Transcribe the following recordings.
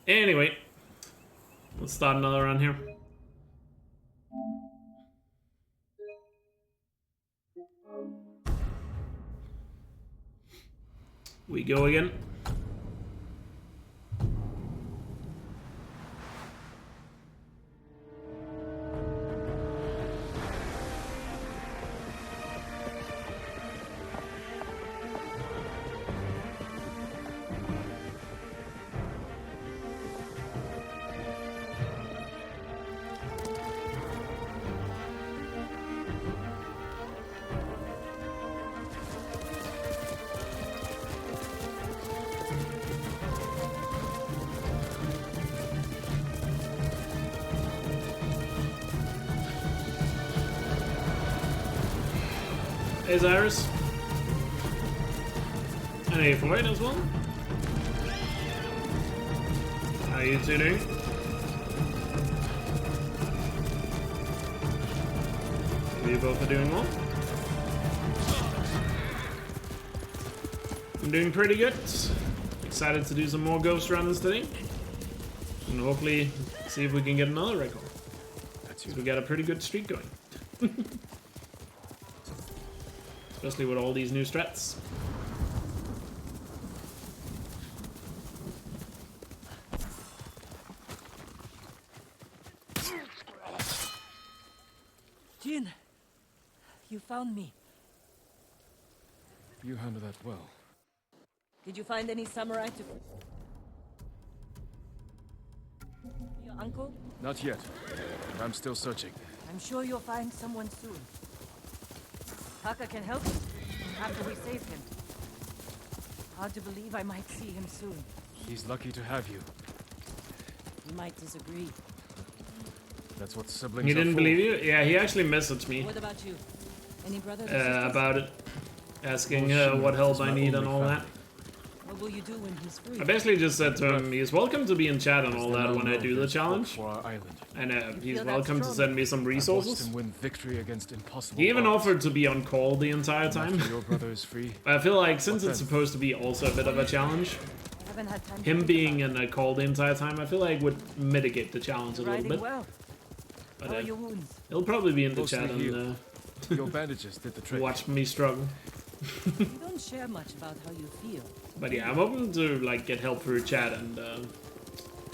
Anyway, let's start another run here. We go again. Hey, Cyrus. And hey, Floyd as well. How are you two doing? You both are doing well. I'm doing pretty good. Excited to do some more ghost runs today. And hopefully see if we can get another record. We got a pretty good streak going. Especially with all these new strats. Jin, you found me. You handled that well. Did you find any samurai to... Your uncle? Not yet. I'm still searching. I'm sure you'll find someone soon. Taka can help us after we save him. Hard to believe I might see him soon. He's lucky to have you. He might disagree. That's what siblings He are didn't for. believe you? Yeah, he actually messaged me What about you? Any brothers or sisters? about it. Asking Well, what help is I my need and only all that. family. What will you do when he's free? I basically just said to him, he's welcome to be in chat and all that when I do the challenge. For our island. And he's feel that welcome to strong? send me some I watched resources. him win victory against impossible He even odds. offered to be on call the entire time. After your brother is free. But I feel like since What it's then? supposed to be also a bit of a challenge, I haven't had time to him think being about in a call the entire time, I feel like would mitigate the challenge a it. little Riding bit. well. But How are your wounds? he'll probably be in the Mostly chat and healed. Your bandages did the trick. watch me struggle. You don't share much about how you feel. But yeah, I'm hoping to like get help through chat and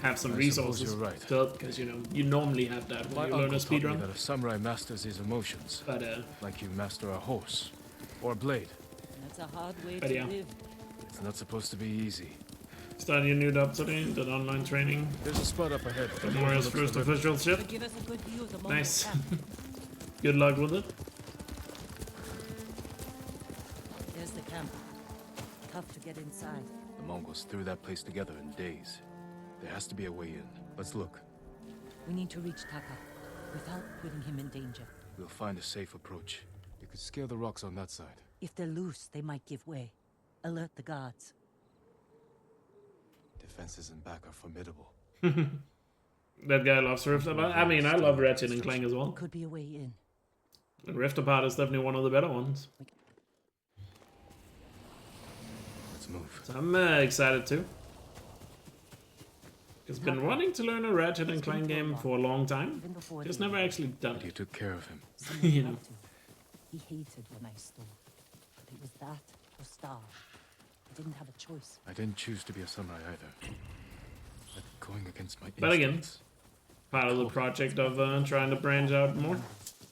have some I resources suppose you're right. to help, because you know you normally have that My when you learn a uncle taught me speedrun. that a samurai masters his emotions, But like you master a horse or a blade. That's a hard way But to yeah. live. It's not supposed to be easy. starting your new job today, did online training. There's a spot up ahead. that Tomorrow's overlooks first the river. official ship. But give us a good view of the Mongol Nice. camp. Good luck with it. There's the camp. Tough to get inside. The Mongols threw that place together in days. There has to be a way in. Let's look. We need to reach Taka without putting him in danger. We'll find a safe approach. You could scale the rocks on that side. If they're loose, they might give way. Alert the guards. Defenses in back are formidable. That guy loves Rift Apart. I mean, I love Ratchet and Clank as well. Could be a way in. And Rift Apart is definitely one of the better ones. Let's move. So I'm excited too. I've been wanting to learn a Ratchet and Clank game for a long time. Even before Just the never actually done You it. took care of him. someone You had know. to. He hated when I stole. But it was that or starve. I didn't have a choice. I didn't choose to be a samurai either. But going against my But again, instincts. part of the project of trying to branch out more.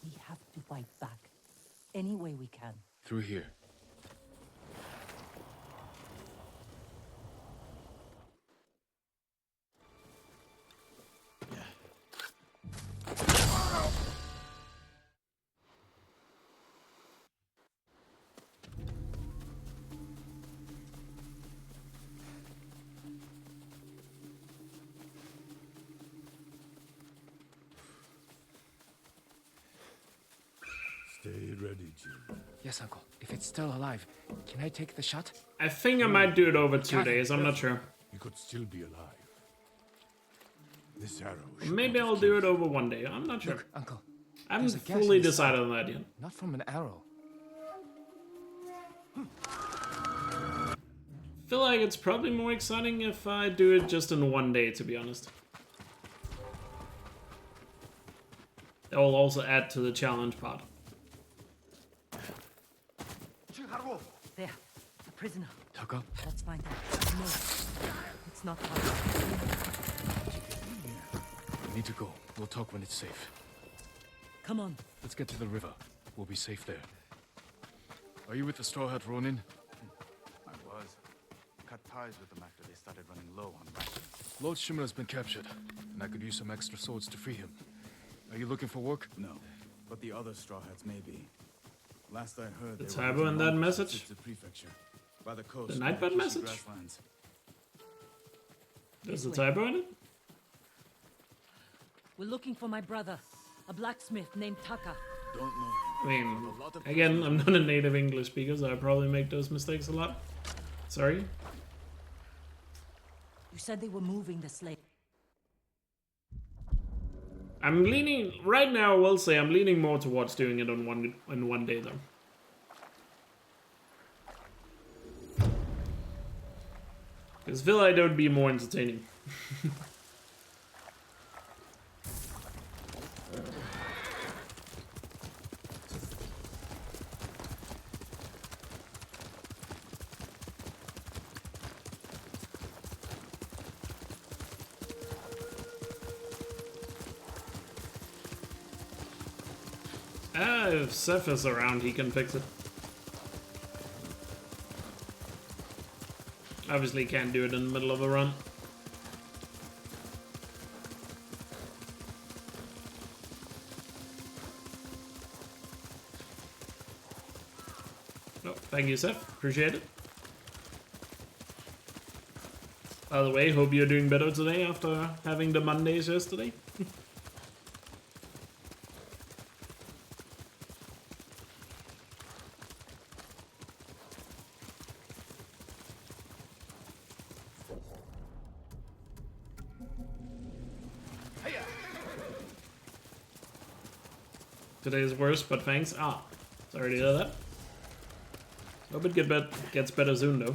We have to fight back. Any way we can. Through here. Stay ready, Jim. Yes, Uncle. If it's still alive, can I take the shot? I think I might do it over 2 days. I'm not sure. You could still be alive. This arrow. should Maybe not I'll have do killed it over 1 day. I'm not sure. Look, Uncle. I haven't there's a gas fully in the decided side. on that yet. Not from an arrow. feel like it's probably more exciting if I do it just in one day, to be honest. That will also add to the challenge part. There, a prisoner. Taka? Let's find out. No, it's not hard. We need to go. We'll talk when it's safe. Come on. Let's get to the river. We'll be safe there. Are you with the Straw Hat Ronin? I was. Cut ties with them after they started running low on rations. Lord Shimura's been captured, and I could use some extra swords to free him. Are you looking for work? No, but the other Straw Hats may be. Last I heard, The they typo were in that message? The prefecture, by the coast. The Nightbird near message? grasslands. There's a typo in it? We're looking for my brother, a blacksmith named Taka. Don't know. I mean, again, I'm not a native English speaker, so I probably make those mistakes a lot. Sorry. You said they were moving the slave. I'm leaning right now. I will say I'm leaning more towards doing it on one day though. Because I feel like that would be more entertaining. If Seth is around, he can fix it. Obviously can't do it in the middle of a run. Oh, thank you, Seth. Appreciate it. By the way, hope you're doing better today after having the Mondays yesterday. Today's worse, but thanks. Ah, sorry to hear that. Hope it gets better soon, though.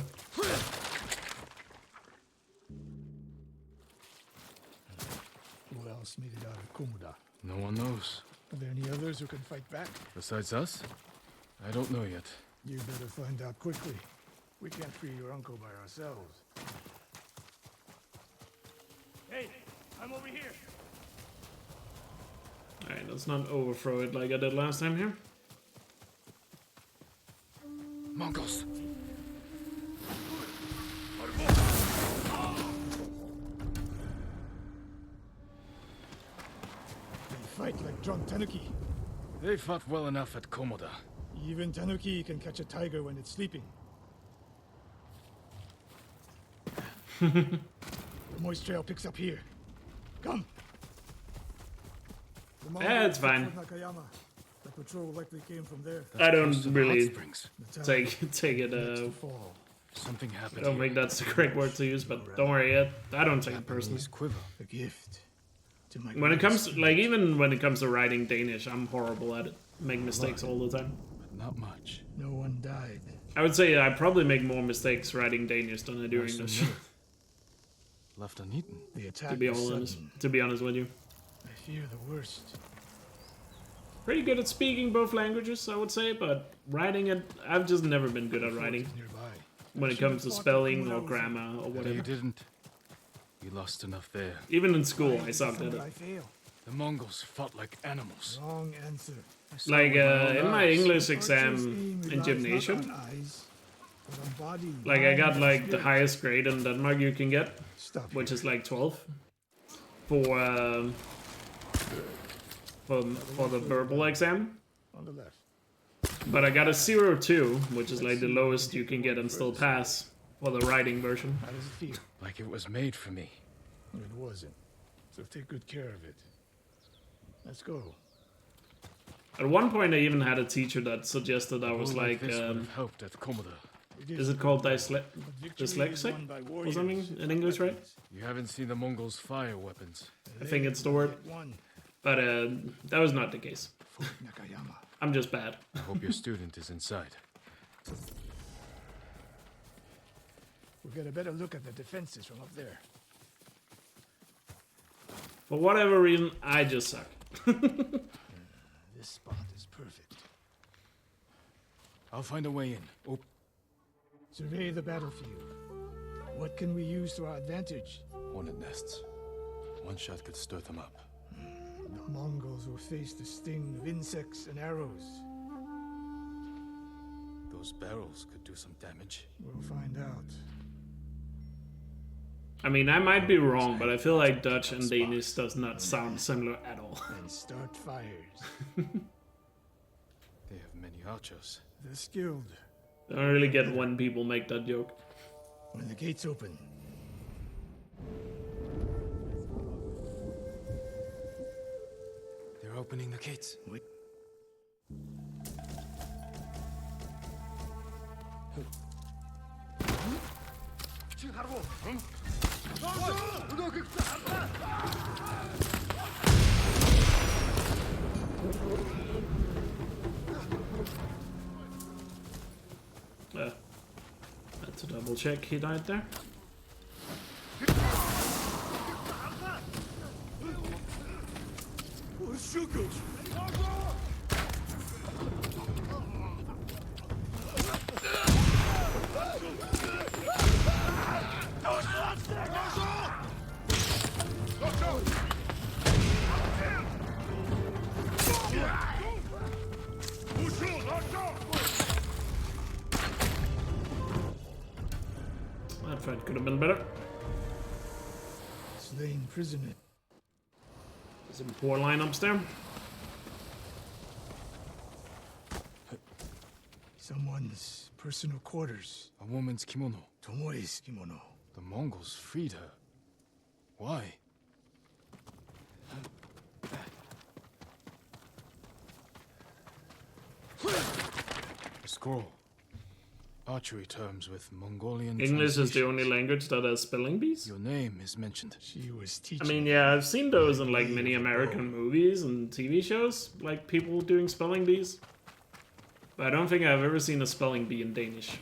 Who else made it out of Komoda? No one knows. Are there any others who can fight back? Besides us? I don't know yet. You better find out quickly. We can't free your uncle by ourselves. Hey, I'm over here. Alright, let's not overthrow it like I did last time here. Mongols! They fight like drunk tanuki. They fought well enough at Komoda. Even tanuki can catch a tiger when it's sleeping. The moist trail picks up here. Come! Yeah, it's fine. Nakayama. The patrol likely came from there. I don't Close to the hot really springs. take it. Next to fall. Something I happened don't here. think that's the correct word to use, but don't worry. I don't take it personally. Japanese quiver. A gift. To my When it comes greatest to, like, even when it comes to writing Danish, I'm horrible at it. Make mistakes all the time. But not much. No one died. I would say I probably make more mistakes writing Danish than I do Nice English. to know. Left uneaten. The attack To be was honest, sudden. with you, I fear the worst. pretty good at speaking both languages, I would say, but writing it, I've just never been good at writing. Nearby. When it comes to spelling or grammar or But whatever. you didn't. You lost enough there. Even in school, I sucked at Did it. I fail? The Mongols fought like animals. Wrong answer. I saw Like with my own in my eyes. English Archers exam aim in relies gymnasium, not on eyes, but on body, like I got mind, like the spirit. highest grade in Denmark you can get, Stop which here. is like 12 for the verbal exam. On the left. But I got a 0.2, which is like the lowest you can get and still pass for the writing version. How does it feel? Like it was made for me. It wasn't. So take good care of it. Let's go. At one point, I even had a teacher that suggested I was All like, this would have helped at Komoda. is it called but victory is dyslexic won by or warriors, something in not English, right? weapons. You haven't seen the Mongols fire weapons. I think it's the word. One. But that was not the case. Fort Nakayama. I'm just bad. I hope your student is inside. We'll get a better look at the defenses from up there. For whatever reason, I just suck. This spot is perfect. I'll find a way in. Oh, Survey the battlefield. What can we use to our advantage? Hornet nests. One shot could stir them up. The Mongols will face the sting of insects and arrows. those barrels could do some damage. We'll find out. I mean, I might be wrong, but I feel like Dutch and Danish does not sound similar at all. And start fires. They have many archers. They're skilled. I don't really get when people make that joke. When the gates open, They're opening the gates. wait. That's a double check. He died there. That fight could have been better. Slain prisoner. Some poor lineups there. Someone's personal quarters. A woman's kimono. Tomoe's kimono. The Mongols freed her. Why? A scroll. Archery terms with Mongolian English is the translations. only language that has spelling bees. Your name is mentioned. She was I teaching. mean, yeah, I've seen those in like many American movies and TV shows, like people doing spelling bees. But I don't think I've ever seen a spelling bee in Danish.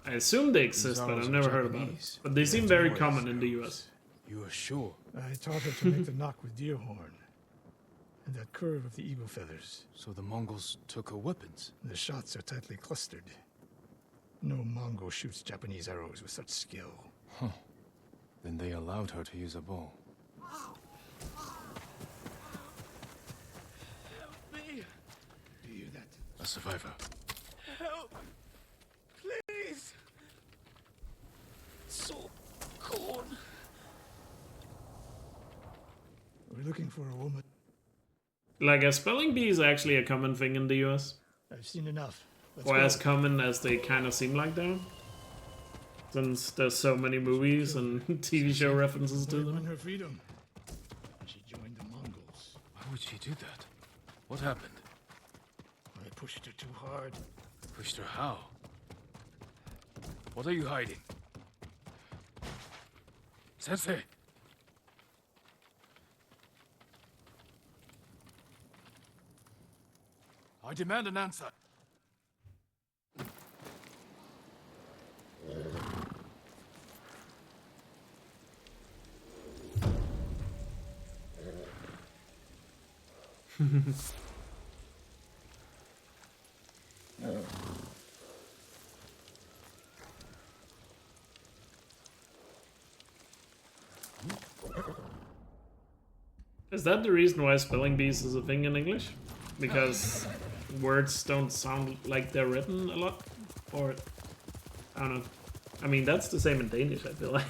I assume they exist, but arrows I've are never heard about it. Japanese. But they seem very common in the US. You are sure? I taught her to make the knock with deer horn. And that curve of the eagle feathers. So the Mongols took her weapons. The shots are tightly clustered. No Mongol shoots Japanese arrows with such skill. Then they allowed her to use a bow. Do you hear that? A survivor. Help! Please! So cold. We're looking for a woman. Like, a spelling bee is actually a common thing in the US. I've seen enough. Let's Or go. as common as they kind of seem like they're. Since there's so many movies and TV show references to She won them. her freedom. She joined the Mongols. Why would she do that? What happened? I pushed her too hard. Pushed her how? What are you hiding? Sensei! I demand an answer. Is that the reason why spelling bees is a thing in English? Because words don't sound like they're written a lot? Or, I don't know. I mean, that's the same in Danish, I feel like.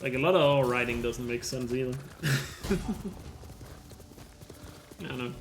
Like, a lot of our writing doesn't make sense either. I don't know.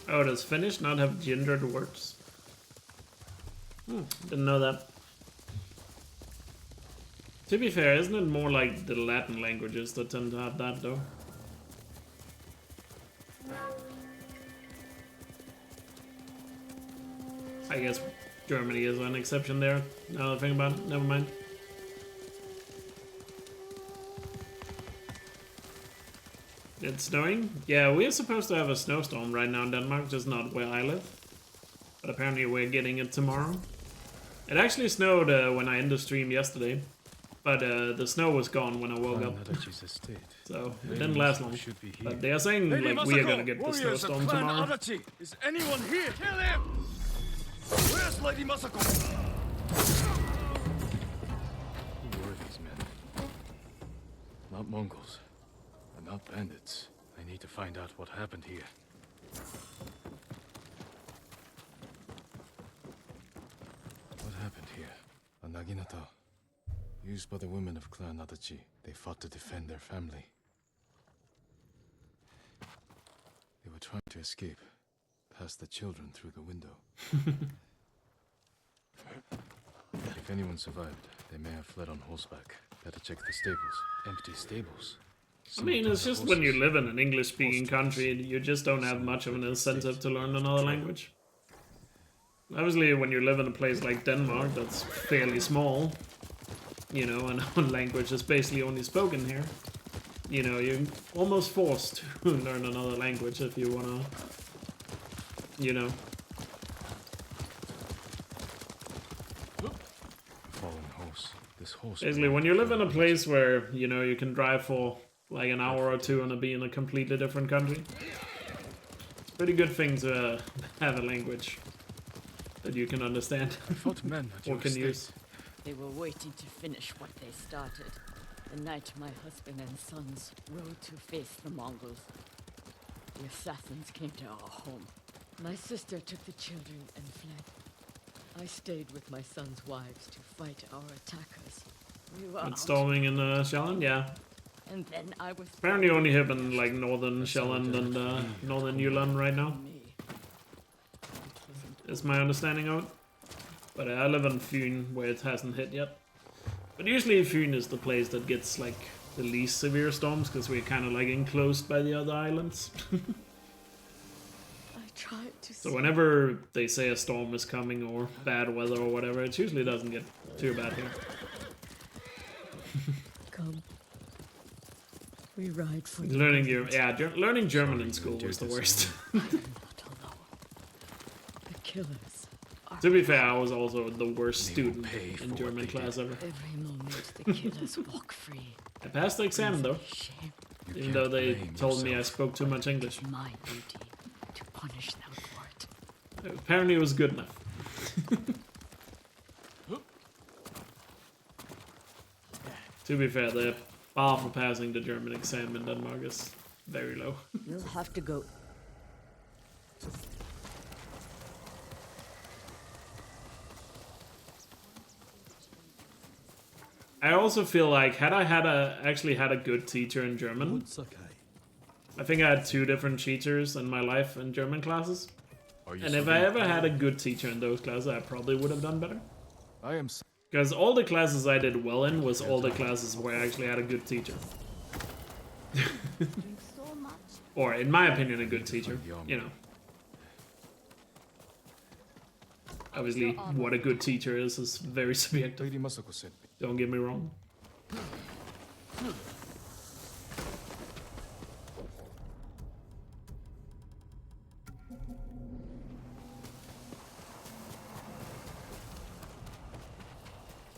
Oh, does Finnish not have gendered words? Didn't know that. To be fair, isn't it more like the Latin languages that tend to have that, though? I guess Germany is an exception there, now that I think about it. Never mind. It's snowing? Yeah, we're supposed to have a snowstorm right now in Denmark, just not where I live. But apparently we're getting it tomorrow. It actually snowed when I ended the stream yesterday. But the snow was gone when I woke up. So it didn't last long. But they are saying like we are gonna get the snowstorm tomorrow. Adachi. Is anyone here? Kill him! Where's Lady Masako? Who were these men? Not Mongols. And not bandits. I need to find out what happened here. What happened here? A Naginata. Used by the women of Clan Adachi. They fought to defend their family. They were trying to escape. Past the children through the window. If anyone survived, they may have fled on horseback. Better check the stables. Empty stables. I mean, it's just when you live in an English-speaking country, you just don't have much of an incentive to learn another language. Obviously, when you live in a place like Denmark, that's fairly small, you know, and one language is basically only spoken here. You know, you're almost forced to learn another language if you wanna, you know. Fallen horse. This horse. Basically, when you live in a place where, you know, you can drive for like an hour or two and be in a completely different country, it's a pretty good thing to have a language that you can understand or can use. They were waiting to finish what they started. The night my husband and sons rode to face the Mongols. The assassins came to our home. My sister took the children and fled. I stayed with my sons' wives to fight our attackers. We were And storming in Sjælland, yeah. And then I was Apparently only happened like northern Sjælland and northern Jylland right now. Is my understanding of it. But I live in Fyn where it hasn't hit yet. But usually Fyn is the place that gets like the least severe storms because we're kind of like enclosed by the other islands. I tried to So whenever they say a storm is coming or bad weather or whatever, it usually doesn't get too bad here. come. We ride for Learning learning German in school was the worst. not alone. The killers are To be fair, I was also the worst student in German class ever. every moment the killers walk free. I passed the exam though, Shame. even though they told me I spoke too much English. It's my duty to punish them for it. Apparently it was good enough. To be fair, the bar for passing the German exam in Denmark is very low. You'll have to go. I also feel like had I actually had a good teacher in German, I think I had 2 different teachers in my life in German classes. And if I ever had a good teacher in those classes, I probably would have done better. I am. Because all the classes I did well in was all the classes where I actually had a good teacher. Or, in my opinion, a good teacher, you know. Obviously, what a good teacher is very subjective. Lady Masako sent me. Don't get me wrong.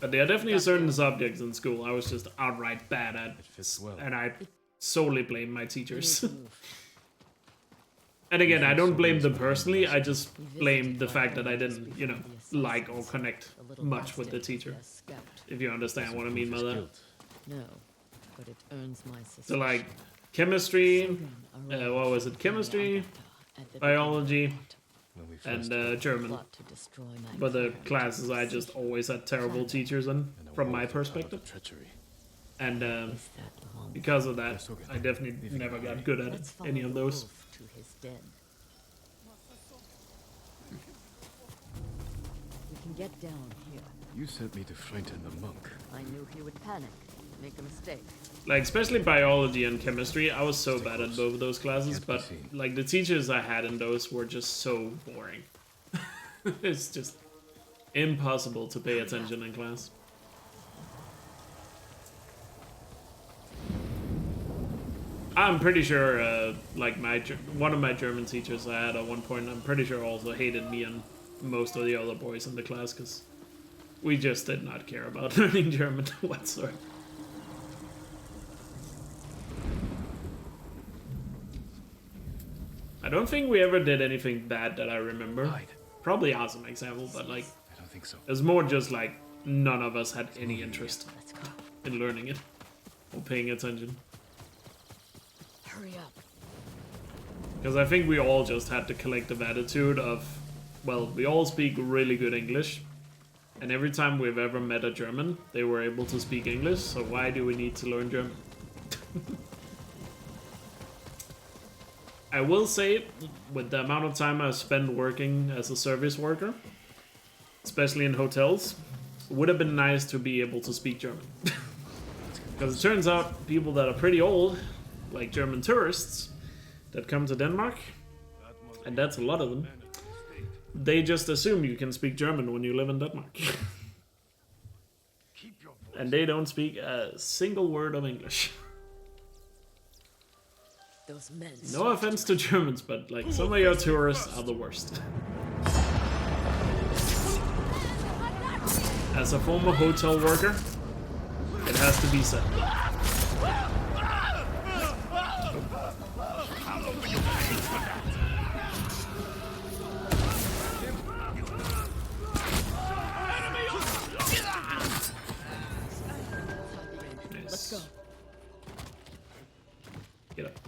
But there are definitely certain subjects in school I was just outright bad at, and I solely blame my teachers. And again, I don't blame them personally, I just blame the fact that I didn't, you know, like or connect much with the teacher. If you understand what I mean by that. No, but it earns my So suspicion. like, chemistry, what was it, chemistry, biology, When we and first German. Plot to destroy my But the career. classes I just always had terrible teachers in, from my perspective. treachery. And Is that long? because of that, I definitely never got good at Let's any follow of the those. wolf to his den. can get down here. You sent me to frighten the monk. I knew he would panic, make a mistake. Like, especially biology and chemistry, I was so bad at both of those classes, Can't be but seen. like the teachers I had in those were just so boring. It's just impossible to pay attention in class. I'm pretty sure, like one of my German teachers I had at one point, I'm pretty sure also hated me and most of the other boys in the class because we just did not care about learning German whatsoever. I don't think we ever did anything bad that I remember. Hide. Probably awesome example, but like I don't think so. it was more just like none of us had any interest Let's go. in learning it or paying attention. Hurry up. Because I think we all just had the collective attitude of, well, we all speak really good English. And every time we've ever met a German, they were able to speak English, so why do we need to learn German? I will say, with the amount of time I've spent working as a service worker, especially in hotels, it would have been nice to be able to speak German. Because it turns out people that are pretty old, like German tourists, that come to Denmark, and that's a lot of them, they just assume you can speak German when you live in Denmark. And they don't speak a single word of English. Those men. No offense to Germans, but like some of your tourists are the worst. As a former hotel worker, it has to be said. Let's go. Get up.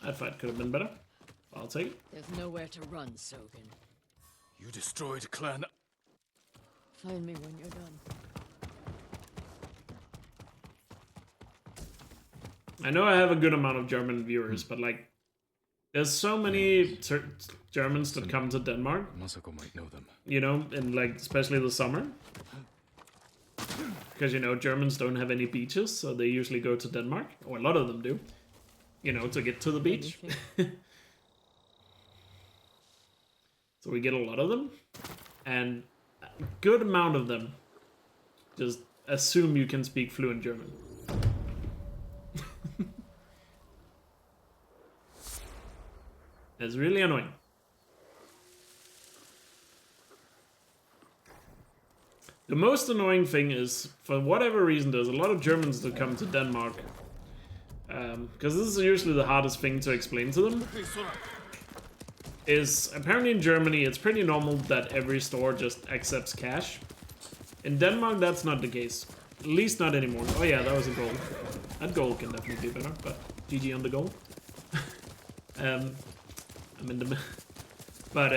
That fight could have been better. I'll take it. There's nowhere to run, Sogen. You destroyed Clan. Find me when you're done. I know I have a good amount of German viewers, but like, there's so many Germans that come to Denmark, Masako might know them. you know, in like, especially the summer. Because, you know, Germans don't have any beaches, so they usually go to Denmark, or a lot of them do, you know, to get to the beach. So we get a lot of them, and a good amount of them just assume you can speak fluent German. It's really annoying. The most annoying thing is, for whatever reason, there's a lot of Germans that come to Denmark. Because this is usually the hardest thing to explain to them. Is apparently in Germany, it's pretty normal that every store just accepts cash. In Denmark, that's not the case. At least not anymore. Oh yeah, that was a goal. That goal can definitely be better, but GG on the goal. I'm in the... But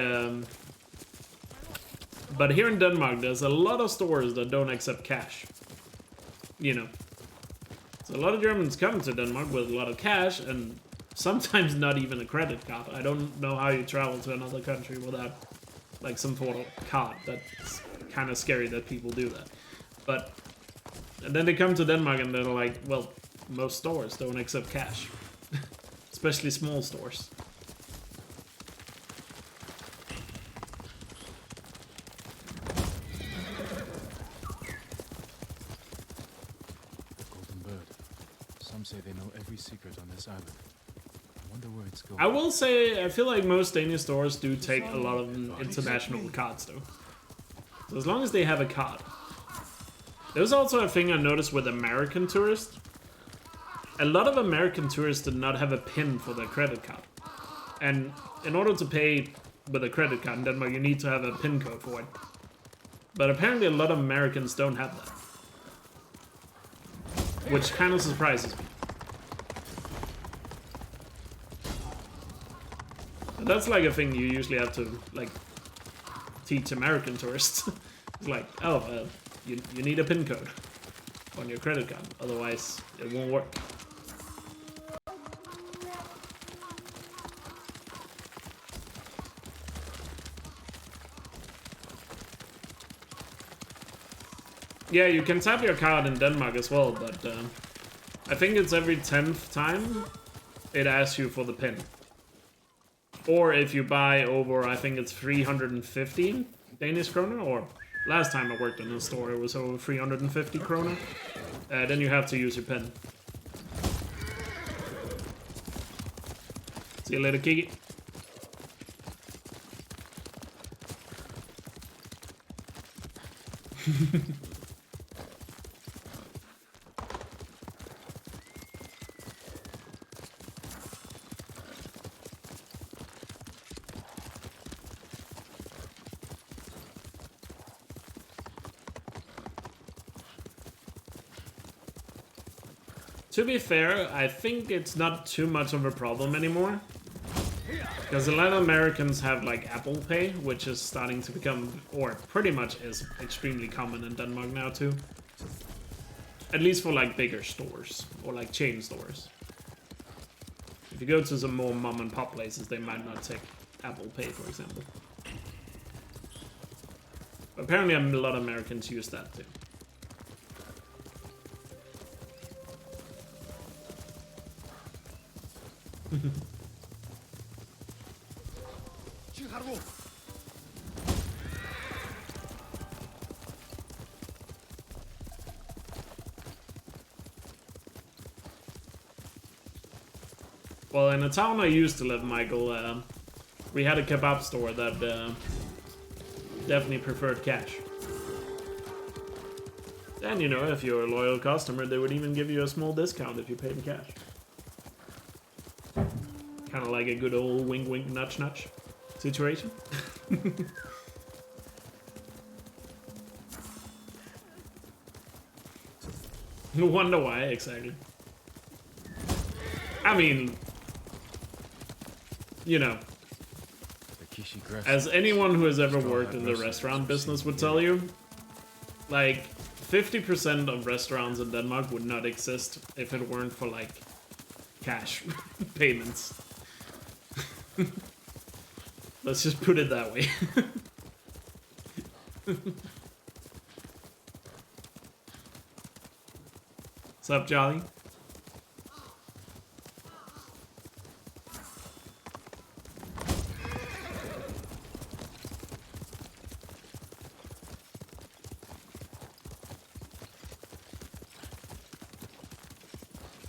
here in Denmark, there's a lot of stores that don't accept cash. You know. So a lot of Germans come to Denmark with a lot of cash, and sometimes not even a credit card. I don't know how you travel to another country without, like, some sort of card. That's kind of scary that people do that. But, and then they come to Denmark and they're like, well, most stores don't accept cash. Especially small stores. Say they know every secret on this island. I wonder where it's going. I will say, I feel like most Danish stores do take a lot of international cards, though. So as long as they have a card. There's also a thing I noticed with American tourists. A lot of American tourists did not have a PIN for their credit card. And in order to pay with a credit card in Denmark, you need to have a PIN code for it. But apparently a lot of Americans don't have that. Which kind of surprises me. And that's like a thing you usually have to, like, teach American tourists. It's like, oh, you need a PIN code on your credit card, otherwise it won't work. Yeah, you can tap your card in Denmark as well, but I think it's every 10th time it asks you for the pin. Or if you buy over, I think it's 315 Danish kroner, or last time I worked in the store it was over 350 kroner. Then you have to use your pin. See you later, Kiki. To be fair, I think it's not too much of a problem anymore. Because a lot of Americans have like Apple Pay, which is starting to become, or pretty much is extremely common in Denmark now too. At least for like bigger stores, or like chain stores. If you go to some more mom and pop places, they might not take Apple Pay, for example. But apparently a lot of Americans use that too. Well, in the town I used to live, Michael, we had a kebab store that definitely preferred cash. And you know, if you're a loyal customer, they would even give you a small discount if you paid in cash. Kind of like a good old wink wink nudge nudge situation. Wonder why, exactly. I mean, you know, as anyone who has ever worked in the restaurant business would tell you, like 50% of restaurants in Denmark would not exist if it weren't for like cash payments. Let's just put it that way. What's up, Jolly?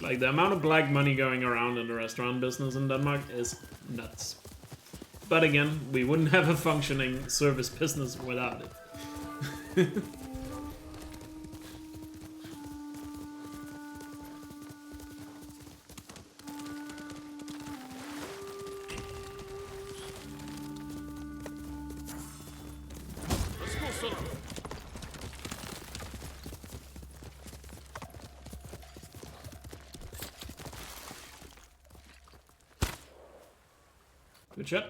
Like, the amount of black money going around in the restaurant business in Denmark is nuts. But again, we wouldn't have a functioning service business without it. Let's go, son. Good shot.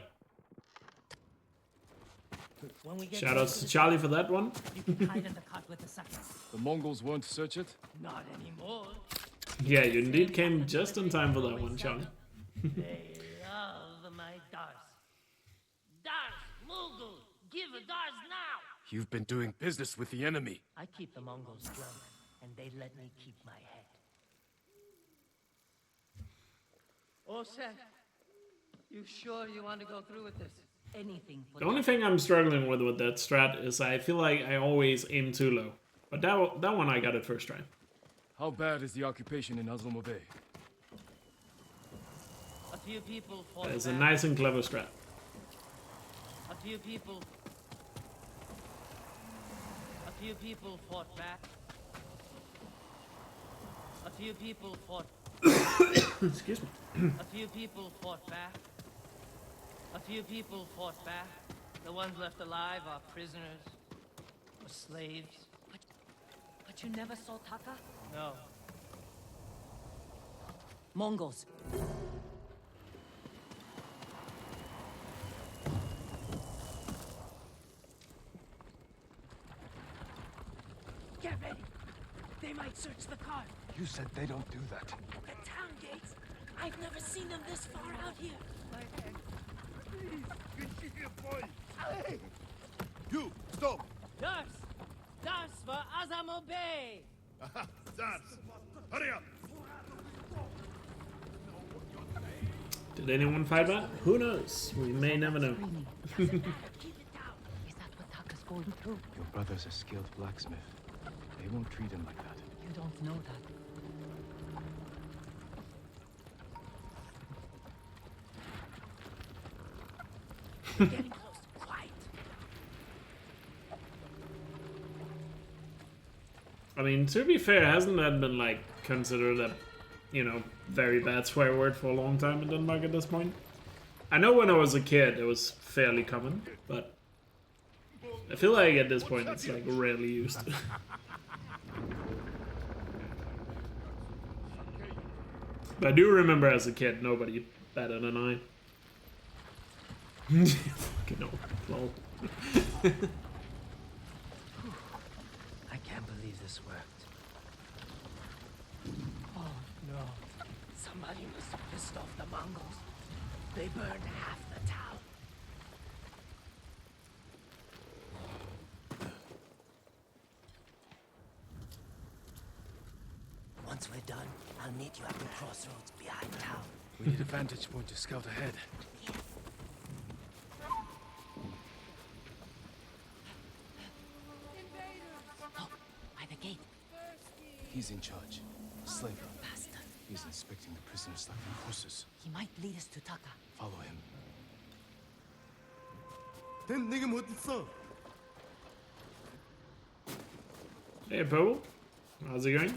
When we get Shoutouts to Charlie for that one. you can hide in the cot with the suckers. The Mongols won't search it? Not anymore. Yeah, you indeed came just in time for that one, Charlie. They love my Dars. Dars, Mogul, give a Dars now! You've been doing business with the enemy. I keep the Mongols drunk, and they let me keep my head. Osek, you sure you want to go through with this? Anything for The only thing I'm struggling with that strat is I feel like I always aim too low. But that one I got it first try. How bad is the occupation in Azlamo Bay? A few people fought It's a back. nice and clever strat. A few people fought back. A few people fought. Excuse me. A few people fought back. A few people fought back. The ones left alive are prisoners or slaves. But you never saw Taka? No. Mongols. Get ready. They might search the car. You said they don't do that. The town gates. I've never seen them this far out here. Please, get here, boy. Hey! You, stop! Dars! Das for Azamo Bay! Zars! Hurry up! Did anyone fight back? Who knows? We may never know. Keep it down. Is that what Taka's going through? Your brother's a skilled blacksmith. They won't treat him like that. You don't know that. Getting close. Quiet. I mean, to be fair, hasn't that been like considered a, you know, very bad swear word for a long time in Denmark at this point? I know when I was a kid it was fairly common, but I feel like at this point it's like rarely used. But I do remember as a kid, nobody better than I. Fucking no, lol. I can't believe this worked. Oh no. Somebody must have pissed off the Mongols. They burned half the town. Once we're done, I'll meet you at the crossroads behind town. We need a vantage point to scout ahead. Look, by the gate. He's in charge. Slaver. Bastard. He's inspecting the prisoners like their horses. He might lead us to Taka. Follow him. 된 내게 못 있어. Hey, Poe. How's it going?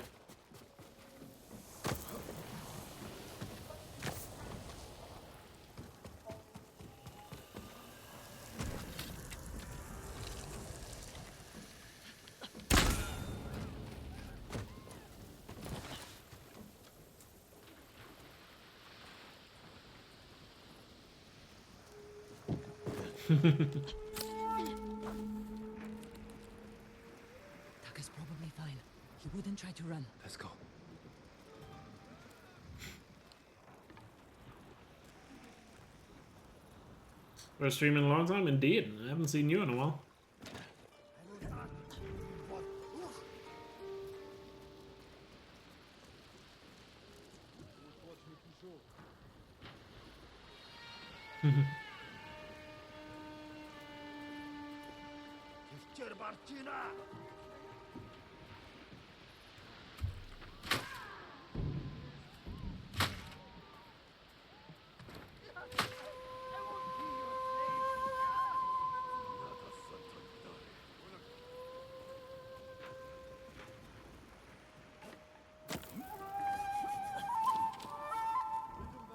Taka's probably fine. He wouldn't try to run. Let's go. We're streaming a long time, indeed. I haven't seen you in a while.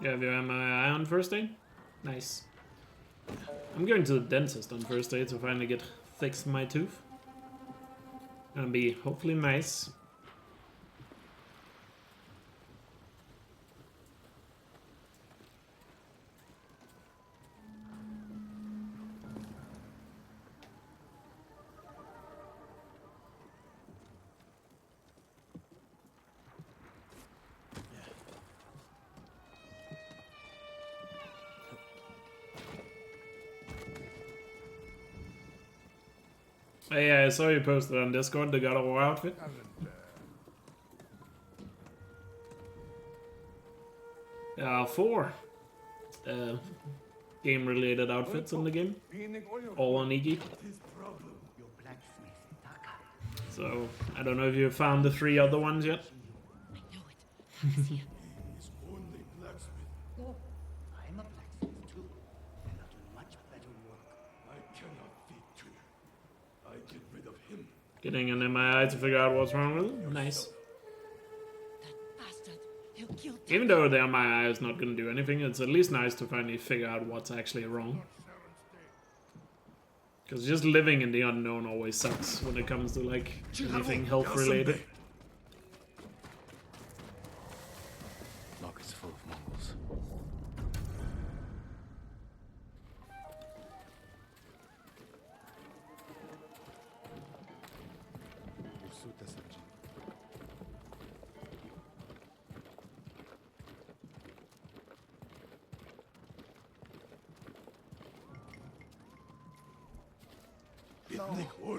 Yeah, have you had my eye on first aid? Nice. I'm going to the dentist on first aid to finally get fixed my tooth. Gonna be hopefully nice. Hey, I saw you posted on Discord the God of War outfit. Four game-related outfits in the game. All on Iggy. So, I don't know if you found the 3 other ones yet. I knew it. He's here. only blacksmith. I'm a blacksmith too, and I'll do much better work. I cannot feed two. I get rid of him. Getting an MII to figure out what's wrong with it. Nice. That bastard. He'll kill Taka. Even though the MII is not going to do anything, it's at least nice to finally figure out what's actually wrong. Because just living in the unknown always sucks when it comes to like anything health related. Lock is full of Mongols.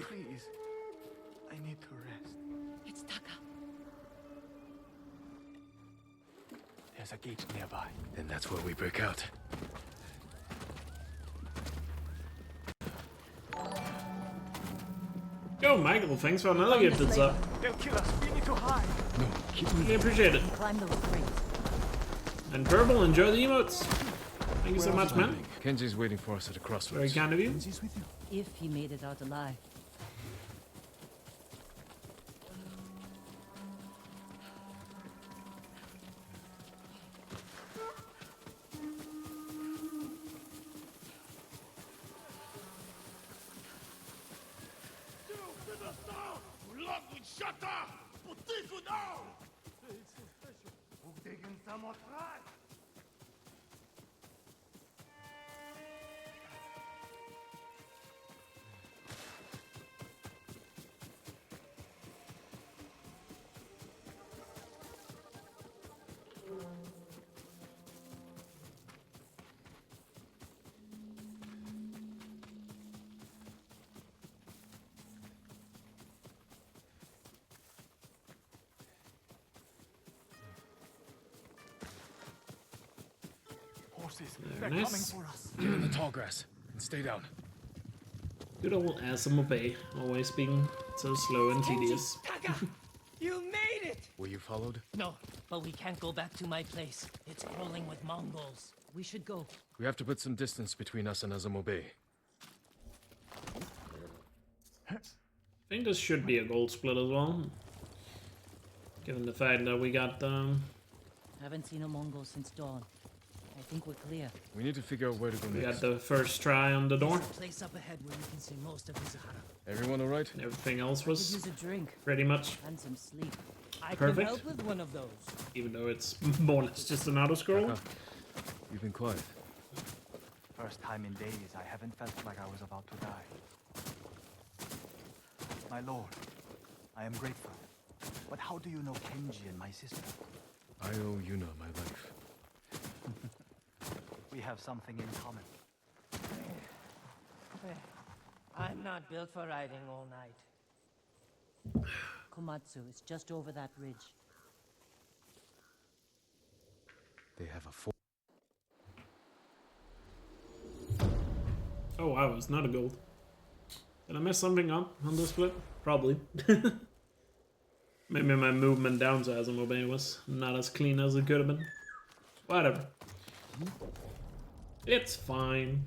Please. I Get to rest. It's Taka. There's a gate nearby. Then that's where we break out. Yo, Michael, thanks for another gifted sub. They'll kill us. We need to hide. No, keep Really moving. appreciate it. Climb those crates. And Purple, enjoy the emotes. Thank you so much, man. Kenzie's waiting for us at the crossroads. Very kind of you. He's with you. If he made it out alive. Horses. Very They're nice. coming for us. Get in the tall grass and stay down. Good old Asimo Bay, always being so slow and tedious. Taka! You made it! Were you followed? No, but we can't go back to my place. It's crawling with Mongols. We should go. We have to put some distance between us and Azamo Bay. I think this should be a gold split as well. Given the fact that we got Haven't seen a Mongol since dawn. I think we're clear. We need to figure out where to go we got next. the first try on the door. There's a place up ahead where you can see most of Mizuhara. Everyone all right? And everything else Could was use a drink pretty much, and some sleep. I Perfect. can help with one of those. even though it's more or less just an auto scroll. Taka, you've been quiet. First time in days I haven't felt like I was about to die. My lord, I am grateful. But how do you know Kenji and my sister? I owe Yuna my life. We have something in common. I'm not built for riding all night. Komatsu is just over that ridge. They have a fort. Oh wow, it's not a gold. Did I mess something up on this split? Probably. Maybe my movement down to Asimo Bay was not as clean as it could have been. Whatever. It's fine.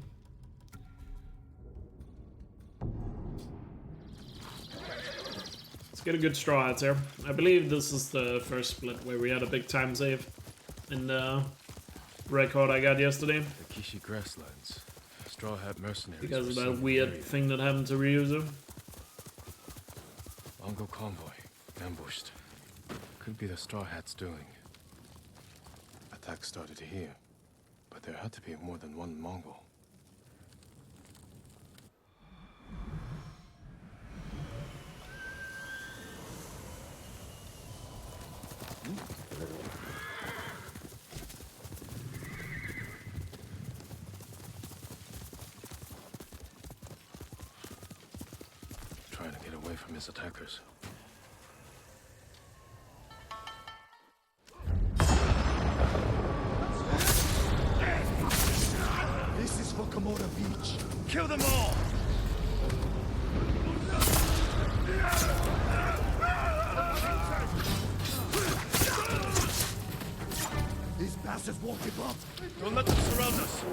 Let's get a good straw hats here. I believe this is the first split where we had a big time save in the record I got yesterday. The Kishi grasslands. Straw Hat mercenaries. Because were of that seen in the weird area. thing that happened to Ryuzu. Mongol convoy. Ambushed. Could be the Straw Hats doing. Attack started here. But there had to be more than one Mongol. Trying to get away from his attackers. This is for Komoda Beach. Kill them all! These bastards won't give up. Don't let them surround us.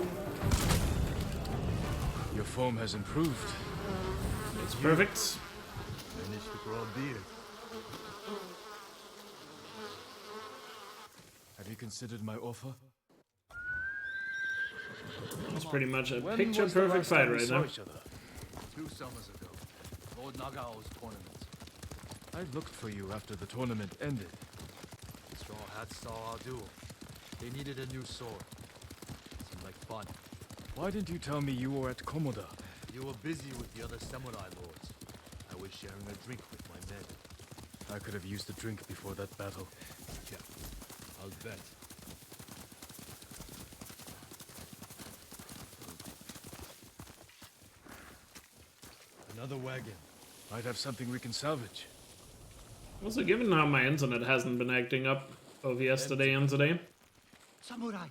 Your form has improved. It's perfect. Managed to grow a beard. Have you considered my offer? It's pretty much a When picture was the perfect last fight time we right saw now. each other? 2 summers ago, Lord Nagao's tournament. I looked for you after the tournament ended. Straw Hats saw our duel. They needed a new sword. Seemed like fun. Why didn't you tell me you were at Komoda? You were busy with the other samurai lords. I was sharing a drink with my men. I could have used a drink before that battle. Yeah, I'll bet. Another wagon. Might have something we can salvage. Also, given how my internet hasn't been acting up both yesterday and today, Samurai!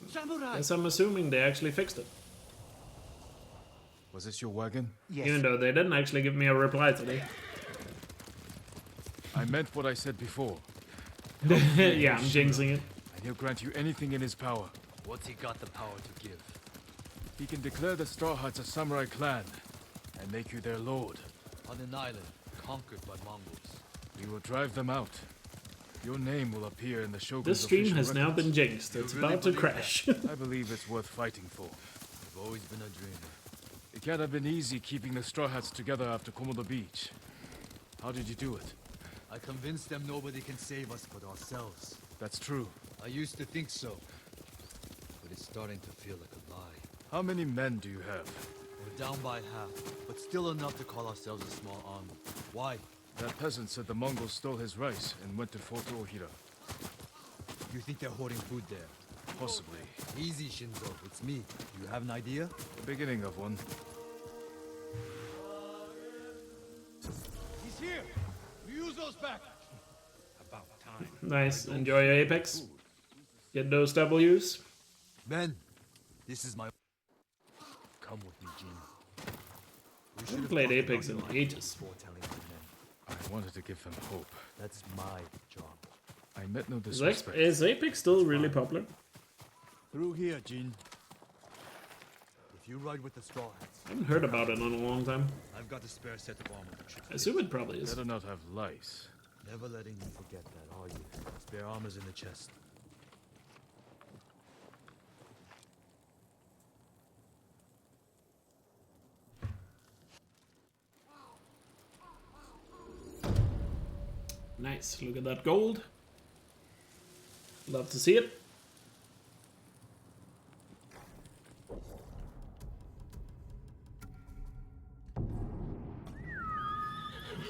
Samurai! guess I'm assuming they actually fixed it. Was this your wagon? Yes. Even though they didn't actually give me a reply today. I meant what I said before. Yeah, I'm jinxing it. And he'll grant you anything in his power. What's he got the power to give? He can declare the Straw Hats a samurai clan and make you their lord. On an island, conquered by Mongols. We will drive them out. Your name will appear in the Shogun's This stream official has now records. been jinxed. It's You really about to believe crash. I believe it's worth fighting for. I've always been a dreamer. It can't have been easy keeping the Straw Hats together after Komodo Beach. How did you do it? I convinced them nobody can save us but ourselves. That's true. I used to think so. But it's starting to feel like a lie. How many men do you have? We're down by half, but still enough to call ourselves a small army. Why? That peasant said the Mongols stole his rice and went to Fort Ohira. You think they're hoarding food there? Possibly. Easy, Shinzo. It's me. You have an idea? The beginning of one. He's here! Ryuzo's back! About time. Nice. Enjoy your Apex. Get those W's. Men, this is my... Come with me, Jin. We I should haven't have played talked Apex about in your idea ages. before telling the men. I wanted to give them hope. That's my job. I meant no Is disrespect. Apex still really popular? Through here, Jin. If you ride with the Straw Hats, I haven't heard about it in a long time. I've got a spare set of armor that should I assume it probably is. Better not have lice. Never letting you forget that, are you? Spare armor's in the chest. Nice. Look at that gold. Love to see it.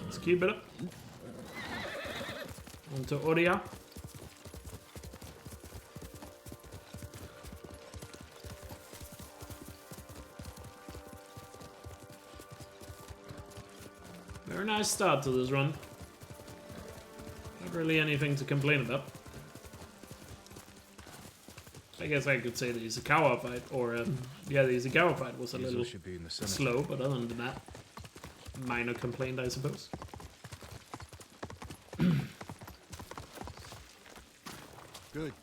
Let's keep it up. On to Oria. Very nice start to this run. Not really anything to complain about. I guess I could say the Izakawa fight, or yeah, the Izakawa fight was a These little should be in the center. slow, but other than that, minor complaint, I suppose. Good.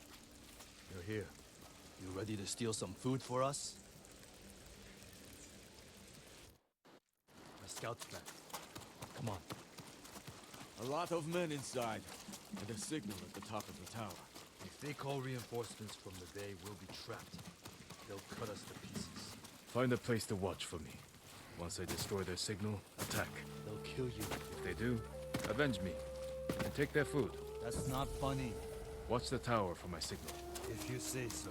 You're here. You ready to steal some food for us? My scout's back. Come on. A lot of men inside, and a signal at the top of the tower. If they call reinforcements from the bay, we'll be trapped. They'll cut us to pieces. Find a place to watch for me. Once I destroy their signal, attack. They'll kill you. If they do, avenge me. And take their food. That's not funny. Watch the tower for my signal. If you say so.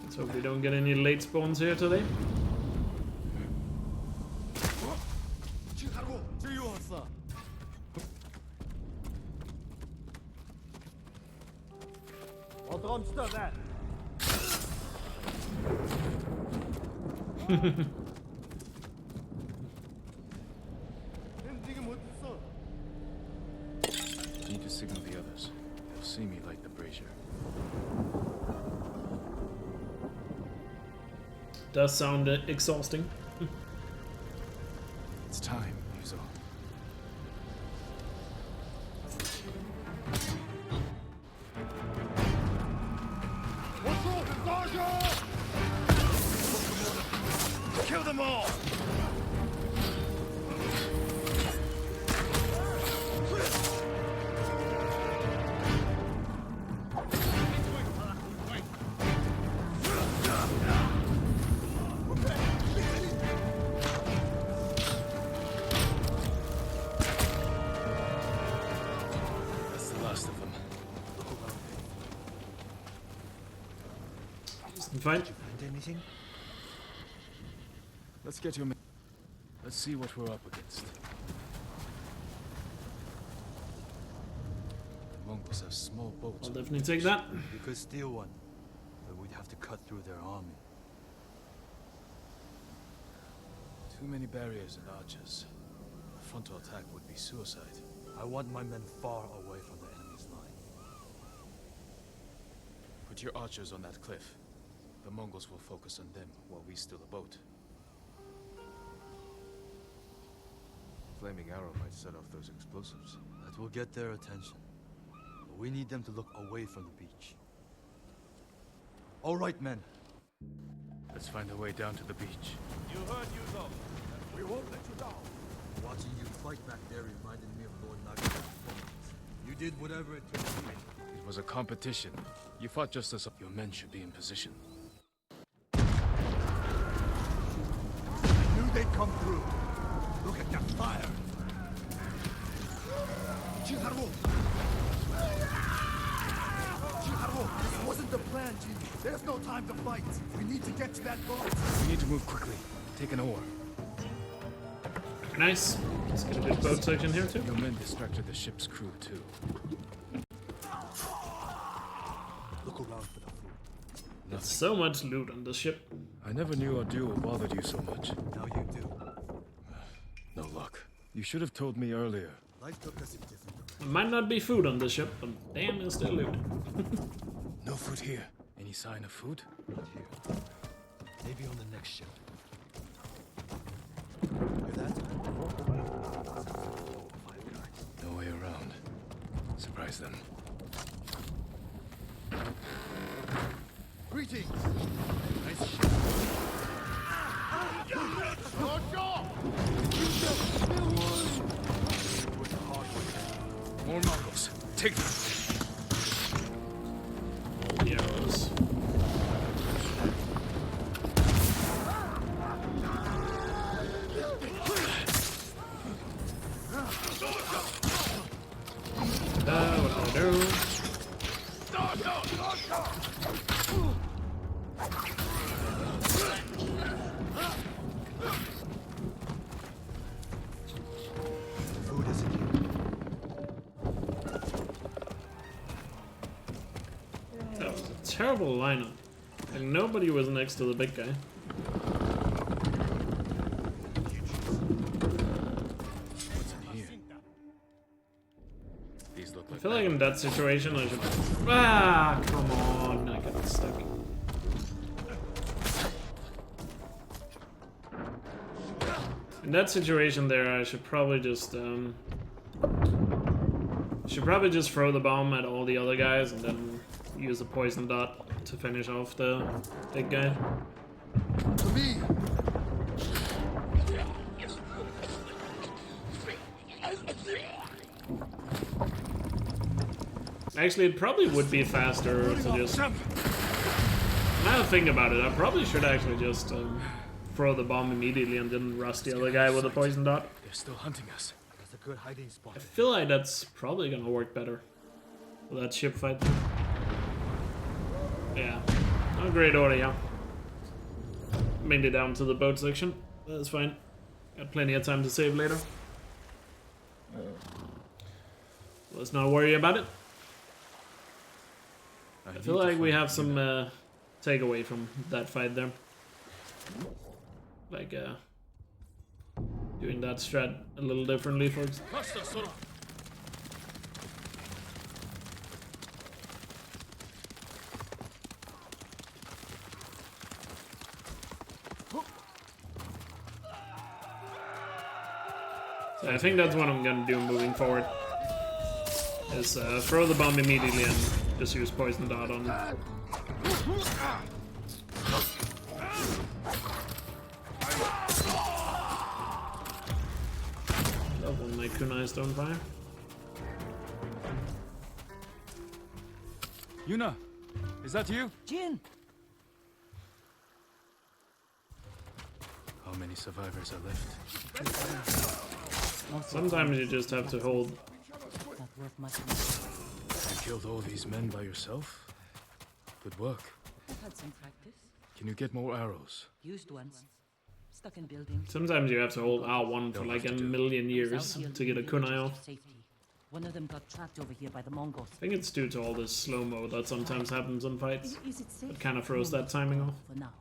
Let's hope we don't get any late spawns here today. Need to signal the others. They'll see me light the brazier. Does sound exhausting. It's time, Yuzo. Kill them all! That's the last of them. Decent fight. Find anything? Let's get your men. Let's see what we're up against. The Mongols have small boats. I'll definitely take that. We could steal one, but we'd have to cut through their army. Too many barriers and archers. frontal attack would be suicide. I want my men far away from the enemy's line. Put your archers on that cliff. The Mongols will focus on them while we steal the boat. Flaming arrow might set off those explosives. That will get their attention. But we need them to look away from the beach. All right, men. Let's find a way down to the beach. You heard Yuzo. We won't let you down. Watching you fight back there reminded me of Lord Naga's performance. You did whatever it took to win. It was a competition. You fought just as your men should be in position. I knew they'd come through. Look at that fire! Chiharu! Chiharu! This wasn't the plan, Jimmy. There's no time to fight. We need to get to that boat. We need to move quickly. Take an oar. Nice. Let's get a good boat section here too. Your men distracted the ship's crew too. Look around for the food. There's so much loot on the ship. I never knew our duo bothered you so much. Now you do. No luck. You should have told me earlier. Life took us in different directions. There might not be food on the ship, but damn, there's still loot. No food here. Any sign of food? Not here. Maybe on the next ship. Hear that? No way around. Surprise them. Greetings! Nice ship. More Mongols. Take them. All the arrows. What do I do? Food isn't here. That was a terrible lineup. Like nobody was next to the big guy. What's in here? These look I like feel like in that situation I should... Ah, come on, I got stuck. In that situation there, I should probably just throw the bomb at all the other guys and then use a poison dot to finish off the big guy. To me! Actually, it probably would be faster to just... Now that I think about it, I probably should actually just throw the bomb immediately and then rush the other guy with a poison dot. They're still hunting us. That's a good hiding spot. I feel like that's probably gonna work better for that ship fight. Yeah, not a great order, yeah. Made it down to the boat section. That's fine. Got plenty of time to save later. Let's not worry about it. I feel like we have some takeaway from that fight there. Like doing that strat a little differently, for example. So I think that's what I'm gonna do moving forward. Is throw the bomb immediately and just use poison dot on it. Love when my kunais don't fire. Yuna, is that you? Jin! How many survivors are left? Sometimes you just have to hold. Not worth much. You killed all these men by yourself? Good work. I've had some practice. Can you get more arrows? Used ones. Stuck in buildings. Sometimes you have to hold R1 for like a million years to get a kunai off. One of them got trapped over here by the Mongols. I think it's due to all this slow-mo that sometimes happens in fights. Is it safe? It kind of throws that timing off. For now,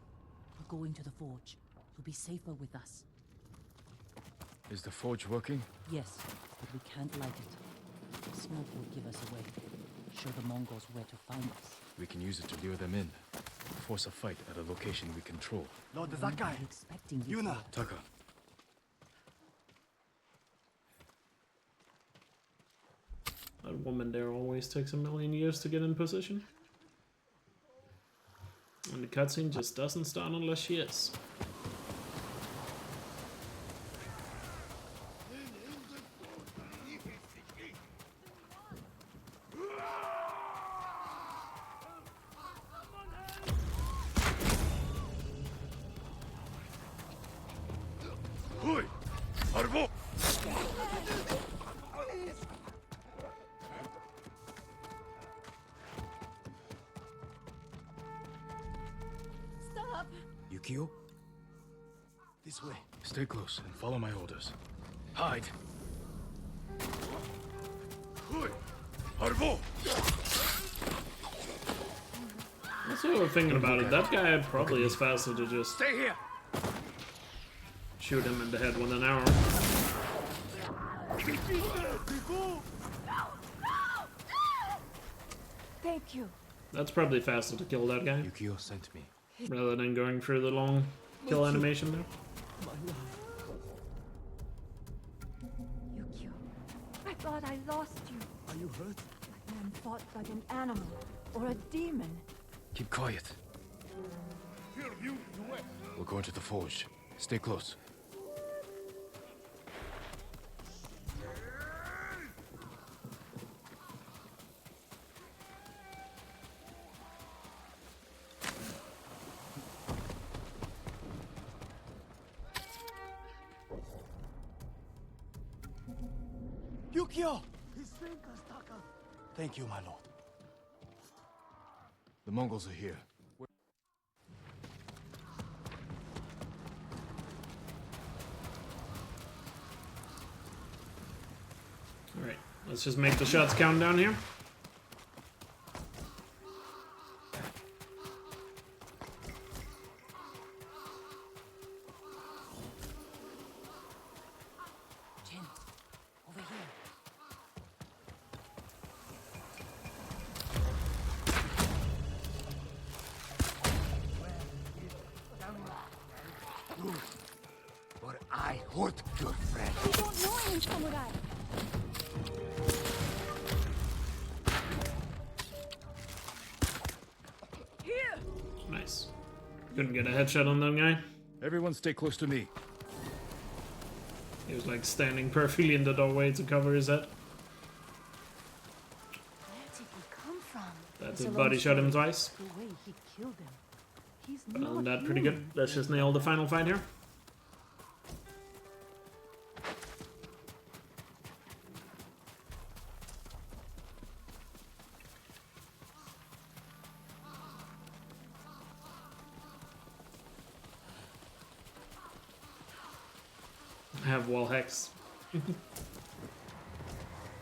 we're going to the forge. You'll be safer with us. Is the forge working? Yes, but we can't light it. The smoke will give us away. Show the Mongols where to find us. We can use it to lure them in. Force a fight at a location we control. Lord, is that guy? Expecting you. Yuna! Taka. That woman there always takes a million years to get in position. And the cutscene just doesn't start unless she is. Stop! Yukio? This way. Stay close and follow my orders. Hide! That's what I'm thinking about it. That guy probably is faster to just Stay here! shoot him in the head with an arrow. Thank you. That's probably faster to kill that guy Yukio sent me. rather than going through the long kill animation there. Yukio, I thought I lost you. Are you hurt? That man fought like an animal or a demon. Keep quiet. We're going to the forge. Stay close. Yukio! He saved us, Taka. Thank you, my lord. The Mongols are here. Alright, let's just make the shots count down here. Jin, over here. But I hurt your friend. We don't know any samurai. Here! Nice. Couldn't get a headshot on that guy. Everyone stay close to me. He was like standing perfectly in the doorway to cover his head. Where did he come from? That's It's a a body long shot him story. twice. The way he killed him. He's But other not than that, pretty good. human. Let's just nail the final fight here. I have wall hacks.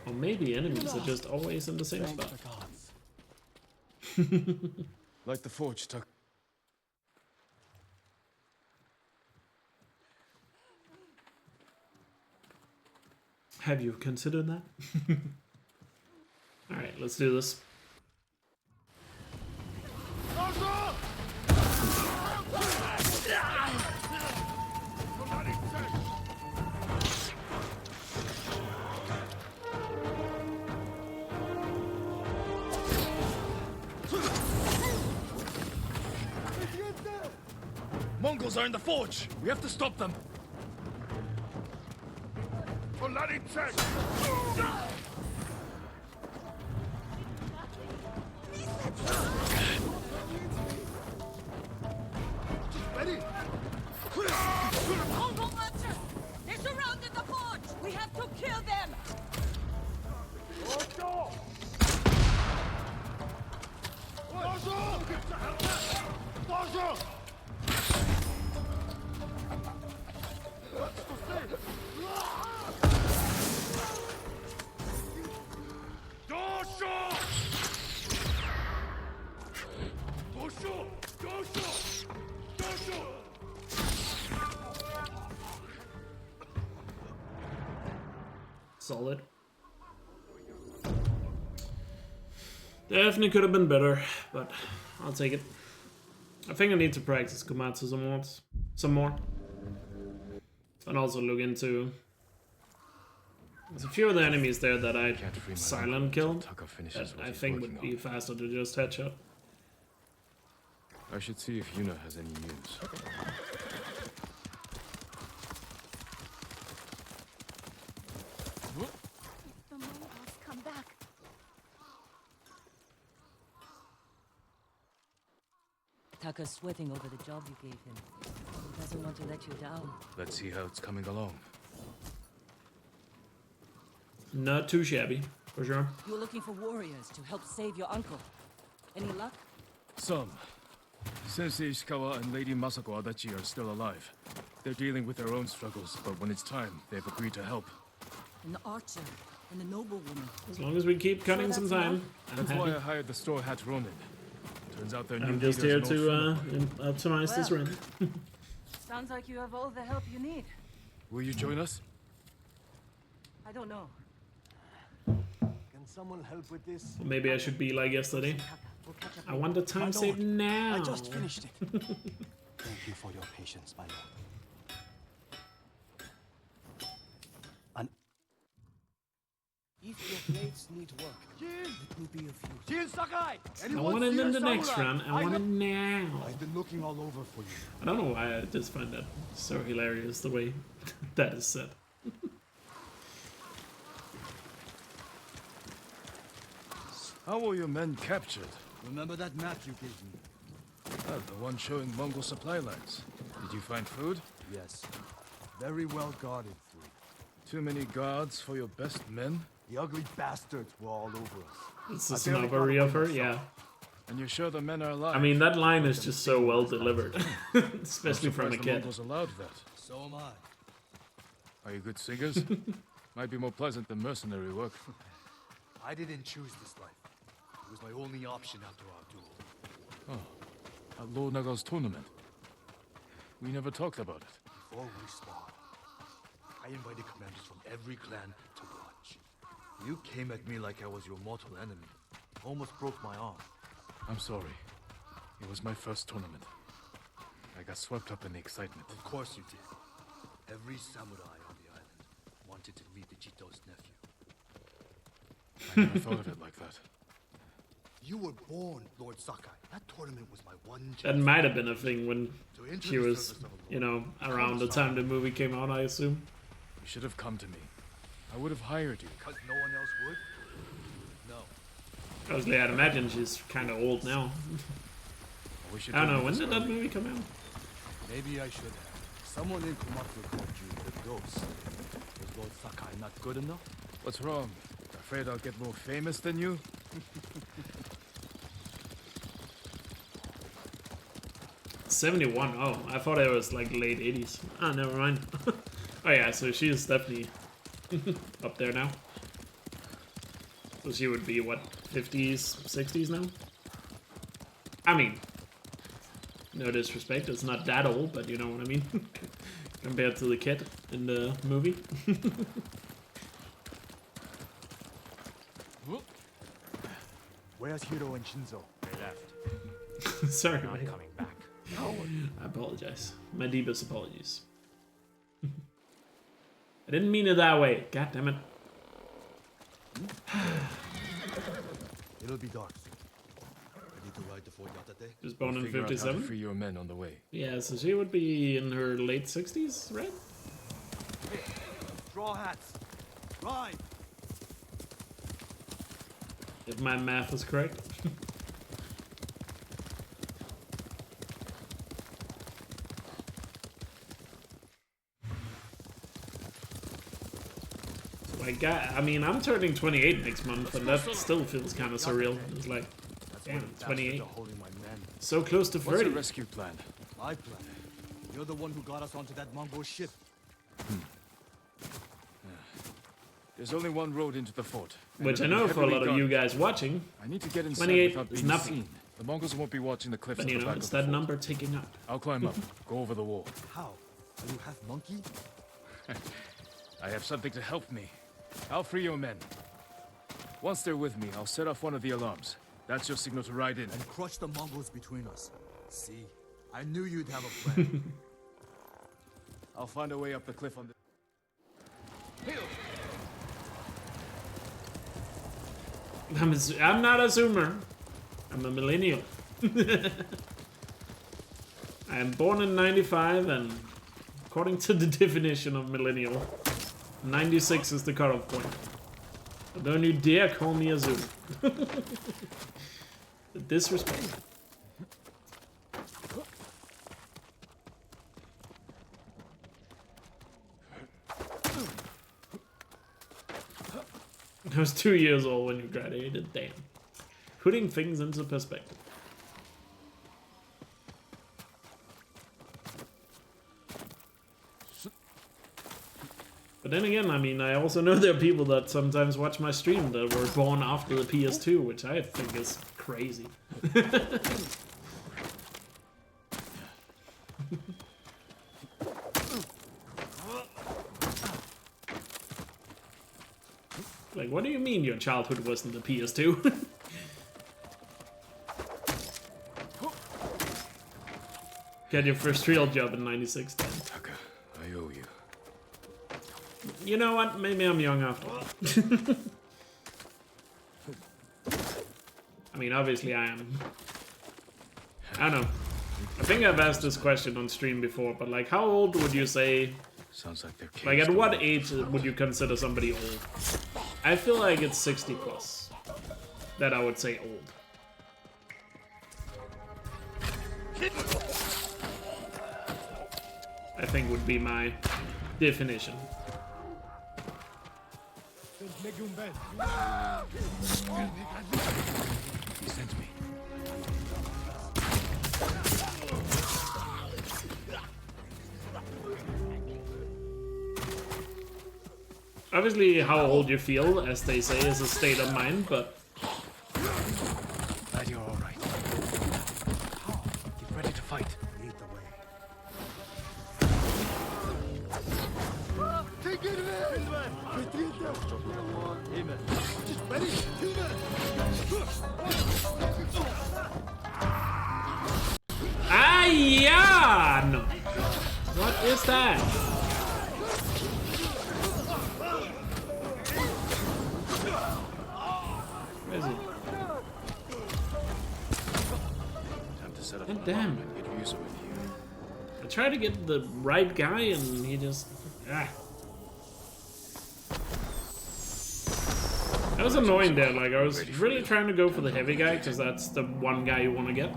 Or maybe enemies are just always in the same Thank spot. the gods. Like the forge, Tuck. Have you considered that? Alright, let's do this. Mongols are in the forge! We have to stop them! Mongol archers! They surrounded the forge! We have to kill them! solid. Definitely could have been better, but I'll take it. I think I need to practice Komatsu some more. And also look into... There's a few of the enemies there that I silent killed that I think would be faster to just headshot. I should see if Yuna has any news. The Mongols come back. Taka's sweating over the job you gave him. He doesn't want to let you down. Let's see how it's coming along. Not too shabby, for sure. You were looking for warriors to help save your uncle. Any luck? Some. Sensei Ishikawa and Lady Masako Adachi are still alive. They're dealing with their own struggles, but when it's time, they've agreed to help. And the archer and the noblewoman. As long as we keep cutting some time, That's why I hired the Straw Hat Ronin. Turns out their new I'm just here to optimize this run. Sounds like you have all the help you need. Will you join us? I don't know. Can someone help with this? Maybe I should be like yesterday. We'll catch up I want the time save now. I just finished it. Thank you for your patience, my lord. And if your blades need work, let me be of use. Jin Sakai! I want it in the next run. I want it now. I've been looking all over for you. I don't know why I just find that so hilarious the way that is said. How were your men captured? Remember that map you gave me? The one showing Mongol supply lines. Did you find food? Yes. Very well guarded food. Too many guards for your best men? The ugly bastards were all over us. It's a snobbery of her, yeah. And you're sure the men are alive? I mean, that line is just so well delivered. Especially from a the kid. Mongols allowed that. So am I. Are you good singers? Might be more pleasant than mercenary work. I didn't choose this life. It was my only option after our duel. Oh, at Lord Naga's tournament. We never talked about it. Before we sparred, I invited commanders from every clan to watch. You came at me like I was your mortal enemy. Almost broke my arm. I'm sorry. It was my first tournament. I got swept up in the excitement. Of course you did. Every samurai on the island wanted to meet the Chito's nephew. I never thought of it like that. You were born, Lord Sakai. That tournament was my one chance. That might have been a thing when she was, you know, around the time the movie came out, I assume. You should have come to me. I would have hired you. Because no one else would? No. Obviously, I'd imagine she's kind of old now. I don't know, when did that movie come out? Maybe I should have. Someone in Komatsu called you the ghost. Was Lord Sakai not good enough? What's wrong? Afraid I'll get more famous than you? 71. Oh, I thought it was like late 80s. Ah, never mind. Oh yeah, so she is definitely up there now. So she would be, what, 50s, 60s now? I mean, no disrespect, it's not that old, but you know what I mean? Compared to the kid in the movie. Where's Hiro and Shinzo? They left. Sorry, Not mate. coming back. I apologize. My deepest apologies. I didn't mean it that way. God damn it. It'll be dark soon. Ready to ride to Fort Yatate? Just born in Figure out how to 57? free your men on the way. Yeah, so she would be in her late 60s, right? Straw hats. Ride. If my math is correct. Like, I mean, I'm turning 28 next month, and that still feels kind of surreal. It's like, damn, 28. Holding my men. So close to What's 30. your rescue plan? My plan. You're the one who got us onto that Mongol ship. There's only one road into the fort. and Which I it'll be know for a lot heavily of you guarded. guys watching, I need to get inside 28 without is being nothing. seen. The Mongols won't be watching the cliffs but at you the know, back it's of the that fort. number ticking up. I'll climb up, go over the wall. How? Are you half monkey? I have something to help me. I'll free your men. Once they're with me, I'll set off one of the alarms. That's your signal to ride in. And crush the Mongols between us. See? I knew you'd have a plan. I'll find a way up the cliff on the... I'm not a zoomer. I'm a millennial. I am born in 95 and according to the definition of millennial, 96 is the cutoff point. But don't you dare call me a zoomer. The disrespect. I was 2 years old when you graduated, damn. Putting things into perspective. But then again, I mean, I also know there are people that sometimes watch my stream that were born after the PS2, which I think is crazy. Like, what do you mean your childhood wasn't the PS2? Got your first real job in 96 then. Taka, I owe you. You know what? Maybe I'm young after all. I mean, obviously I am. I don't know. I think I've asked this question on stream before, but like, how old would you say... Sounds like they're like, at what age would you consider somebody old? I feel like it's 60 plus. That I would say old. I think would be my definition. He sent me. Obviously, how old you feel, as they say, is a state of mind, but... Glad you're alright. Get ready to fight. Lead the way. Take it Just ready. Ayan! What is that? Where is he? Time to set up God damn. and get views over here. I tried to get the right guy and he just... Ah. That was annoying there, like I was really trying to go for the heavy guy because that's the one guy you want to get.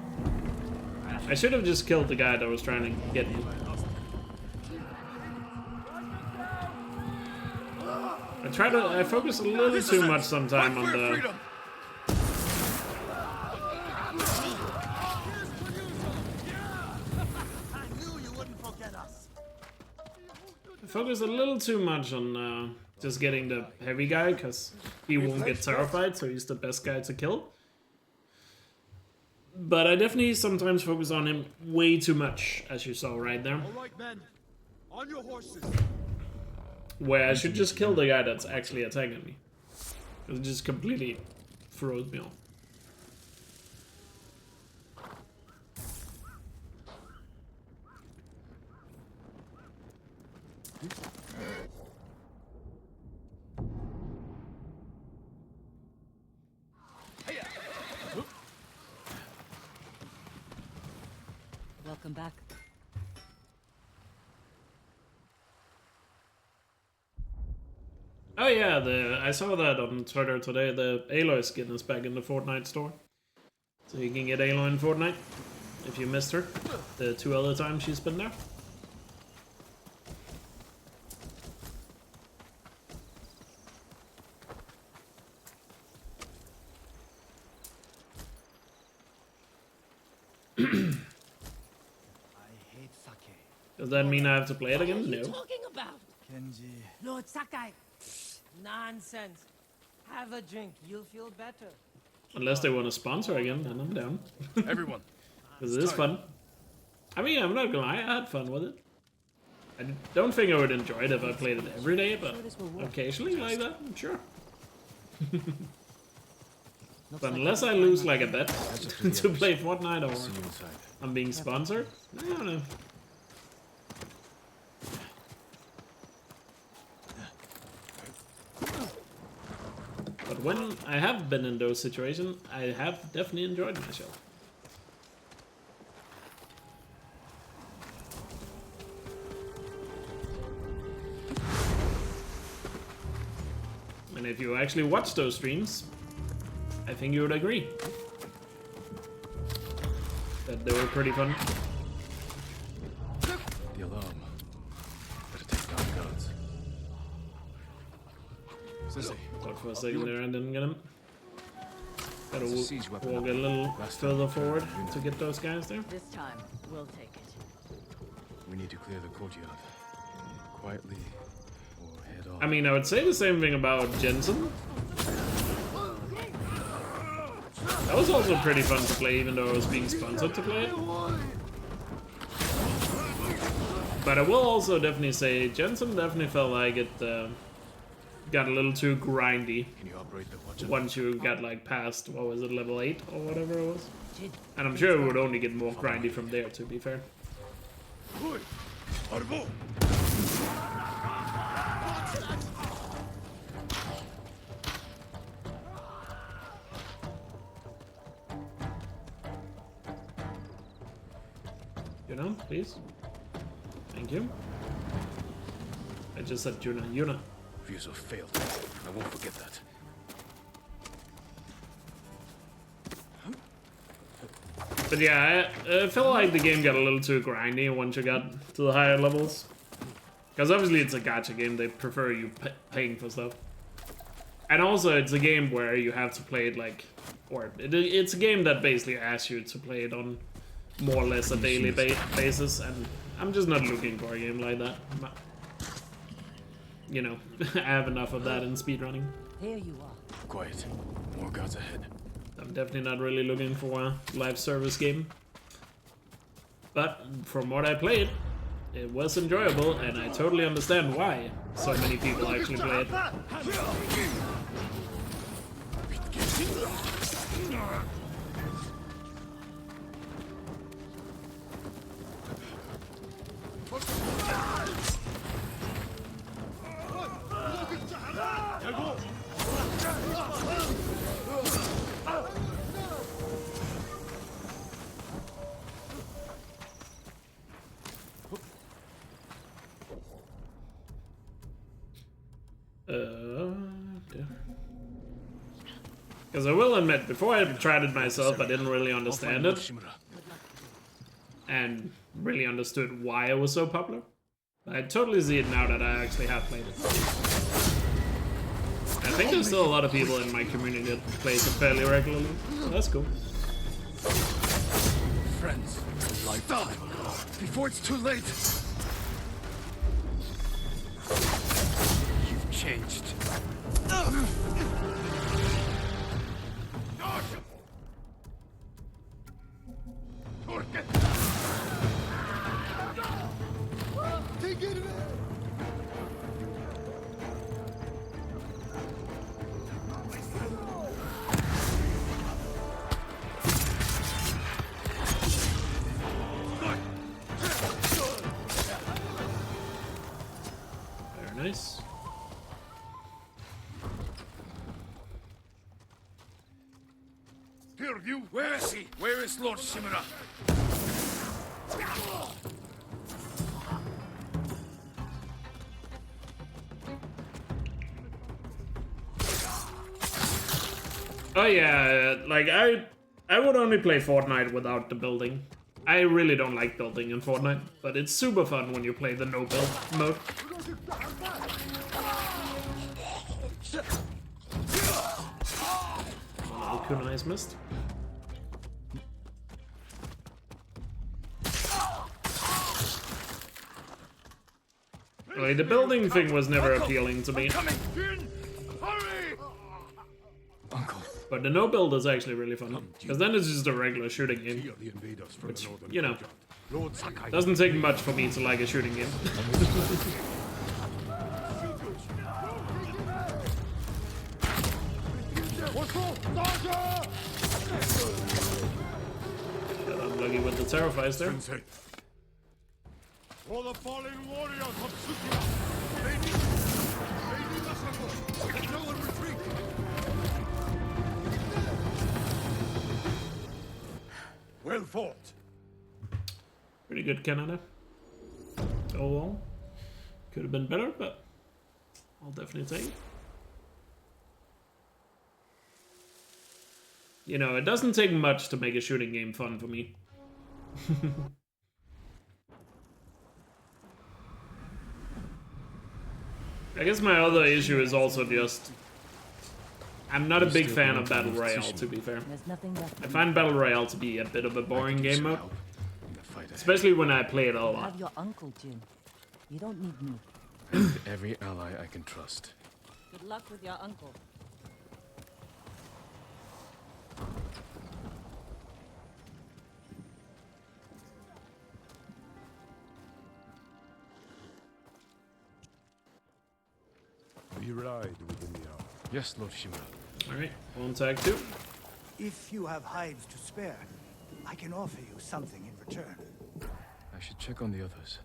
I should have just killed the guy that was trying to get me. I focus a little too much sometime on the... I focus a little too much on just getting the heavy guy because he won't get terrified, so he's the best guy to kill. But I definitely sometimes focus on him way too much, as you saw right there. All right, men. On your horses. Where I should just kill the guy that's actually attacking me. It just completely throws me off. Welcome back. Oh yeah, I saw that on Twitter today. The Aloy skin is back in the Fortnite store. So you can get Aloy in Fortnite if you missed her the 2 other times she's been there. Does that mean I have to play it again? What are you No. talking about? Kenji. Lord Sakai. Nonsense. Have a drink. You'll feel better. Unless they want to sponsor again, then I'm down. Everyone. Because it is fun. I mean, I'm not gonna lie, I had fun with it. I don't think I would enjoy it if I played it every day, but occasionally like that, sure. But unless I lose like a bet to play Fortnite or I'm being sponsored, I don't know. But when I have been in those situations, I have definitely enjoyed myself. And if you actually watch those streams, I think you would agree that they were pretty fun. The alarm. Better take down the guards. Sissy. Thought for a second there I didn't get him. Gotta walk a little further forward to get those guys there. This time, we'll take it. We need to clear the courtyard. Quietly or head on. I mean, I would say the same thing about Jensen. That was also pretty fun to play, even though I was being sponsored to play it. But I will also definitely say Jensen definitely felt like it got a little too grindy. Can you operate the watch? Once you got like past, what was it, level 8 or whatever it was. And I'm sure it would only get more grindy from there, to be fair. Yuna, please. Thank you. I just said Yuna. Yuna. Refusal failed. I won't forget that. But yeah, I felt like the game got a little too grindy once you got to the higher levels. Because obviously it's a gacha game, they prefer you paying for stuff. And also it's a game where you have to play it like... Or it's a game that basically asks you to play it on more or less a daily basis, and I'm just not looking for a game like that. You know, I have enough of that in speedrunning. Here you are. Quiet. More guards ahead. I'm definitely not really looking for a live service game. But from what I played, it was enjoyable, and I totally understand why so many people actually play it. Because I will admit, before I tried it myself, I didn't really understand it. And really understood why it was so popular. I totally see it now that I actually have played it. I think there's still a lot of people in my community that plays it fairly regularly. So that's cool. Friends, lifetime before it's too late. You've changed. Very nice. Here, you. Where is he? Where is Lord Shimura? Oh yeah, like I would only play Fortnite without the building. I really don't like building in Fortnite, but it's super fun when you play the no build mode. Oh, kunai is missed. Like, the building thing was never appealing to me. Uncle, But the no build is actually really fun, because then it's just a regular shooting game, Fear the invaders from which, the northern you know, courtyard. Lord Sakai. doesn't take much for me to like a shooting game. Got unlucky with the Terrifies there. Sensei. For the fallen warriors of Tsushima, they need us alone. Let no one retreat. Well fought. Pretty good Canada. Oh well. Could have been better, but I'll definitely take it. You know, it doesn't take much to make a shooting game fun for me. I guess my other issue is also just I'm not a big fan of Battle Royale, to be fair. There's nothing left. I find Battle Royale to be a bit of a boring game mode. Especially when I play it a You lot. have your uncle, Jin. You don't need me. And every ally I can trust. Good luck with your uncle. We ride within the hour. Yes, Lord Shimura. Alright, one tag two. If you have hives to spare, I can offer you something in return. I should check on the others.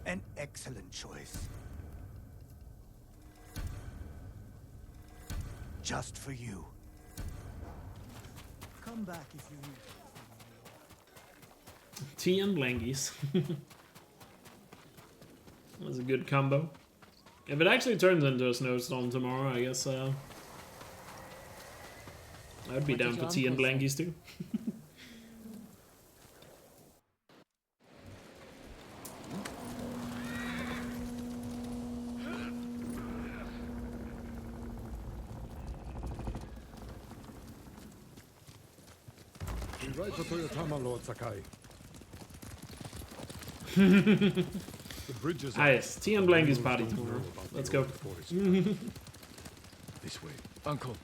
An excellent choice. Just for you. Come back if you need. Tea and blankies. That's a good combo. If it actually turns into a snowstorm tomorrow, I guess I'd be down for tea and blankies too. We ride for Toyotama, Lord Sakai. The bridges Ah yes, tea and blankies party tomorrow. Let's go. This way. Uncle,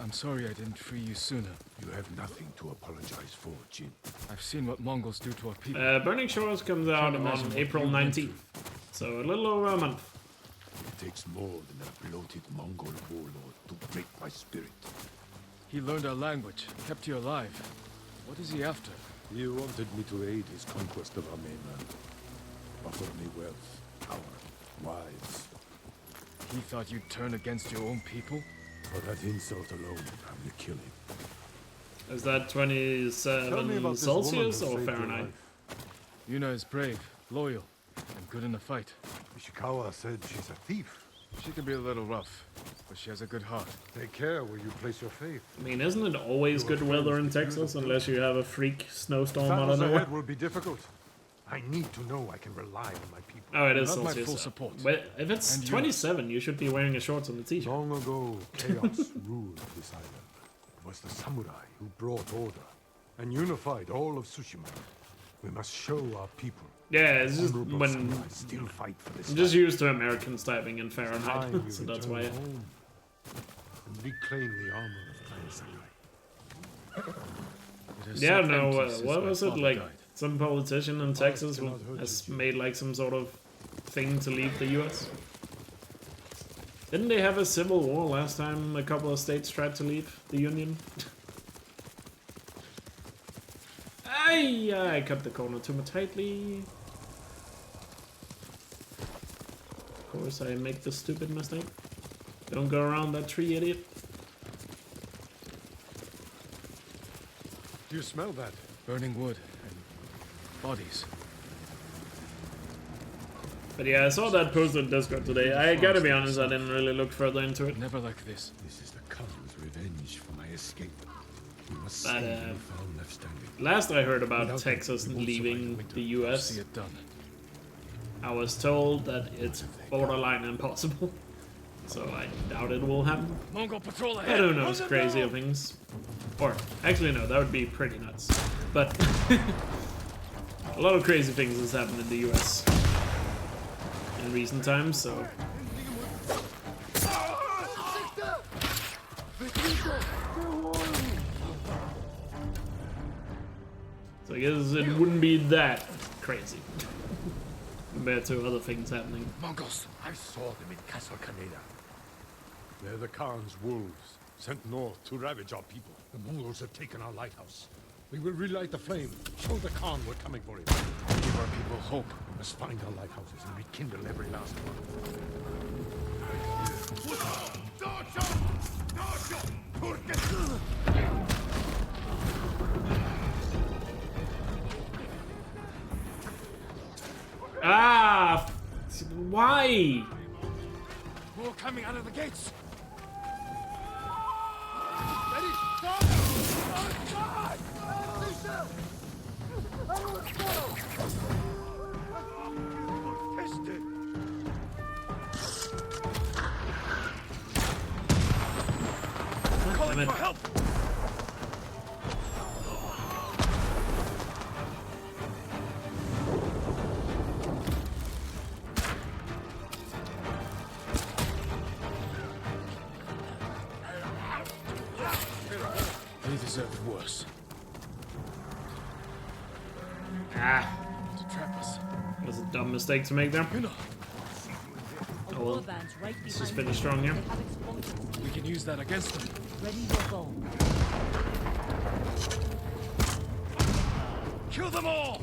I'm sorry I didn't free you sooner. You have nothing to apologize for, Jin. I've seen what Mongols do to our people. Burning Shores comes out on April 19th. So a little over a month. It takes more than a bloated Mongol warlord to break my spirit. He learned our language, kept you alive. What is he after? He wanted me to aid his conquest of our mainland. Offered me wealth, power, wives. He thought you'd turn against your own people? For that insult alone, I will kill him. Is that Tell me 27 about this Celsius woman or who saved your Fahrenheit? life. Yuna is brave, loyal, and good in a fight. Ishikawa said she's a thief. She can be a little rough, but she has a good heart. Take care where you place your faith. I mean, isn't it always good weather in Texas unless you have a freak snowstorm out of Battles nowhere? ahead will be difficult. I need to know I can rely on my people. Oh, it is Not my Celsius. full support. But if it's And you. 27, you should be wearing a shorts and a t-shirt. Long ago, chaos ruled this island. It was the samurai who brought order and unified all of Tsushima. We must show our people. Yeah, it's just honorable when samurai still fight for this I'm just land. used to American typing in Fahrenheit, Time we so that's return why. home and reclaim the armor of Clan Sakai. It has Yeah, sat no, empty since what my was it father like? died. Some politician in Texas cannot hurt has you. made like some sort of thing to leave the U.S. Didn't they have a civil war last time a couple of states tried to leave the Union? I cut the corner too much tightly. Of course, I make the stupid mistake. Don't go around that tree, idiot. Do you smell that? Burning wood and bodies. But yeah, I saw that post on Discord today. I gotta be honest, I didn't really look further into it. Never like this. This is the Khans' revenge for my escape. We must But, save the found left standing. Last I heard about Without Texas them, we won't leaving survive the winter. the See US, it done. I was told that it's borderline impossible. So I doubt it will happen. Mongol patrol But ahead! who knows, crazier things. Or, actually no, that would be pretty nuts. But, a lot of crazy things has happened in the US in recent times, so... So I guess it wouldn't be that crazy compared to other things happening. Mongols! I saw them in Castle Kaneda. They're the Khan's wolves, sent north to ravage our people. The Mongols have taken our lighthouse. We will relight the flame. Show the Khan we're coming for him. Give our people hope. We must find our lighthouses and rekindle every last one. Ah! Why? More coming out of the gates! Calling for help! They deserve worse. Ah, To trap us. that was a dumb mistake to make there. Oh well, Right let's just finish strong here. We can use that against them. Ready to go. Kill them all!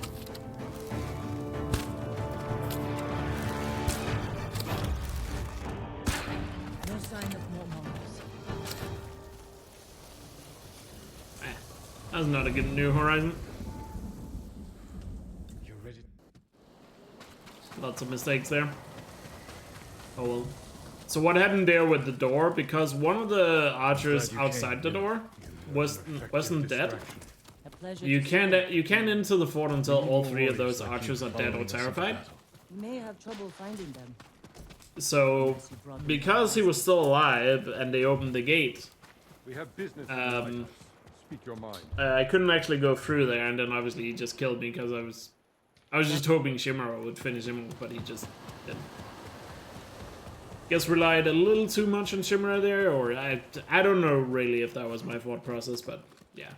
No sign of more Mongols. That's not a good New Horizon. You're ready. Lots of mistakes there. Oh well. So what happened there with the door? Because one of the archers Glad you outside the came. door wasn't dead. A pleasure You to can't serve. you can't enter the fort until all three of warriors those like you archers are dead or following us into terrified. battle. You may have trouble finding them. So Unless you brought them because he was still alive and they opened the gate, We have business in the lighthouse. Speak your mind. I couldn't actually go through there, and then obviously he just killed me because I was just hoping Shimura would finish him off, but he just didn't. Guess relied a little too much on Shimura there, or I don't know really if that was my thought process, but yeah.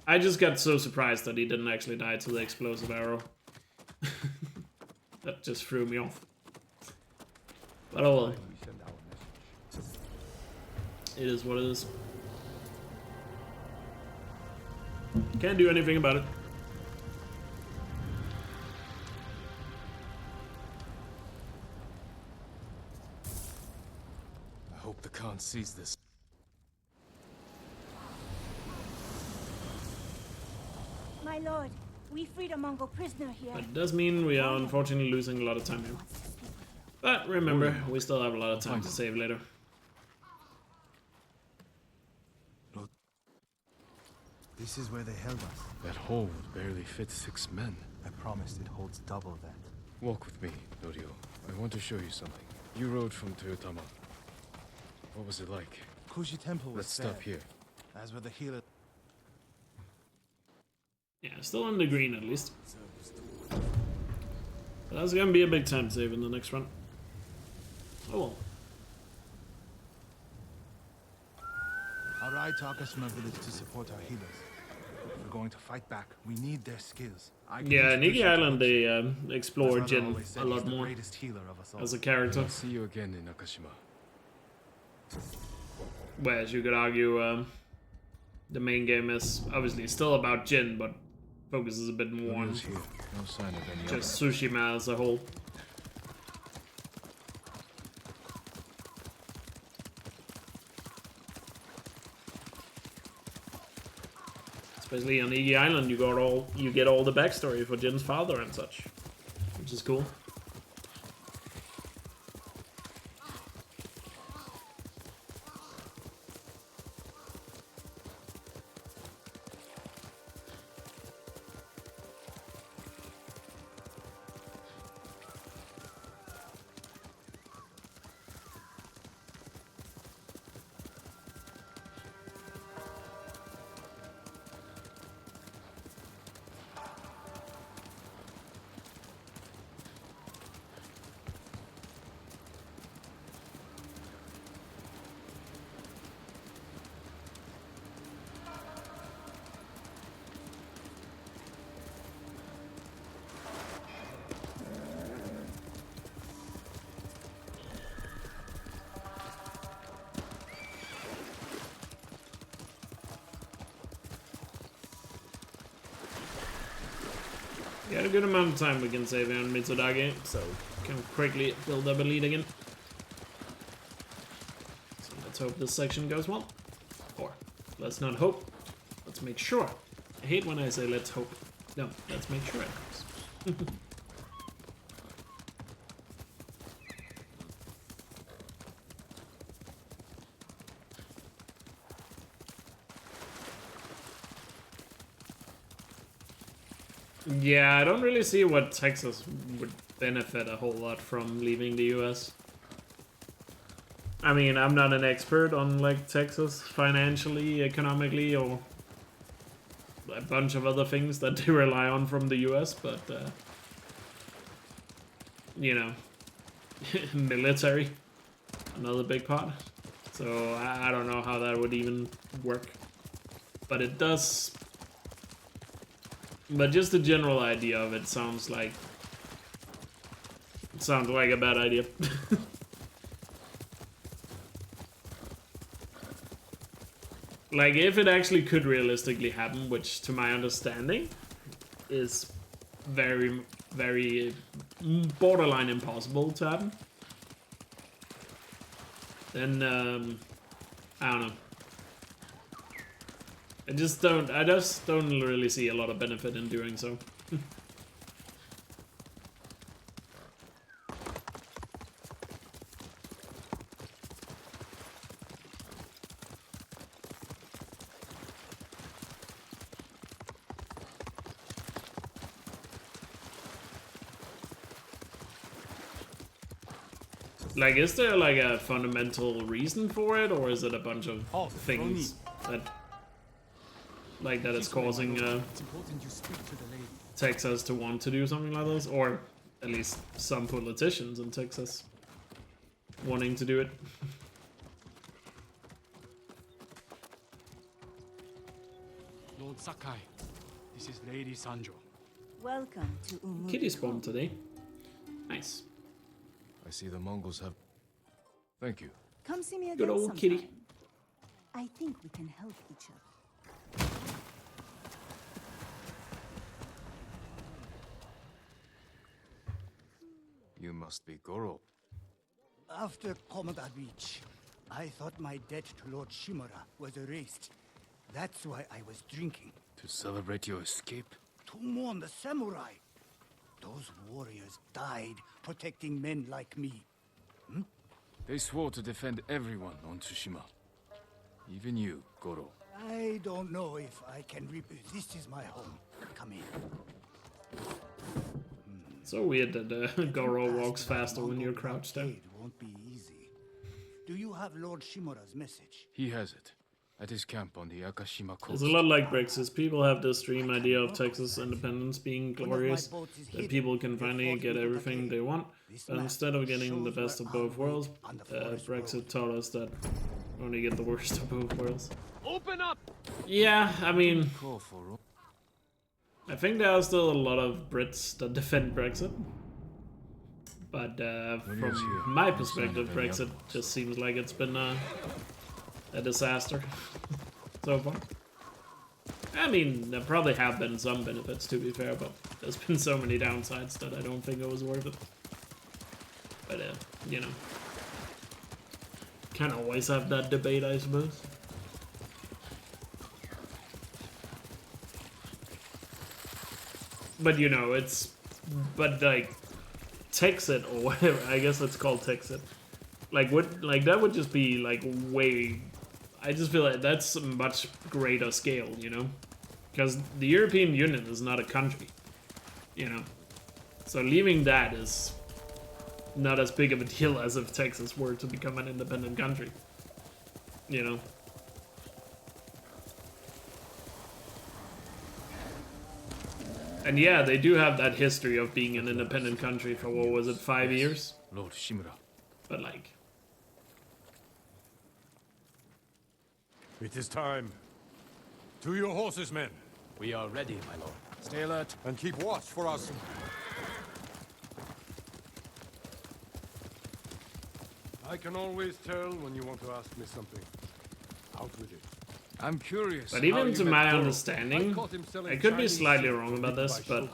I just got so surprised that he didn't actually die to the explosive arrow. That just threw me off. But oh well. We send our message. It is what it is. Can't do anything about it. I hope the Khan sees this. My lord, we freed a Mongol prisoner here. But it does mean we are unfortunately losing a lot of time here. But remember, we still have a lot of time to save later. This is where they held us. That hole would barely fit 6 men. I promised it holds double that. Walk with me, Norio. I want to show you something. You rode from Toyotama. What was it like? Kuji Temple was Let's stop spared, here. as were the healer. Yeah, still in the green at least. But that's gonna be a big time save in the next run. Oh well. I'll ride to Akashima village to support our healers. If we're going to fight back, we need their skills. Yeah, in Iggy Island they explore As Mother Jin always said, a he's lot the more greatest healer of us all. as a character. I'll see you again in Akashima. Whereas you could argue the main game is obviously still about Jin, but focuses a bit more on Norio's here. No sign of any just Tsushima as a whole. Especially on Iggy Island, you get all the backstory for Jin's father and such, which is cool. Got a good amount of time we can save here on Mitsubishi, so can quickly build up a lead again. So let's hope this section goes well. Or, let's not hope, let's make sure. I hate when I say let's hope. No, let's make sure it goes. Yeah, I don't really see what Texas would benefit a whole lot from leaving the US. I mean, I'm not an expert on like Texas financially, economically, or a bunch of other things that they rely on from the US, but you know, military, another big part. So I don't know how that would even work, but it does. But just the general idea of it sounds like a bad idea. Like, if it actually could realistically happen, which to my understanding is very, very borderline impossible to happen, then I don't know. I just don't really see a lot of benefit in doing so. Like, is there like a fundamental reason for it, or is it a bunch of things that is causing Texas to want to do something like this, or at least some politicians in Texas wanting to do it? Lord Sakai, this is Lady Sanjo. Welcome to Umu. Kitty spawned today. Nice. I see the Mongols have... Thank you. Come see me again Good old sometime. kitty. I think we can help each other. You must be Goro. After Komoda Beach, I thought my debt to Lord Shimura was erased. That's why I was drinking. To celebrate your escape? To mourn the samurai. Those warriors died protecting men like me. They swore to defend everyone on Tsushima. Even you, Goro. I don't know if I can This is my home. Come in. So weird that Goro walks faster when you're crouched down. Won't be easy. Do you have Lord Shimura's message? He has it. At his camp on the Akashima coast. It's a lot like Brexit. People have this dream idea of Texas independence being glorious, that people can finally get everything they want. But instead of getting the best of both worlds, Brexit taught us that we only get the worst of both worlds. Open up! Yeah, I mean, I think there are still a lot of Brits that defend Brexit. But from my perspective, Brexit just seems like it's been a disaster so far. I mean, there probably have been some benefits, to be fair, but there's been so many downsides that I don't think it was worth it. But, you know, can always have that debate, I suppose. But, you know, but like, Texit, or whatever, I guess it's called Texit. Like, that would just be, like, way... I just feel like that's a much greater scale, you know? Because the European Union is not a country, you know? So leaving that is not as big of a deal as if Texas were to become an independent country, you know? And yeah, they do have that history of being an independent country for, what was it, 5 years? Lord Shimura. But like... It is time. To your horses, men. We are ready, my lord. Stay alert. And keep watch for us. I can always tell when you want to ask me something. Out with it. I'm curious. But even to my understanding, I could be slightly wrong about this, but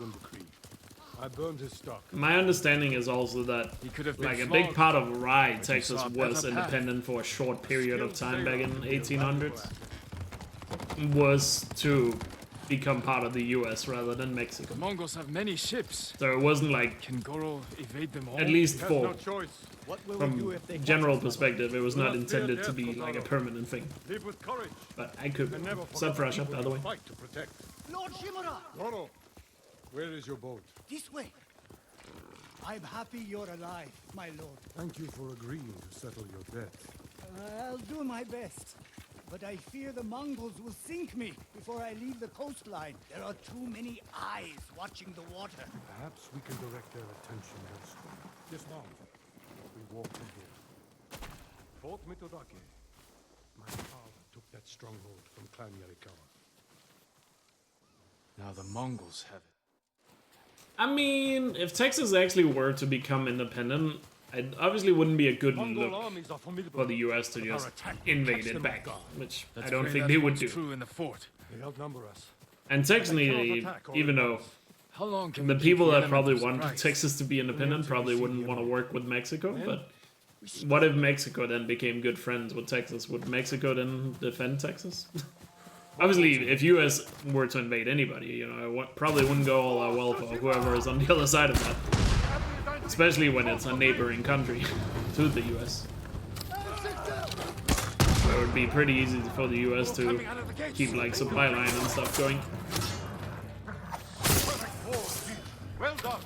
I burned his stock. My understanding is also that like a big part of why Texas was independent for a short period of time back in 1800s was to become part of the US rather than Mexico. The Mongols have many ships. So it wasn't like, Can Goro evade them all? at least He has for no choice. from general perspective, it was not intended to be like a permanent thing. Live with courage. But I could And never sub forget for Russia, people by the you way. fight to protect. Lord Shimura! Goro, where is your boat? This way. I'm happy you're alive, my lord. Thank you for agreeing to settle your debt. I'll do my best. But I fear the Mongols will sink me before I leave the coastline. There are too many eyes watching the water. Perhaps we can direct their attention elsewhere. Dismount. We walk from here. Fort Mitodake. My father took that stronghold from Clan Yarikawa. Now the Mongols have it. I mean, if Texas actually were to become independent, it obviously wouldn't be a good look for the US to just invade it back, which I don't think they would do. True in the fort. They outnumber us. And technically, even though How long can the we keep people that enemy probably from wanted strikes? Texas to be independent probably wouldn't want to work with Mexico, but what if Mexico then became good friends with Texas? Would Mexico then defend Texas? Obviously, if US were to invade anybody, you know, it probably wouldn't go all that well for whoever is on the other side of that. Especially when it's a neighboring country to the US. So it would be pretty easy for the US to keep like supply line and stuff going. Well done.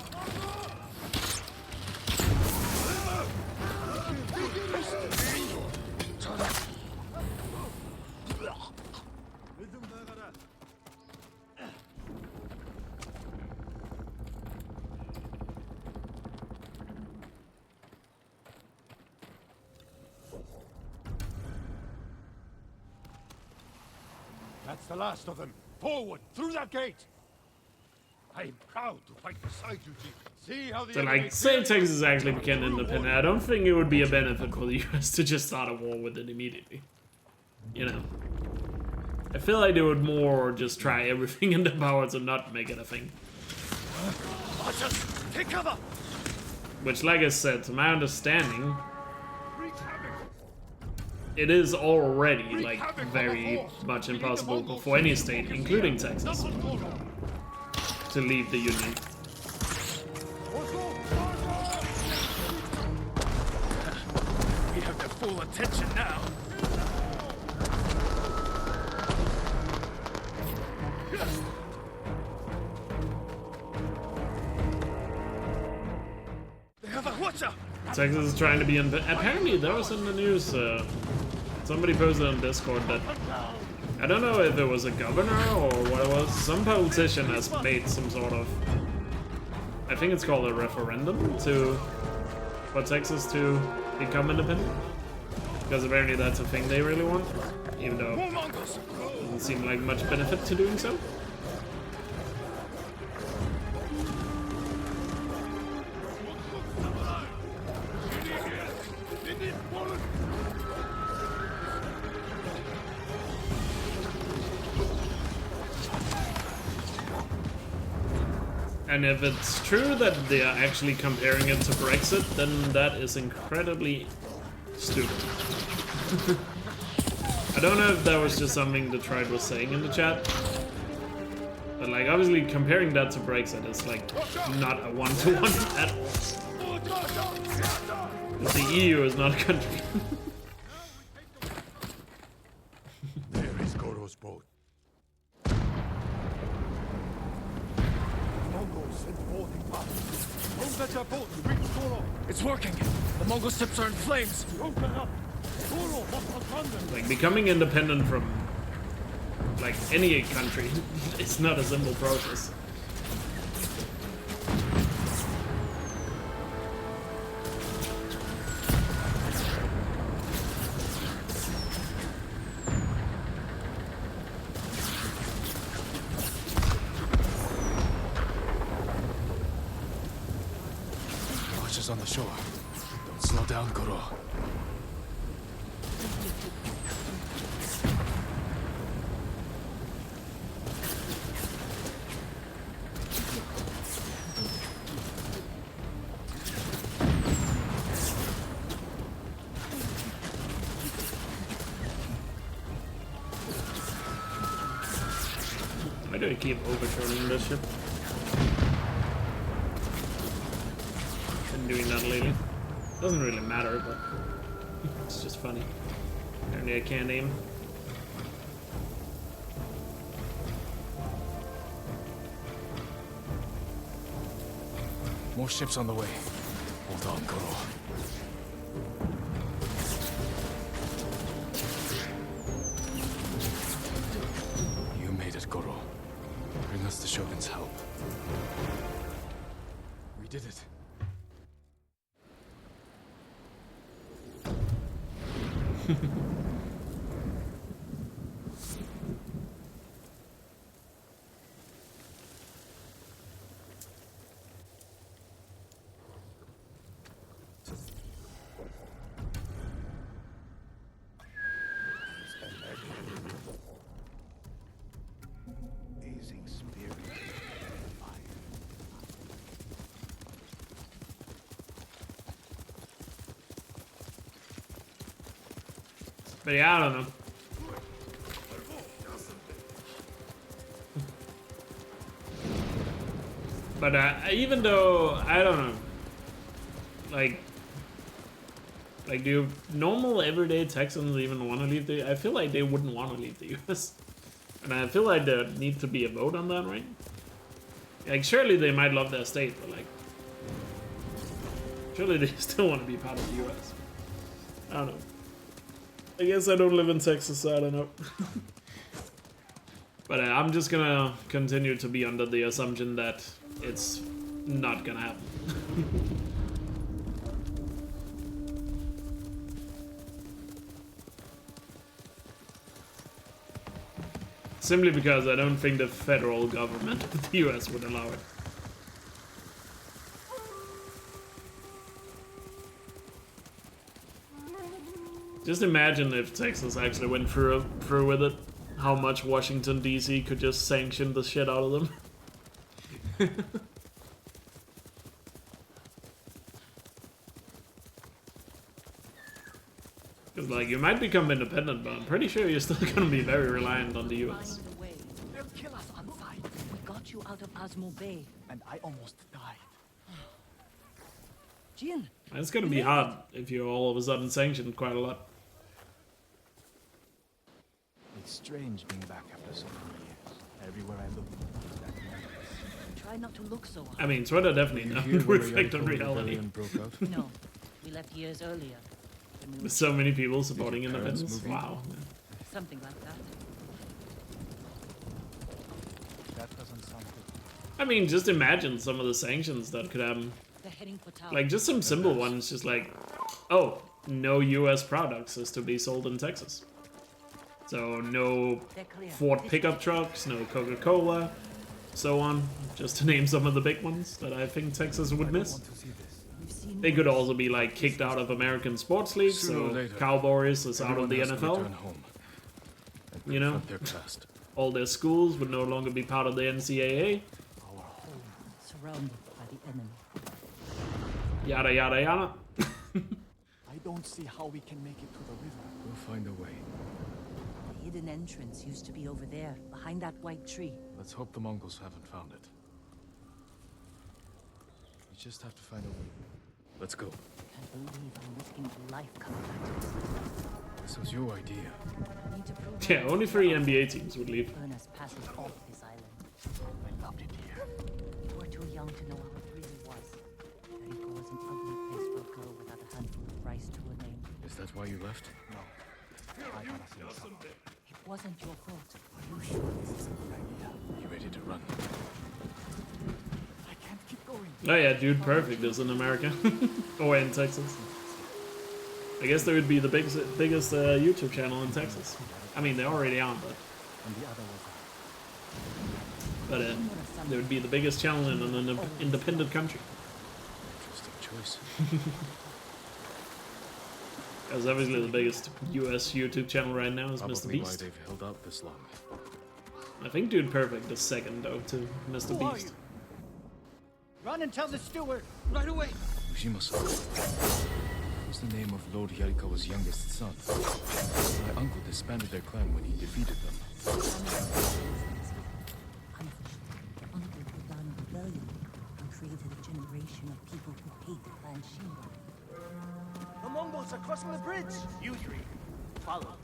That's the last of them. Forward, through that gate. I am proud to fight beside you, Chief. See how the So enemy like, say Texas actually became independent, I don't think it would be a benefit for the US to just start a war with it immediately. You know? I feel like they would more just try everything in their power to not make it a thing. Take cover. Which, like I said, to my understanding, it is already, like, very much impossible for any state, including Texas, to leave the Union. We have their full attention now. They have a watcher. Texas is trying to be in. Apparently, that was in the news. Somebody posted on Discord that I don't know if it was a governor or what it was. Some politician has made some sort of, I think it's called a referendum for Texas to become independent, because apparently that's a thing they really want, even though it doesn't seem like much benefit to doing so. And if it's true that they are actually comparing it to Brexit, then that is incredibly stupid. I don't know if that was just something the Tribe was saying in the chat, but like obviously comparing that to Brexit is like not a one-to-one at all. Because the EU is not a country. There is Goro's boat. Don't let that boat reach Goro. It's working. The Mongol ships are in flames. Open up. Goro must abandon. Like becoming independent from like any country, it's not a simple process. Watchers on the shore. Don't slow down, Goro. Why do I keep overturning this ship? Been doing that lately. Doesn't really matter, but it's just funny. Apparently I can't aim. More ships on the way. Hold on, Goro. You made it, Goro. Bring us the Shogun's help. We did it. Amazing spirit. But yeah, I don't know. But even though, I don't know, like do normal everyday Texans even want to leave the, I feel like they wouldn't want to leave the US. And I feel like there needs to be a vote on that, right? Like, surely they might love their state, but like, surely they still want to be part of the US. I don't know. I guess I don't live in Texas, so I don't know. But I'm just gonna continue to be under the assumption that it's not gonna happen. Simply because I don't think the federal government of the US would allow it. Just imagine if Texas actually went through with it, how much Washington DC could just sanction the shit out of them. Because like, you might become independent, but I'm pretty sure you're still gonna be very reliant on the US. They'll kill us on sight. We got you out of Osmo Bay. And I almost died. Jin. It's gonna be hard if you're all of a sudden sanctioned quite a lot. It's strange being back after so many years. Everywhere I look, there's that memories. Try not to look so hard. I mean, Twitter definitely doesn't reflect on reality. No, we left years earlier. With so many people supporting independence. Wow. Something like that. That doesn't sound good. I mean, just imagine some of the sanctions that could happen. They're heading for town. Like, just some simple ones, just like, oh, no US products is to be sold in Texas. So, no Ford pickup trucks, no Coca-Cola, so on. Just to name some of the big ones that I think Texas would miss. They could also be, like, kicked out of American sports leagues, so Cowboys is out of the NFL. You know? All their schools would no longer be part of the NCAA. Our home surrounded by the enemy. Yada yada yada. I don't see how we can make it to the river. We'll find a way. The hidden entrance used to be over there, behind that white tree. Let's hope the Mongols haven't found it. We just have to find a way. Let's go. Can't believe I'm risking life coming back to this. This was your idea. Need to prove Yeah, only 3 NBA teams would leave. burn us passes off this island. I loved it here. We were too young to know how it really was. Jericho was an ugly place for a girl without a handful of rice to her name. Is that why you left? No. I gotta say something. It wasn't your fault. Are you sure this is a good idea? You ready to run? I can't keep going. Oh yeah, Dude Perfect is in America. Or in Texas. I guess they would be the biggest YouTube channel in Texas. I mean, they already are, but... And the other was But they would be the biggest channel in an independent country. Interesting choice. Because obviously the biggest US YouTube channel right now is Mr. Probably why Beast. they've held out this long. I think Dude Perfect is second though to Mr. Who are Beast. you? Run and tell the steward. Right away. Tsushima was the name of Lord Yarikawa's youngest son. My uncle disbanded their clan when he defeated them. Mongols are crossing the bridge. You three, follow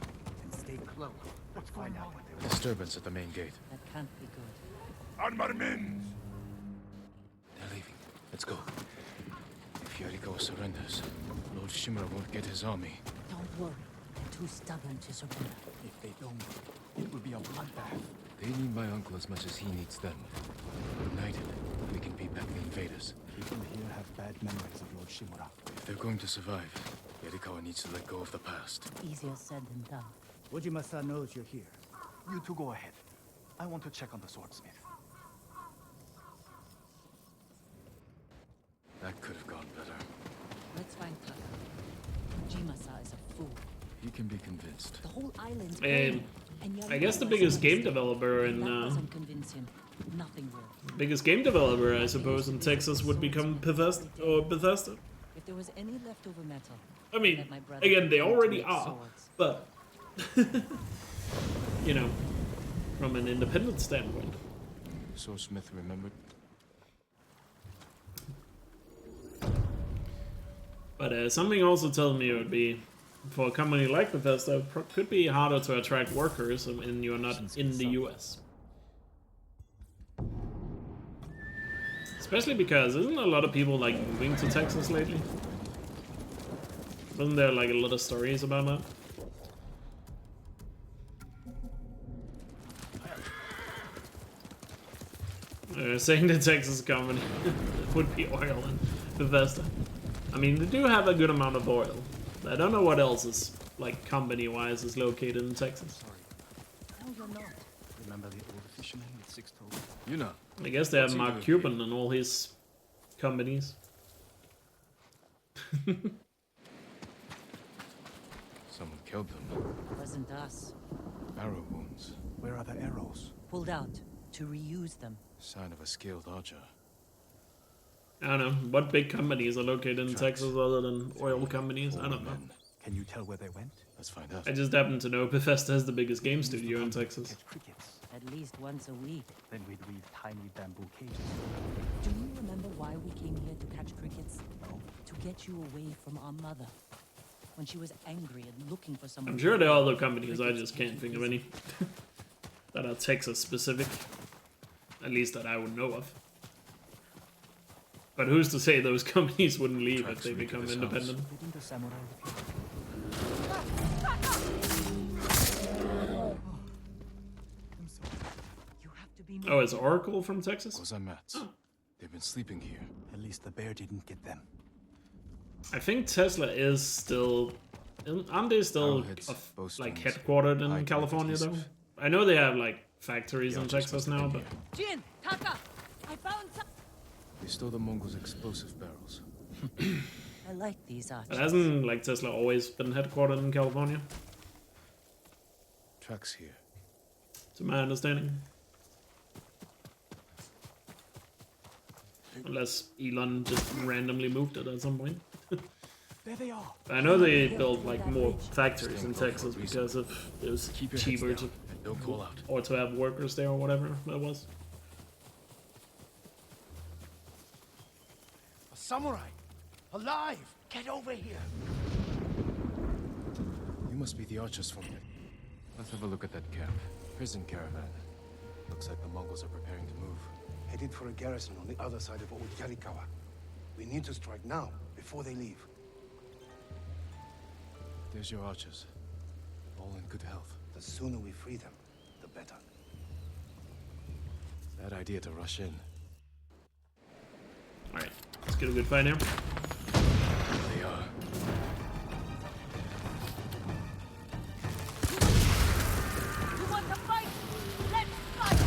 and stay close. Let's find out what they're. Disturbance at the main gate. That can't be good. Armarmen! They're leaving. Let's go. If Jericho surrenders, Lord Shimura won't get his army. Don't worry. They're too stubborn to surrender. If they don't, it will be a bloodbath. They need my uncle as much as he needs them. United, we can beat back the invaders. People here have bad memories of Lord Shimura. If they're going to survive, Yarikawa needs to let go of the past. Easier said than done. Ojima-san knows you're here. You two go ahead. I want to check on the swordsmith. That could have gone better. Let's find Taka. Ojima-san is a fool. He can be convinced. The whole island's I guess the biggest game developer in doesn't convince him. Nothing will. biggest game developer, I suppose, in Texas would become Bethesda or Bethesda. If there was any leftover metal, I mean, that my brother again, they could already make are, swords. but you know, from an independent standpoint. Swordsmith remembered. But something also tells me it would be, for a company like Bethesda, could be harder to attract workers when you're not in the US. Especially because isn't a lot of people like moving to Texas lately? Wasn't there like a lot of stories about that? Saying the Texas company would be oil and Bethesda. I mean, they do have a good amount of oil. I don't know what else is, like, company-wise, is located in Texas. Sorry. No, you're not. Remember the old fisherman with 6 toes? You know. I guess they have Mark Cuban and all his companies. Someone killed them. Wasn't us. Arrow wounds. Where are the arrows? Pulled out to reuse them. Sign of a skilled archer. I don't know. What big companies are located in Texas other than oil companies? I don't know. Can you tell where they went? Let's find out. I just happen to know Bethesda has the biggest game studio in Texas. Catch crickets. At least once a week. Then we'd weave tiny bamboo cages. Do you remember why we came here to catch crickets? No. To get you away from our mother. When she was angry and looking for someone. I'm sure there are other companies, I just can't think of any. That are Texas specific. At least that I would know of. But who's to say those companies wouldn't leave if they become independent? Didn't the samurai I'm sorry. You have to be. Oh, is Oracle from Texas? Those are mats. They've been sleeping here. At least the bear didn't get them. I think Tesla is still... Aren't they still like headquartered in California though? I know they have like factories in Texas now, but... Jin! Taka! I found some... They stole the Mongols' explosive barrels. I like these archers. But hasn't like Tesla always been headquartered in California? Tracks here. To my understanding. Unless Elon just randomly moved it at some point. There they are. I know they built like more factories in Texas because of it was cheaper to don't call out. or to have workers there or whatever that was. A samurai! Alive! Get over here! You must be the archers from here. Let's have a look at that camp. Prison caravan. Looks like the Mongols are preparing to move. Headed for a garrison on the other side of Old Yarikawa. We need to strike now, before they leave. There's your archers. All in good health. The sooner we free them, the better. Bad idea to rush in. Alright, let's get a good fight here. There they are. You want to fight? Let's fight!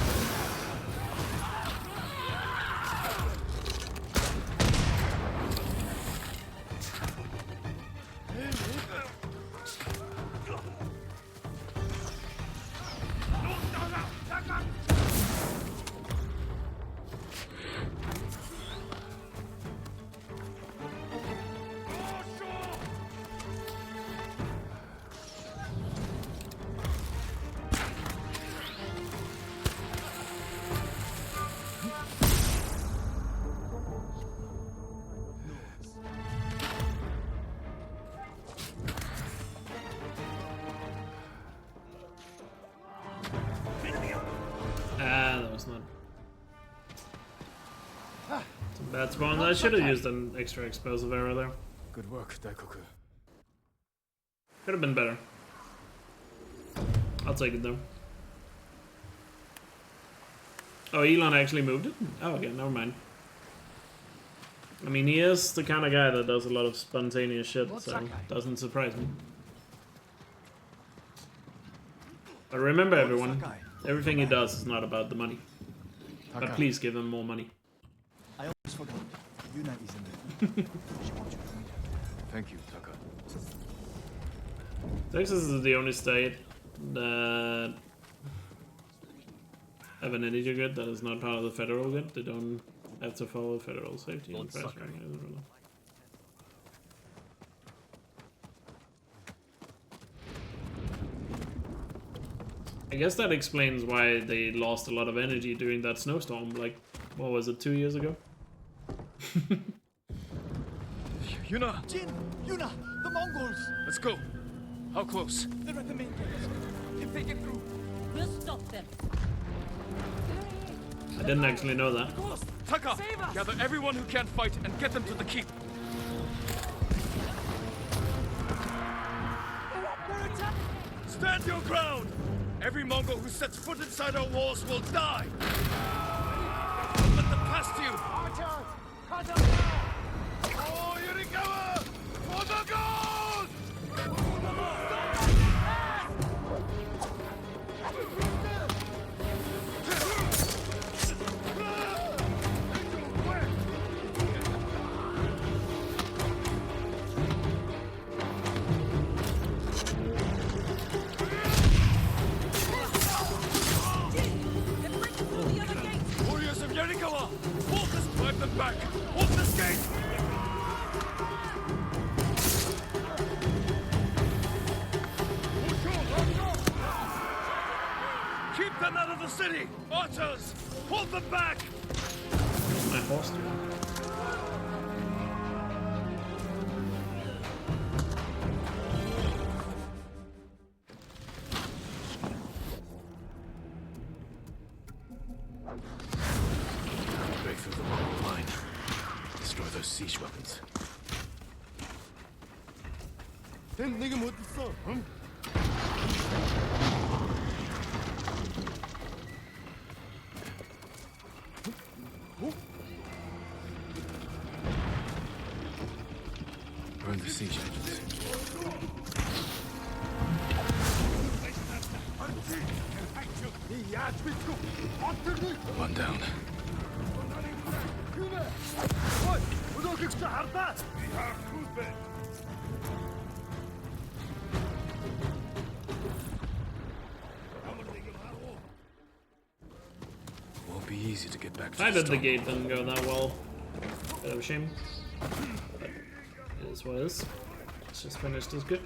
That's one. I should have used an extra explosive arrow there. Good work, Daikoku. Could have been better. I'll take it though. Oh, Elon actually moved it? Oh, okay, never mind. I mean, he is the kind of guy that does a lot of spontaneous shit, so doesn't surprise me. But remember, everyone, everything he does is not about the money. But please give him more money. I almost forgot. Yuna is in there. She wants you to meet her. Thank you, Taka. Texas is the only state that have an energy grid that is not part of the federal grid. They don't have to follow federal safety and price ranking. I guess that explains why they lost a lot of energy during that snowstorm, like, what was it, 2 years ago? Yuna! Jin! Yuna! The Mongols! Let's go! How close? They're at the main gates. If they get through, We'll stop them. I didn't actually know that. Taka! Gather everyone who can't fight and get them to the keep! Stand your ground! Every Mongol who sets foot inside our walls will die! Don't let them past you! Oh, Yurikawa! For the gold! Warriors of Yurikawa! Hold this, drive them back! Hold this gate! Keep them out of the city! Archers! Hold them back! My horse doing? Break through the Mongol line. Destroy those siege weapons. 걘 내게 못 있어. 응? Burn the siege engines. One down. Won't be easy to get back to I the did the storm. gate didn't go that well. Bit of a shame. But it is what it is. Let's just finish this good.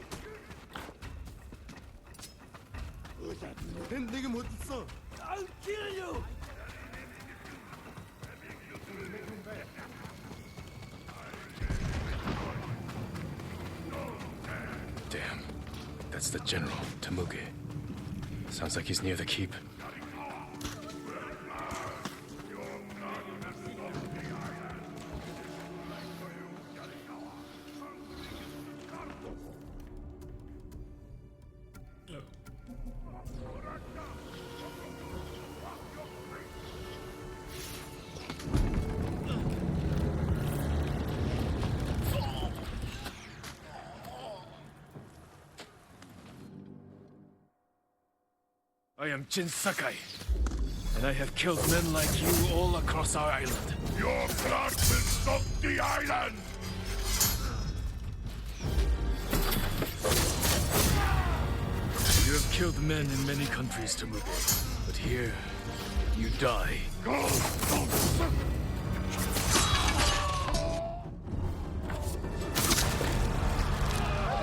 걘 내게 못 있어. I'll kill you! Damn. That's the general, Temuge. Sounds like he's near the keep. I am Jin Sakai, and I have killed men like you all across our island. Your blood will stop the island! You have killed men in many countries, Temuge, but here, you die. Go!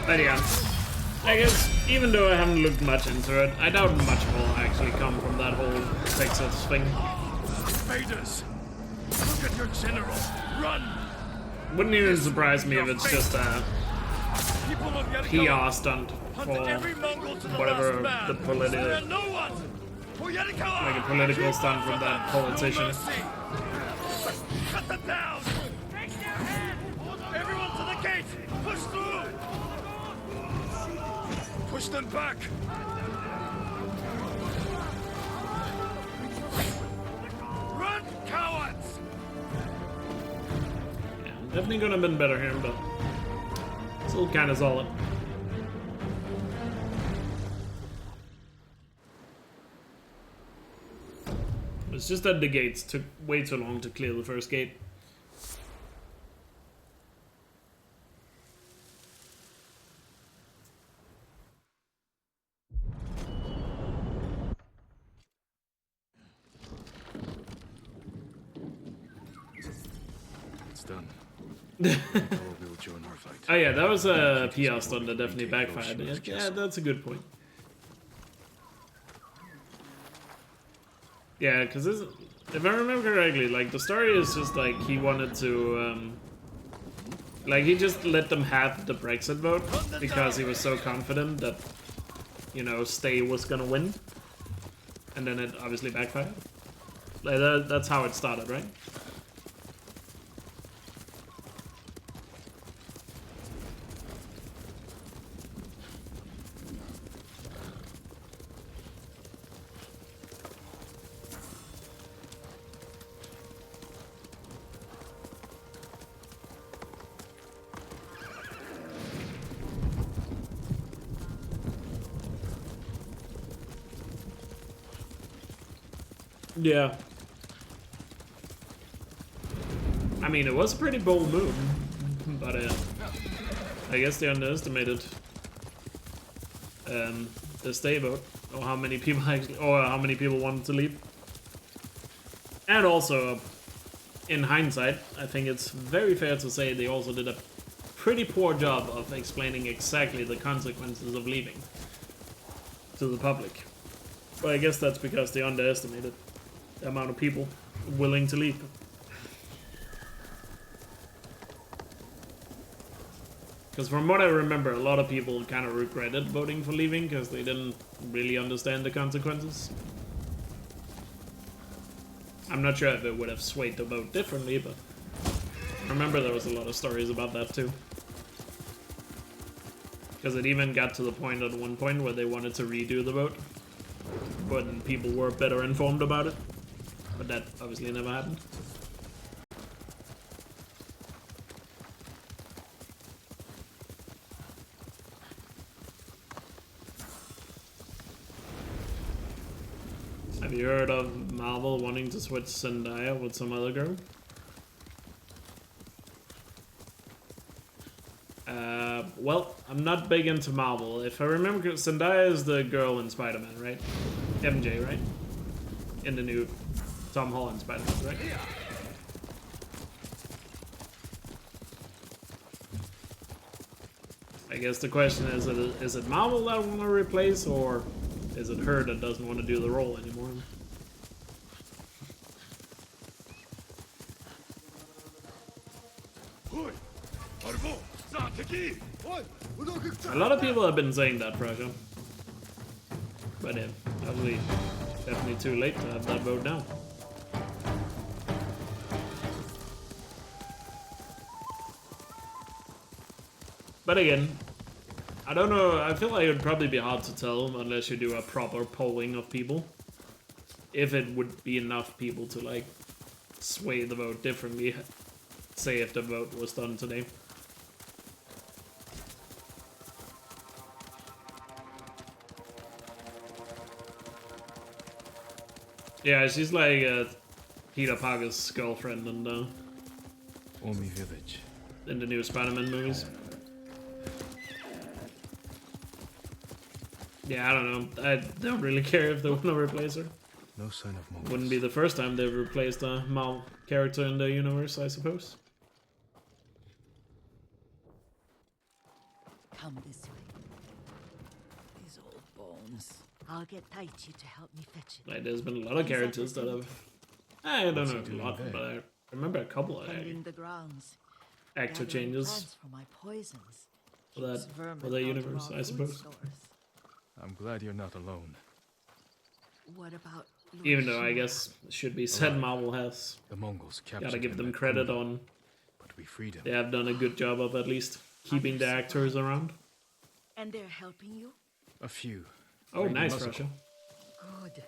But yeah, I guess even though I haven't looked much into it, I doubt much will actually come from that whole Texas thing. Invaders! Look at your general! Run! Wouldn't even surprise me if it's just a People of Yurikawa, PR stunt hunt for every Mongol to the whatever last the man. political, Spare no one! For Yurikawa! like a political stunt from that politician. Cut them down! Push them back! Run, cowards! Yeah, definitely gonna have been better here, but still kind of solid. It's just that the gates took way too long to clear the first gate. It's done. We'll join our fight. Oh yeah, that was a PR stunt that definitely backfired. Yeah, that's a good point. Yeah, because if I remember correctly, like the story is just like he wanted to, like he just let them have the Brexit vote because he was so confident that, you know, Stay was gonna win, and then it obviously backfired. Like that's how it started, right? Yeah. I mean, it was a pretty bold move, but I guess they underestimated the stay vote, or how many people actually, or how many people wanted to leave. And also, in hindsight, I think it's very fair to say they also did a pretty poor job of explaining exactly the consequences of leaving to the public. But I guess that's because they underestimated the amount of people willing to leave. Because from what I remember, a lot of people kind of regretted voting for leaving because they didn't really understand the consequences. I'm not sure if it would have swayed the vote differently, but I remember there was a lot of stories about that too. Because it even got to the point at one point where they wanted to redo the vote, but people were better informed about it. But that obviously never happened. Have you heard of Marvel wanting to switch Zendaya with some other girl? Well, I'm not big into Marvel. If I remember, Zendaya is the girl in Spider-Man, right? MJ, right? In the new Tom Holland Spider-Man, right? I guess the question is it Marvel that want to replace, or is it her that doesn't want to do the role anymore? A lot of people have been saying that, Prussia. But yeah, probably definitely too late to have that vote down. But again, I don't know, I feel like it would probably be hard to tell unless you do a proper polling of people. If it would be enough people to like sway the vote differently, say if the vote was done today. Yeah, she's like Peter Parker's girlfriend in the Omi Village. In the new Spider-Man movies. Yeah, I don't know. I don't really care if they want to replace her. No sign of Mongols. Wouldn't be the first time they've replaced a Mal character in the universe, I suppose. Come this way. These old bones. I'll get Taichi to help me fetch it. Like, there's been a lot of characters that have... I don't know a lot, but I remember a couple of the grounds. actor changes For my poisons. for that universe, I suppose. I'm glad you're not alone. What about Even though I guess it should be said Marvel has the Mongols gotta give them credit on but we freed him. They have done a good job of at least keeping the actors around. And they're helping you? A few. Oh, Maybe nice, musical. Russia. Good.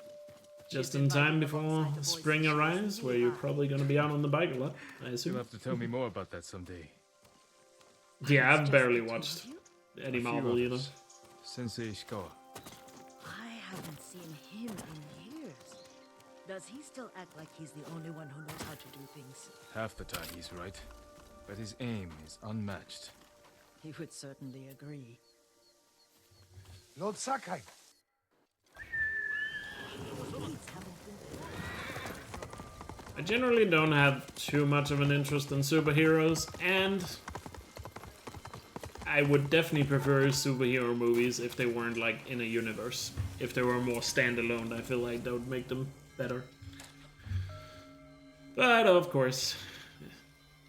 Just She's in been time riding before alongside the boys spring since she was arrives, where knee you're high. probably going to be out on the bike a lot, I You'll assume. have to tell me more about that someday. Yeah, It's I've just barely the two watched of you? any A few Marvel, you know. others. Sensei Ishikawa. I haven't seen him in years. Does he still act like he's the only one who knows how to do things? Half the time he's right, but his aim is unmatched. He would certainly agree. Lord Sakai. I generally don't have too much of an interest in superheroes, and I would definitely prefer superhero movies if they weren't like in a universe. If they were more standalone, I feel like that would make them better. But of course,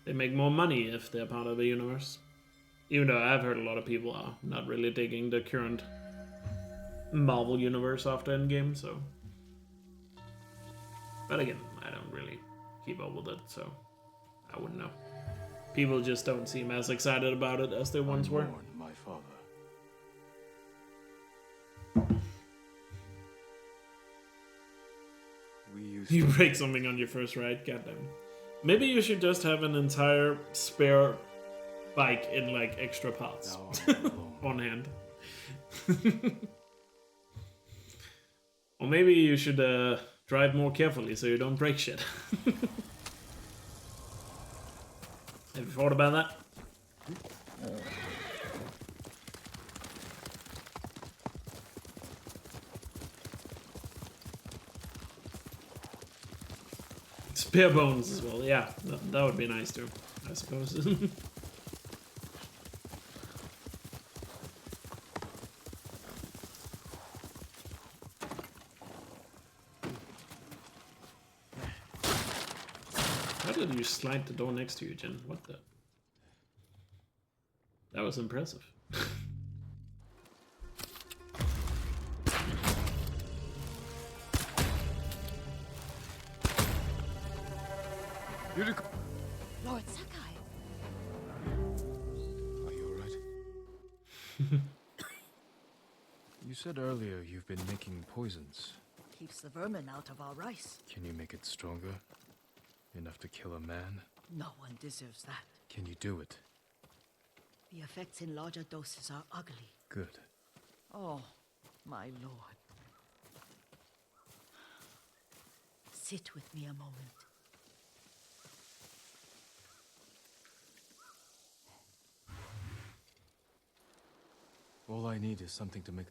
they make more money if they're part of a universe. Even though I've heard a lot of people are not really digging the current Marvel universe after Endgame, so. But again, I don't really keep up with it, so I wouldn't know. People just don't seem as excited about it as they once were. Mourn my father. We used You to break something on your first ride, goddamn. Maybe you should just have an entire spare bike in like extra parts on hand. Or maybe you should drive more carefully so you don't break shit. Have you thought about that? Spare bones as well, yeah. That would be nice too, I suppose. How did you slide the door next to you, Jen? What the? That was impressive. Lord Sakai. Are you alright? You said earlier you've been making poisons. Keeps the vermin out of our rice. Can you make it stronger? Enough to kill a man? No one deserves that. Can you do it? The effects in larger doses are ugly. Good. Oh, my lord. Sit with me a moment. All I need is something to make...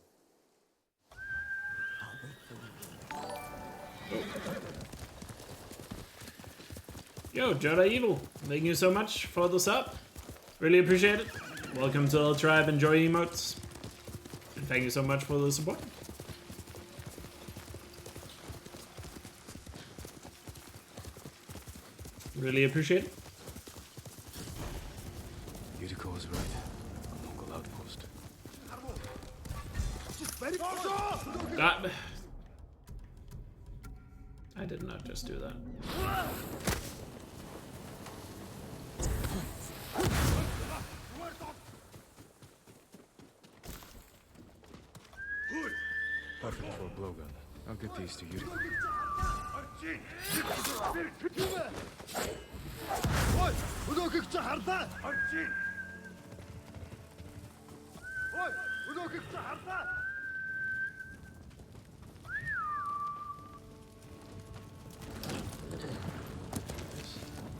Yo, Jedi Evil, thank you so much for the sub. Really appreciate it. Welcome to the tribe, enjoy emotes. And thank you so much for the support. Really appreciate it. Yuriko was right. A Mongol outpost. I did not just do that. Perfect for a blowgun. I'll get these to Yuriko.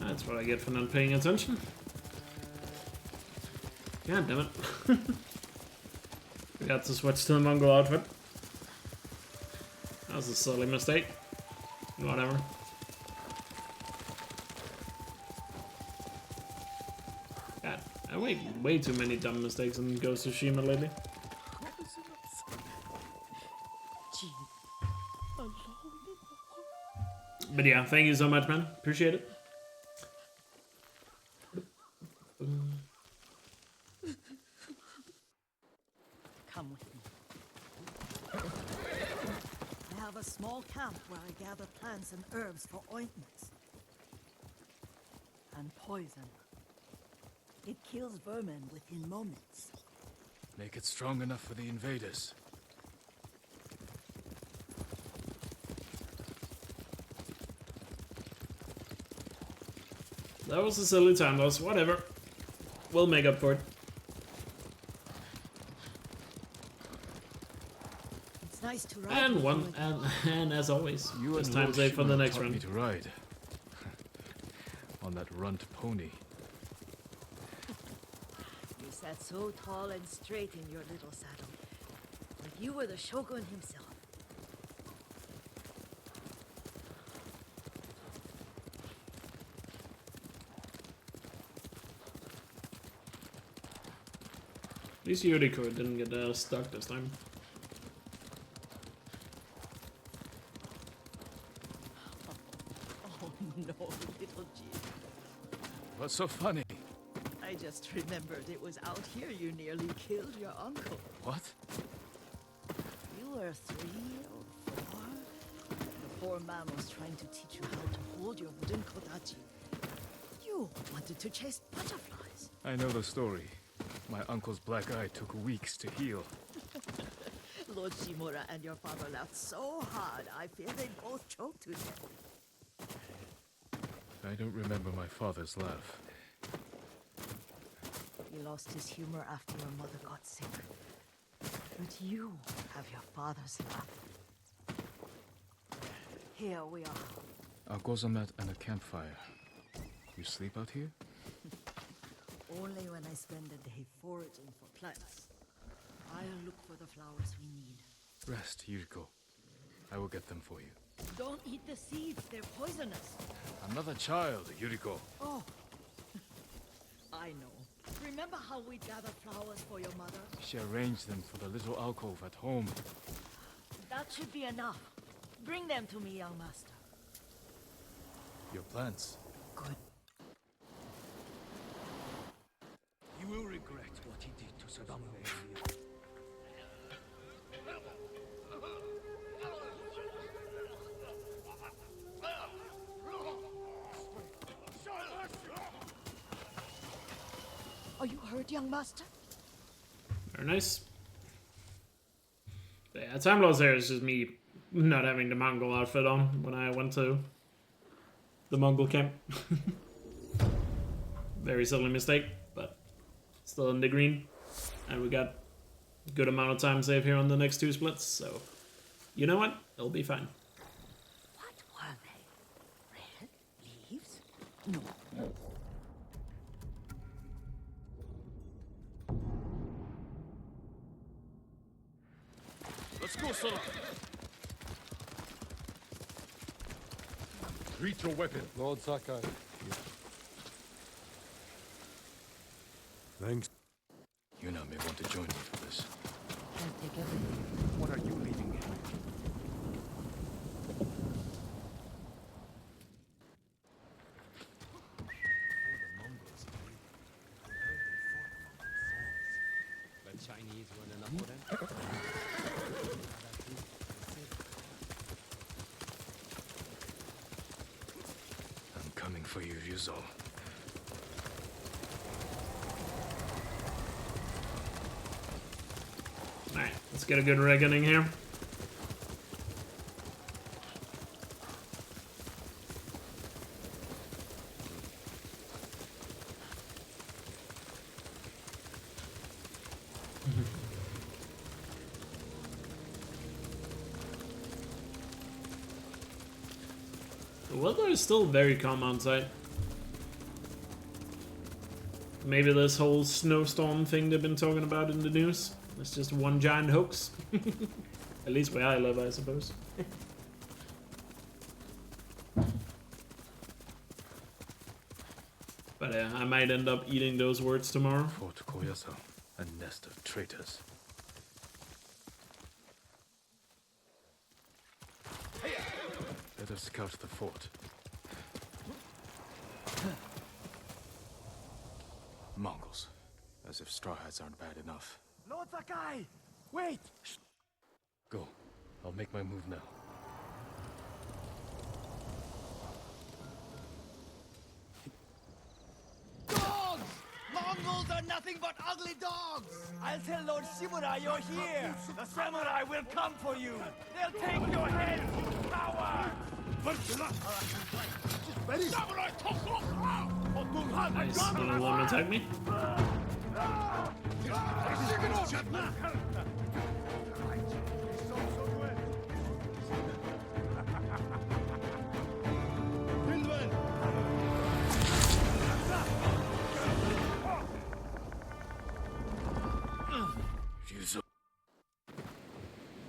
That's what I get for not paying attention. God damn it. Forgot to switch to the Mongol outfit. That was a silly mistake. Whatever. God, I made way too many dumb mistakes in Ghost of Tsushima lately. But yeah, thank you so much, man. Appreciate it. Come with me. I have a small camp where I gather plants and herbs for ointments. And poison. It kills vermin within moments. Make it strong enough for the invaders. That was a silly time loss. Whatever. We'll make up for it. It's nice to ride. And one, and as always, it's time save for the next run. Me to ride on that runt pony. You sat so tall and straight in your little saddle, like you were the Shogun himself. At least Yuriko didn't get stuck this time. Oh no, little G. What's so funny? I just remembered it was out here you nearly killed your uncle. What? You were 3 or 4? The poor man was trying to teach you how to hold your wooden kodachi. You wanted to chase butterflies. I know the story. My uncle's black eye took weeks to heal. Lord Shimura and your father laughed so hard, I fear they both choked to death. I don't remember my father's laugh. He lost his humor after your mother got sick. But you have your father's laugh. Here we are. A gozamat and a campfire. You sleep out here? Only when I spend the day foraging for plants. I'll look for the flowers we need. Rest, Yuriko. I will get them for you. Don't eat the seeds, they're poisonous. I'm not a child, Yuriko. Oh, I know. Remember how we gathered flowers for your mother? She arranged them for the little alcove at home. That should be enough. Bring them to me, young master. Your plants. Good. You will regret what he did to Saddam Hussein. Are you hurt, young master? Very nice. Yeah, time loss there is just me not having the Mongol outfit on when I went to the Mongol camp. Very silly mistake, but still in the green. And we got a good amount of time save here on the next 2 splits, so you know what? It'll be fine. What were they? Red leaves? No. Let's go, Sora. Treat your weapon. Lord Sakai. Thanks. Yuna may want to join me for this. Can't take everything. What are you leaving behind? The Chinese weren't enough for them. I'm coming for you, Ryuzo. Alright, let's get a good reckoning here. The weather is still very calm outside. Maybe this whole snowstorm thing they've been talking about in the news is just one giant hoax. At least where I live, I suppose. But yeah, I might end up eating those words tomorrow. Fort Koyasu, a nest of traitors. Let us scout the fort. Mongols. As if straw hats aren't bad enough. Lord Sakai! Wait! Go. I'll make my move now. Dogs! Mongols are nothing but ugly dogs! I'll tell Lord Shimura you're here! The samurai will come for you! They'll take your head, you coward! Nice, little one attack me.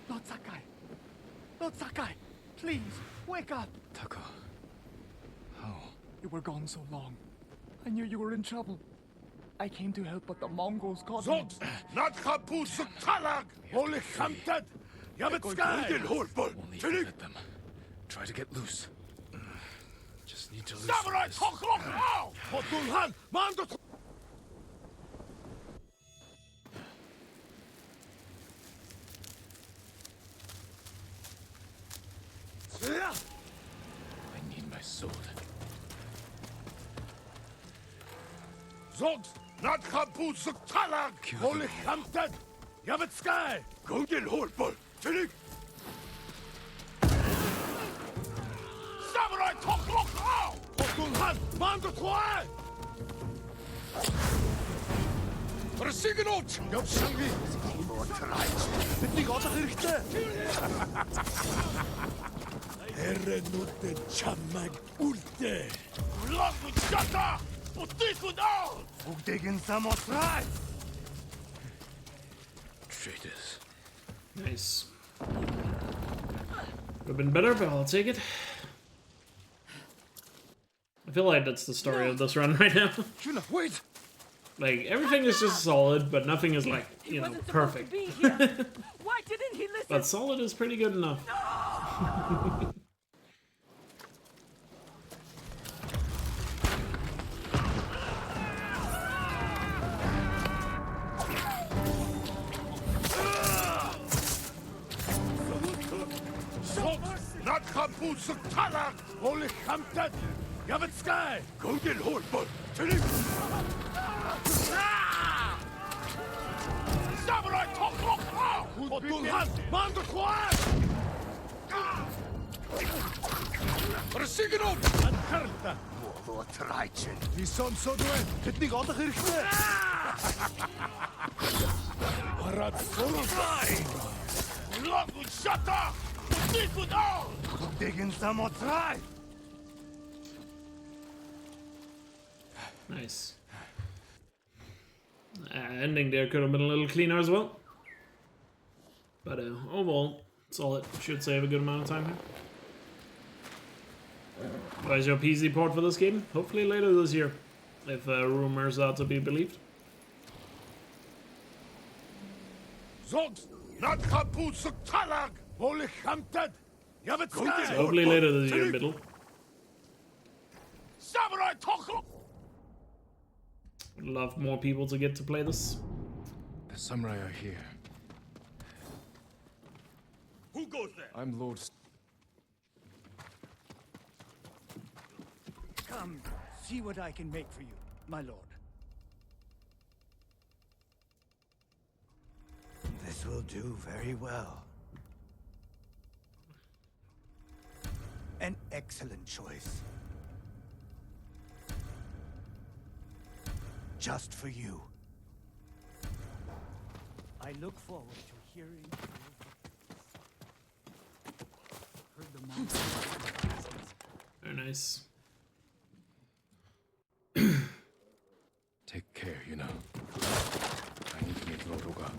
Lord Sakai! Lord Sakai! Please, wake up! Taka. How? You were gone so long. I knew you were in trouble. I came to help, but the Mongols caught me. Zogs! Not Kapus Talag! Holy Hamtad! Yamatska! Only if you let them. Try to get loose. Just need to loosen Samurai this. Toklok now! Potulhan! Mando! I need my sword. Zogs! Not Kapus Talag! Holy Hamtad! Yamatska! Gongil Holbol! Tinig! Samurai Toklok now! Potulhan! Mando Twaai! Rasigenot! Yapsangi! Бидний голох хэрэгтэй. Эрэнүүдэд чамайг үлдээ. Логгүй чата! Утику наа! Бүгдийг нь самотрай. Traitors. Nice. Could have been better, but I'll take it. I feel like that's the story of this run right now. Juna, wait! Like, everything is just solid, but nothing is like, you know, perfect. Why didn't he listen? But solid is pretty good enough. Not Kapus Talag! Holy Hamtad! Yamatska! Gongil Holbol! Tinig! Samurai Toklok now! Potulhan! Mando Twaai! Rasigenot! Анхааралтай. Муутрайчин. Бисонсодвэн тэднийг олох хэрэгтэй. Хараад сурвай! Логгүй чата! Утику наа! Бүгдийг нь самотрай. Nice. Ending there could have been a little cleaner as well. But overall, solid. Should save a good amount of time here. Where's your PC port for this game? Hopefully later this year, if rumors are to be believed. Zogs! Not Kapus Talag! Holy Hamtad! Yamatska! So hopefully later this year, middle. Samurai Toklok! Would love more people to get to play this. The samurai are here. Who goes there? I'm Lord. Come, see what I can make for you, my lord. This will do very well. An excellent choice. Just for you. I look forward to hearing heard the monster. Very nice. Take care, you know. I need to meet Lord Oga.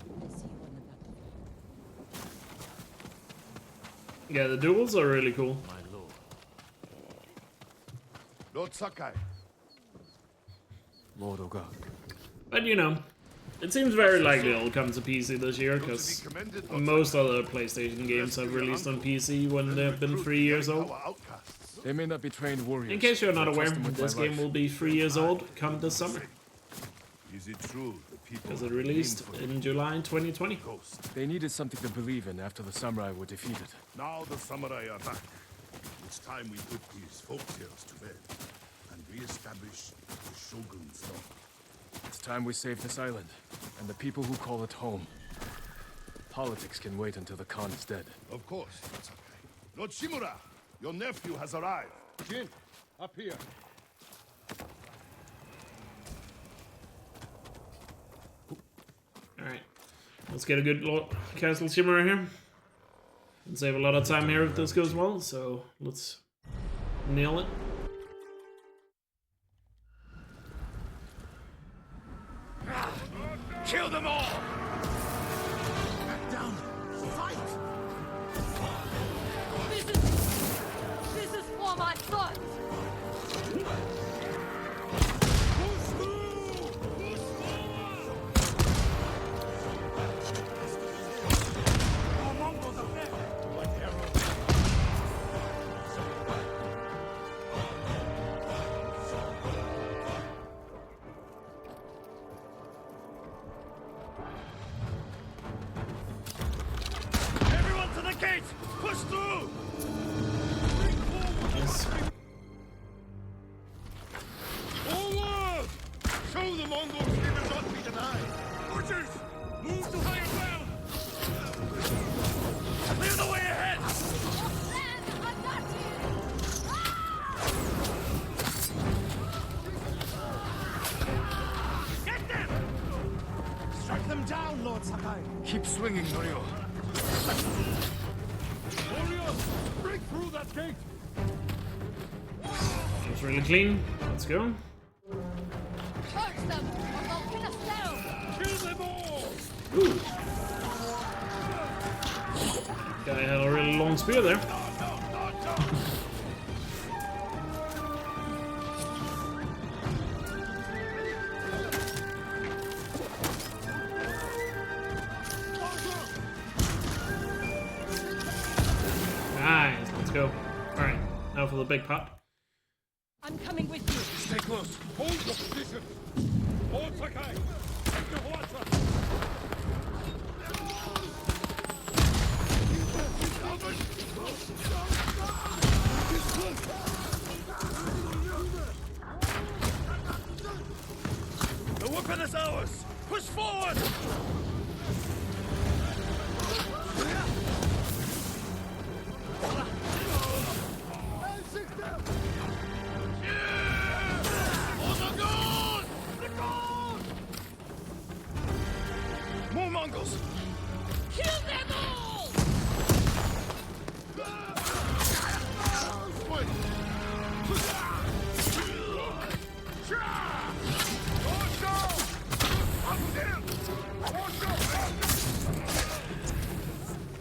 Yeah, the duels are really cool. My lord. Lord Sakai. Lord Oga. But you know, it seems very likely it'll come to PC this year, because most other PlayStation games have released on PC when they've been 3 years old. They may not be trained warriors. In case you're not but I aware, trust them with this my game life. will be 3 years old come this summer, Is it true the people because it released in July 2020. They needed something to believe in after the samurai were defeated. Now the samurai are back. It's time we put these folktales to bed and re-establish the shogun's law. It's time we save this island, and the people who call it home. Politics can wait until the Khan is dead. Of course, Sakai. Lord Shimura, your nephew has arrived. Jin, Up here. Alright. Let's get a good castle shimmer here. And save a lot of time here if this goes well, so let's nail it. Kill them all! Back down! Fight! This is for my sons! Push through! Yes. Forward! Show the Mongols they will not be denied! Archers! Move to higher ground! Clear the way ahead! Get them! Strike them down, Lord Sakai. Keep swinging, Norio. Warriors, break through that gate! It's really clean. Let's go. Charge them, or they'll pin us down! Kill them all! Ooh. Guy had a really long spear there. Nice, let's go. Alright, now for the big pot. I'm coming with you. Stay close. Hold the position! Hold Sakai! Take your water! The weapon is ours! Push forward! More Mongols! Kill them all!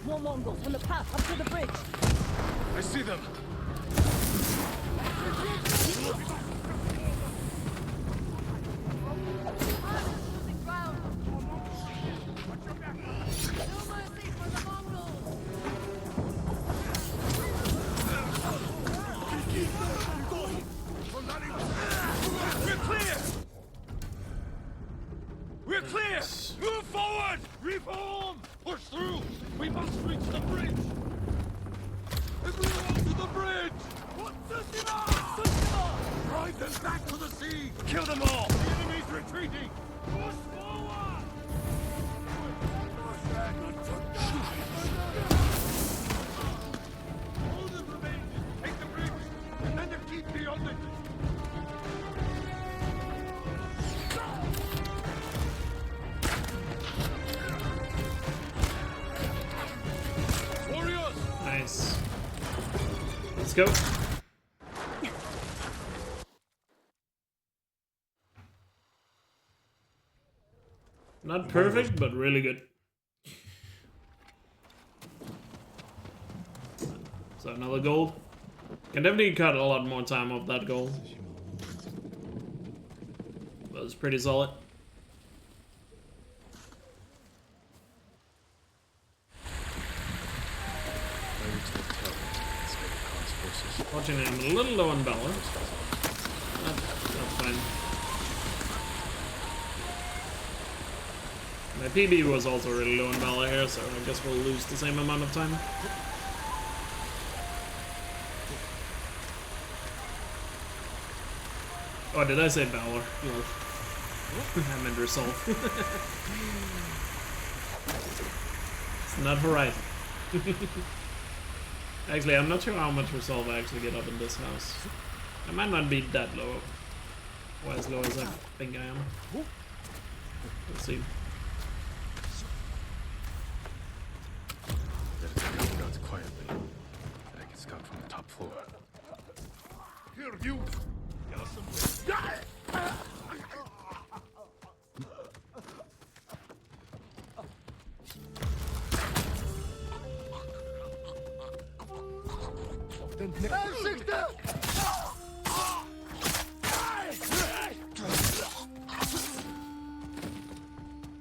More Mongols on the path up to the bridge. I see them. We're clear! We're clear! Move forward! Reform! Push through! We must reach the bridge! Everyone to the bridge! Tsushima! Tsushima! Drive them back to the sea! Kill them all! The enemy's retreating! Push forward! Hold the remains! Take the bridge! And then the keep beyond it! Warriors! Nice. Let's go. Not perfect, but really good. So another gold. Can definitely cut a lot more time off that gold. But it's pretty solid. Watching him a little low on Valor. That's fine. My PB was also really low on Valor here, so I guess we'll lose the same amount of time. Oh, did I say Valor? Well, I meant Resolve. It's not Horizon. Actually, I'm not sure how much Resolve I actually get up in this house. I might not be that low. Or as low as I think I am. Let's see. Better take out the guards quietly. I can scout from the top floor. Here, you!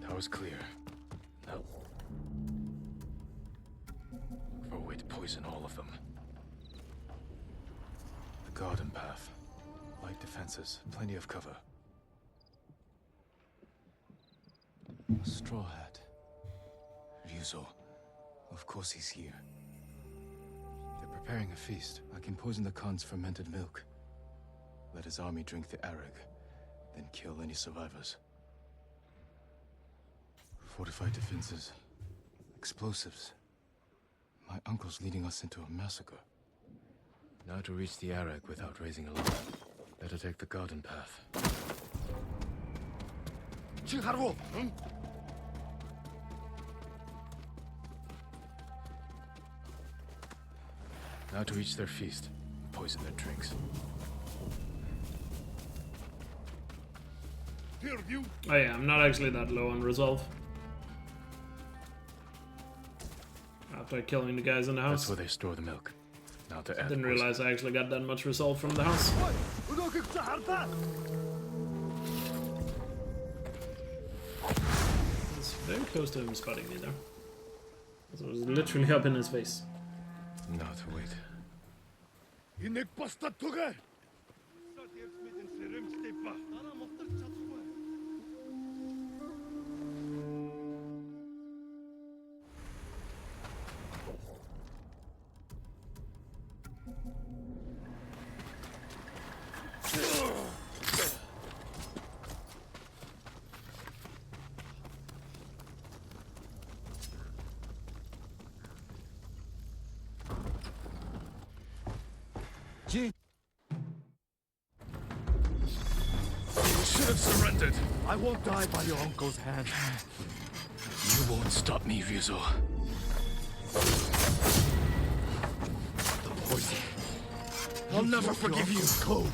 Tower's clear. Now, look for a way to poison all of them. The garden path. Light defenses, plenty of cover. A straw hat. Ryuzo. Of course he's here. They're preparing a feast. I can poison the Khan's fermented milk. Let his army drink the arag, then kill any survivors. Fortified defenses. Explosives. My uncle's leading us into a massacre. Now to reach the arag without raising alarm. Better take the garden path. Now to reach their feast. Poison their drinks. Here, you! Oh yeah, I'm not actually that low on resolve. After killing the guys in the house. That's where they store the milk. Now to add Didn't poison. realize I actually got that much resolve from the house. It's very close to him spotting me there. So it was literally up in his face. Now to wait. You should have surrendered. I won't die by your uncle's hand. You won't stop me, Ryuzo. The poison. I'll never forgive you. Code.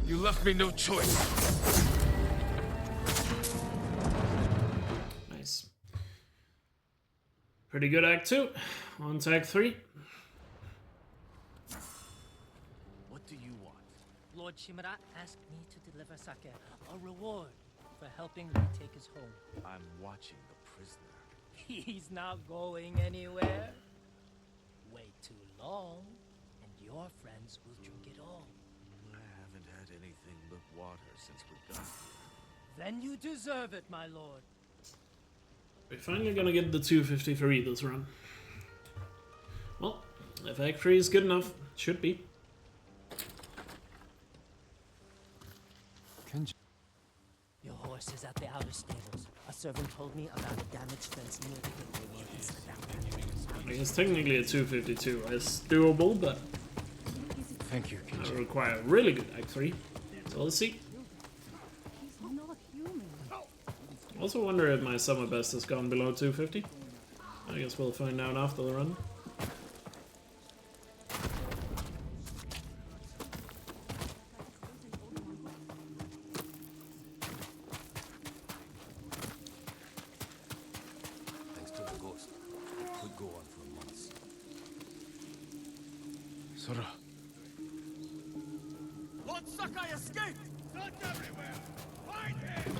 You left me no choice. Nice. Pretty good Act 2. On to Act 3. What do you want? Lord Shimura asked me to deliver Sake, a reward for helping retake his home. I'm watching the prisoner. He's not going anywhere. Wait too long, and your friends will drink it all. I haven't had anything but water since we got here. Then you deserve it, my lord. We're finally gonna get the 253 this run. Well, if Act 3 is good enough, it should be. Your horse is at the outer stables. A servant told me about a damaged fence near the gateway where he slipped out. I guess technically a 252 is doable, but Thank you, I require a really good Act 3. So let's see. He's not human. Also wonder if my summer best has gone below 250. I guess we'll find out after the run. Thanks to the ghost, it could go on for months. Sora. Lord Sakai escaped! Not everywhere! Find him!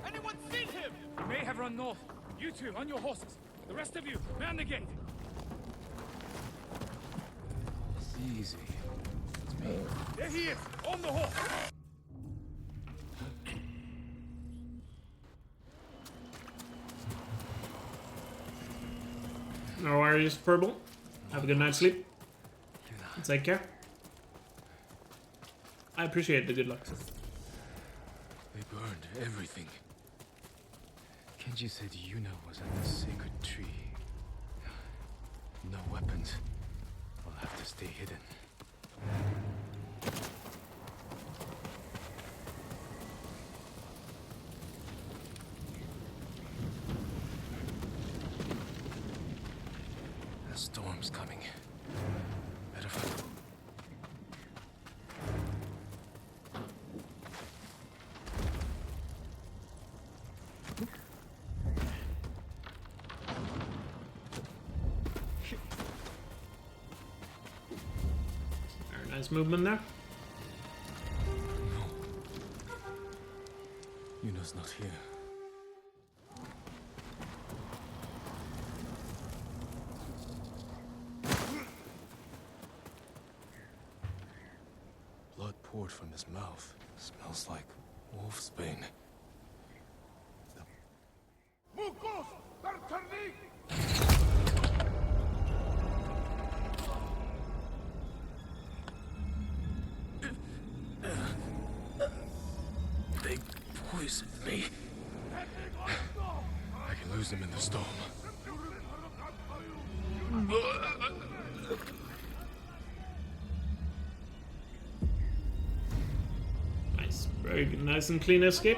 Anyone seen him? He may have run north. You two, on your horses. The rest of you, man the gate. Easy. It's me. There he is, on the horse. No worries, Purple. Have a good night's sleep. And take care. I appreciate the good luck. They burned everything. Kenji said Yuna was at the sacred tree. No weapons. I'll have to stay hidden. The storm's coming. Better find. Very nice movement there. Yuna's not here. Blood poured from his mouth. Smells like wolf's bane. Mukos! Tartarnik! They poisoned me. I can lose them in the storm. Nice. Very good. Nice and clean escape.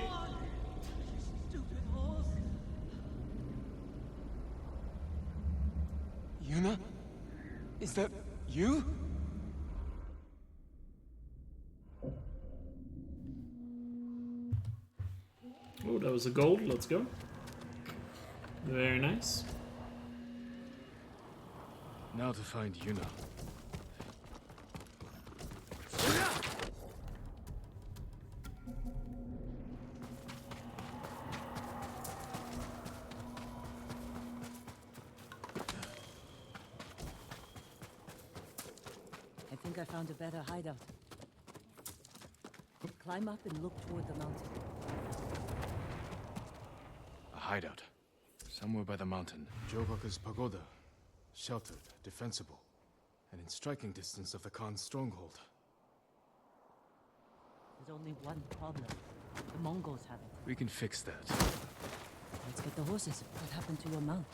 Yuna? Is that you? Oh, that was a gold. Let's go. Very nice. Now to find Yuna. I think I found a better hideout. Climb up and look toward the mountain. A hideout. Somewhere by the mountain. Jogaku's pagoda. Sheltered, defensible, and in striking distance of the Khan's stronghold. There's only one problem. The Mongols have it. We can fix that. Let's get the horses. What happened to your mount?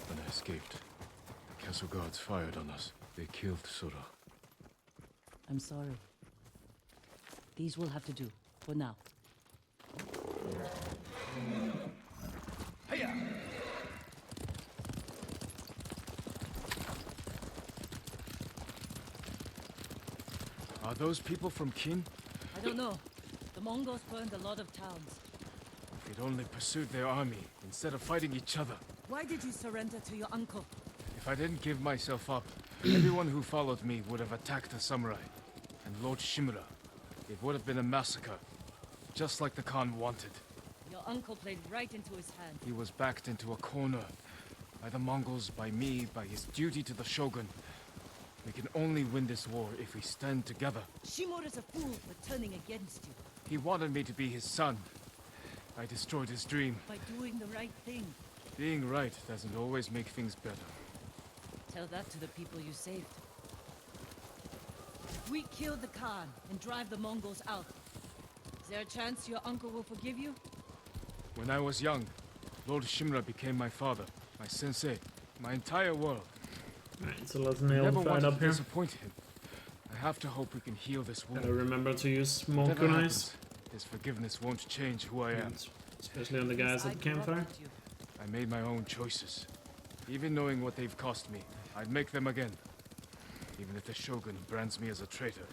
When I escaped, the castle guards fired on us. They killed Sura. I'm sorry. These will have to do, for now. Hiya! Are those people from Kin? I don't know. The Mongols burned a lot of towns. If they'd only pursued their army instead of fighting each other. Why did you surrender to your uncle? If I didn't give myself up, everyone who followed me would have attacked the samurai. And Lord Shimura. It would have been a massacre. Just like the Khan wanted. Your uncle played right into his hand. He was backed into a corner. By the Mongols, by me, by his duty to the Shogun. We can only win this war if we stand together. Shimura's a fool for turning against you. He wanted me to be his son. I destroyed his dream. By doing the right thing. Being right doesn't always make things better. Tell that to the people you saved. If we kill the Khan and drive the Mongols out, is there a chance your uncle will forgive you? When I was young, Lord Shimura became my father, my sensei, my entire world. Right, so let's I nail never the fight wanted up to here. disappoint him. I have to hope we can heal this wound. Gotta remember to use Whatever Monkunais. happens, his forgiveness won't change who I am. Especially on the guys at the campfire. I made my own choices. Even knowing what they've cost me, I'd make them again. Even if the Shogun brands me as a traitor.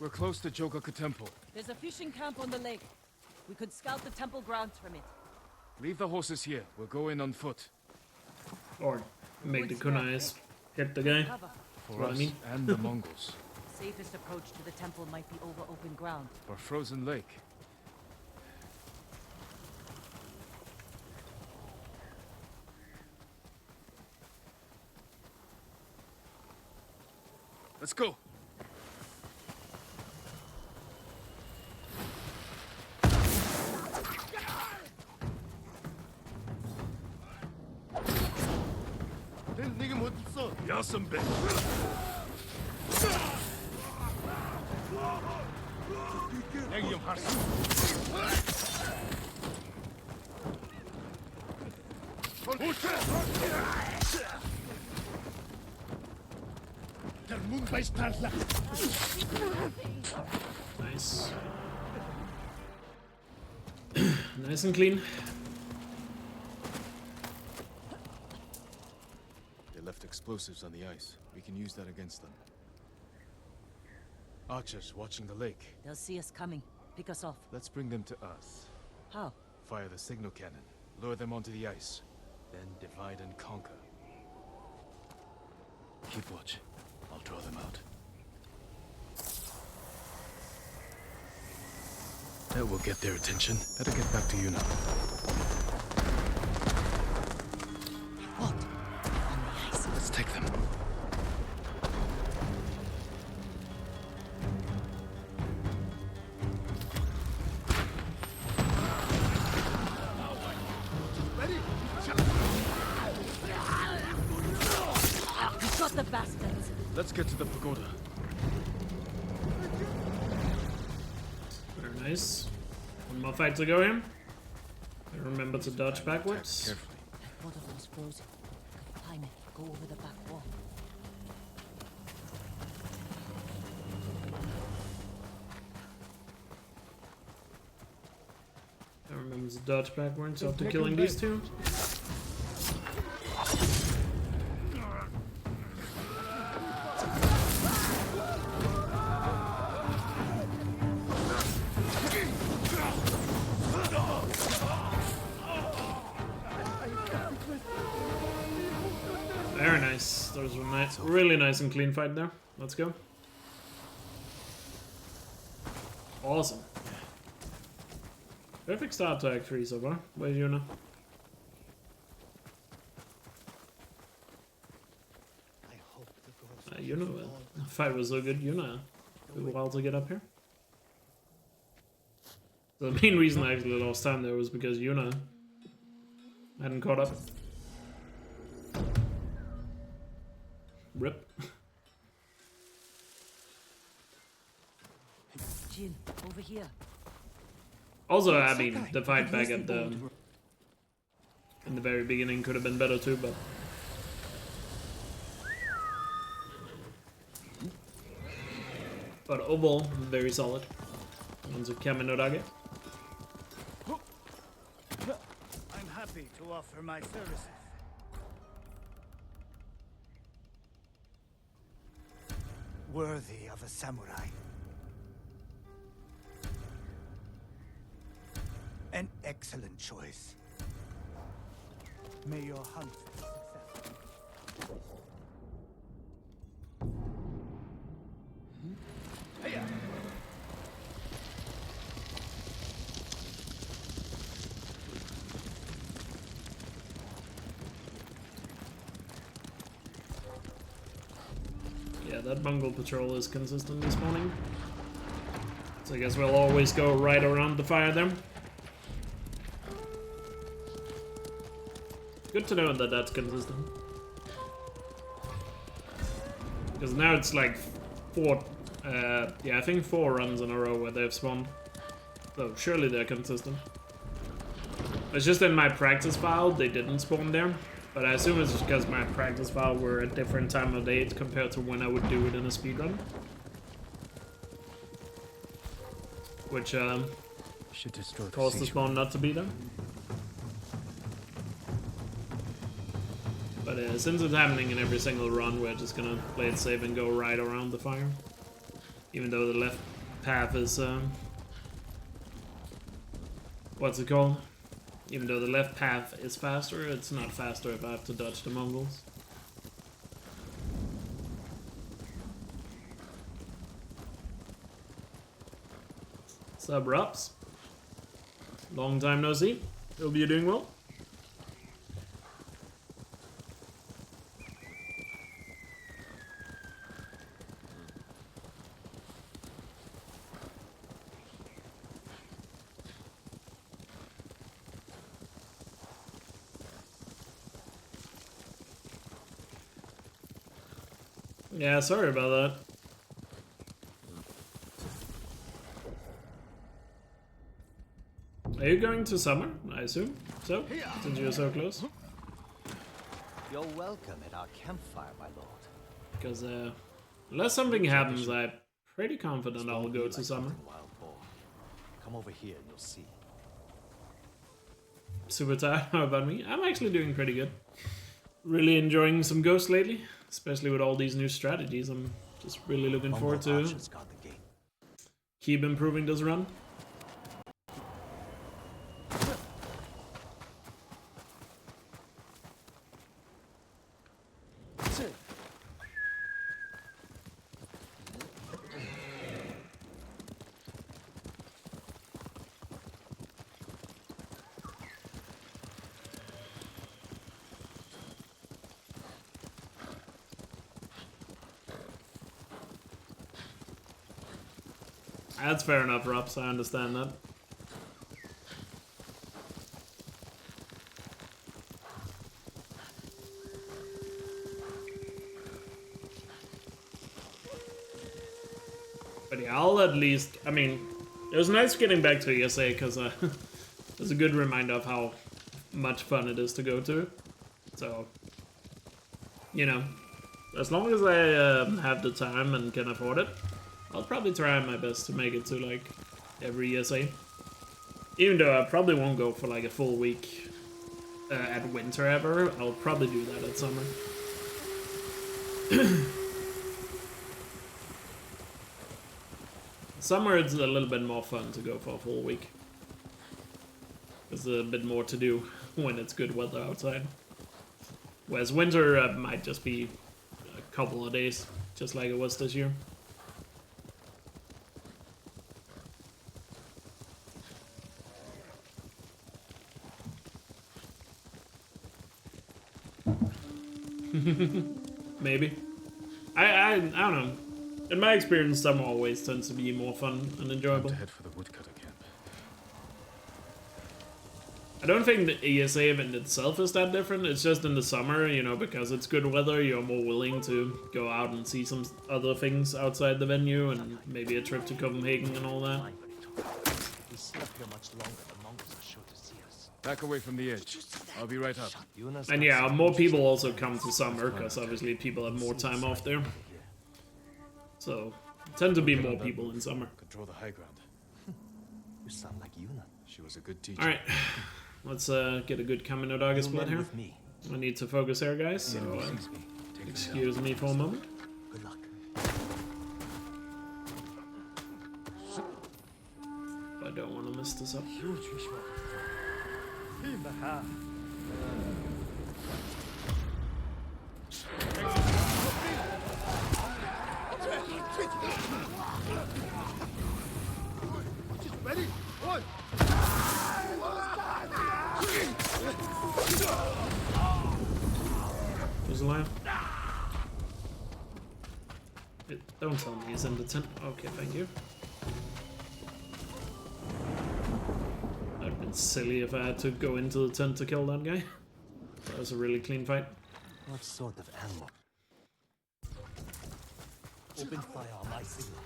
We're close to Jogaku Temple. There's a fishing camp on the lake. We could scout the temple grounds from it. Leave the horses here. We'll go in on foot. Or make the kunais hit the guy. Cover. For What I us mean. and the Mongols. The safest approach to the temple might be over open ground. Or frozen lake. Let's go. 넌 네게 못 있어. 야선배. Nice. Nice and clean. They left explosives on the ice. We can use that against them. Archers watching the lake. They'll see us coming. Pick us off. Let's bring them to us. How? Fire the signal cannon. Lure them onto the ice. Then divide and conquer. Keep watch. I'll draw them out. That will get their attention. Better get back to you now. What? On the ice. Let's take them. You got the bastards. Let's get to the pagoda. Very nice. One more fight to go here. And remember to dodge backwards. That waterfall's frozen. Climb it. Go over the back wall. I remember to dodge backwards after killing these two. Very nice. There was a nice, really nice and clean fight there. Let's go. Awesome. Perfect start to Act 3 so far. Where's Yuna? Yuna, the fight was so good. Yuna took a while to get up here. The main reason I actually lost time there was because Yuna hadn't caught up. Rip. Jin, over here. Also, I mean, the fight back at the in the very beginning could have been better too, but overall, very solid. Ones of Kaminodage. I'm happy to offer my services. Worthy of a samurai. An excellent choice. May your hunt be successful. Yeah, that Mongol patrol is consistent this morning. So I guess we'll always go right around the fire there. Good to know that that's consistent. Because now it's like I think 4 runs in a row where they've spawned. So surely they're consistent. It's just in my practice file, they didn't spawn there. But I assume it's just because my practice file were a different time of day compared to when I would do it in a speedrun. Which caused the spawn not to be there. But since it's happening in every single run, we're just gonna play it safe and go right around the fire. Even though the left path is... what's it called? Even though the left path is faster, it's not faster if I have to dodge the Mongols. Sub Rups. Long time no see. Hope you're doing well. Yeah, sorry about that. Are you going to summer? I assume so, since you're so close. You're welcome at our campfire, my lord. Because unless something happens, I'm pretty confident I'll go to summer. Wild boar. Come over here and you'll see. Super tired. How about me? I'm actually doing pretty good. Really enjoying some Ghosts lately, especially with all these new strategies. I'm just really looking forward to keep improving this run. That's fair enough, Robs. I understand that. But yeah, I'll at least... I mean, it was nice getting back to ESA because it was a good reminder of how much fun it is to go to. So, you know, as long as I have the time and can afford it, I'll probably try my best to make it to, like, every ESA. Even though I probably won't go for, like, a full week at winter ever, I'll probably do that at summer. Summer, it's a little bit more fun to go for a full week. There's a bit more to do when it's good weather outside. Whereas winter might just be a couple of days, just like it was this year. Maybe. I don't know. In my experience, summer always tends to be more fun and enjoyable. Head for the woodcutter camp. I don't think the ESA event itself is that different. It's just in the summer, you know, because it's good weather, you're more willing to go out and see some other things outside the venue, and maybe a trip to Copenhagen and all that. We stay up here much longer. The Mongols are sure to see us. Back away from the edge. I'll be right up. And yeah, more people also come to summer, because obviously people have more time off there. So, tend to be more people in summer. Control the high ground. You sound like Yuna. She was a good teacher. Alright, let's get a good Kamino Dog split here. I need to focus here, guys, so excuse me for a moment. Good luck. I don't want to mess this up. Ready? One. Who's alive? Don't tell me he's in the tent. Okay, thank you. That'd have been silly if I had to go into the tent to kill that guy. That was a really clean fight. What sort of animal? Open fire on my signal.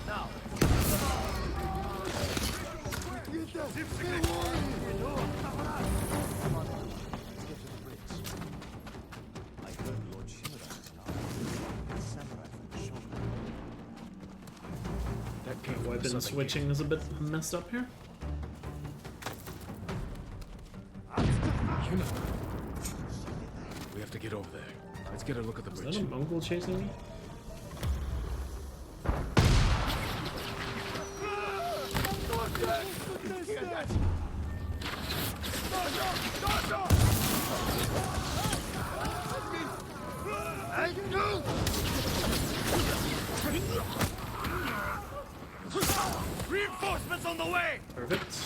Now. Come on, let's get to the bridge. I heard Lord Shimura is now a samurai from the shoulder. That weapon switching is a bit messed up here. We have to get over there. Let's get a look at the bridge. Is that a Mongol chasing me? Reinforcements on the way! Perfect.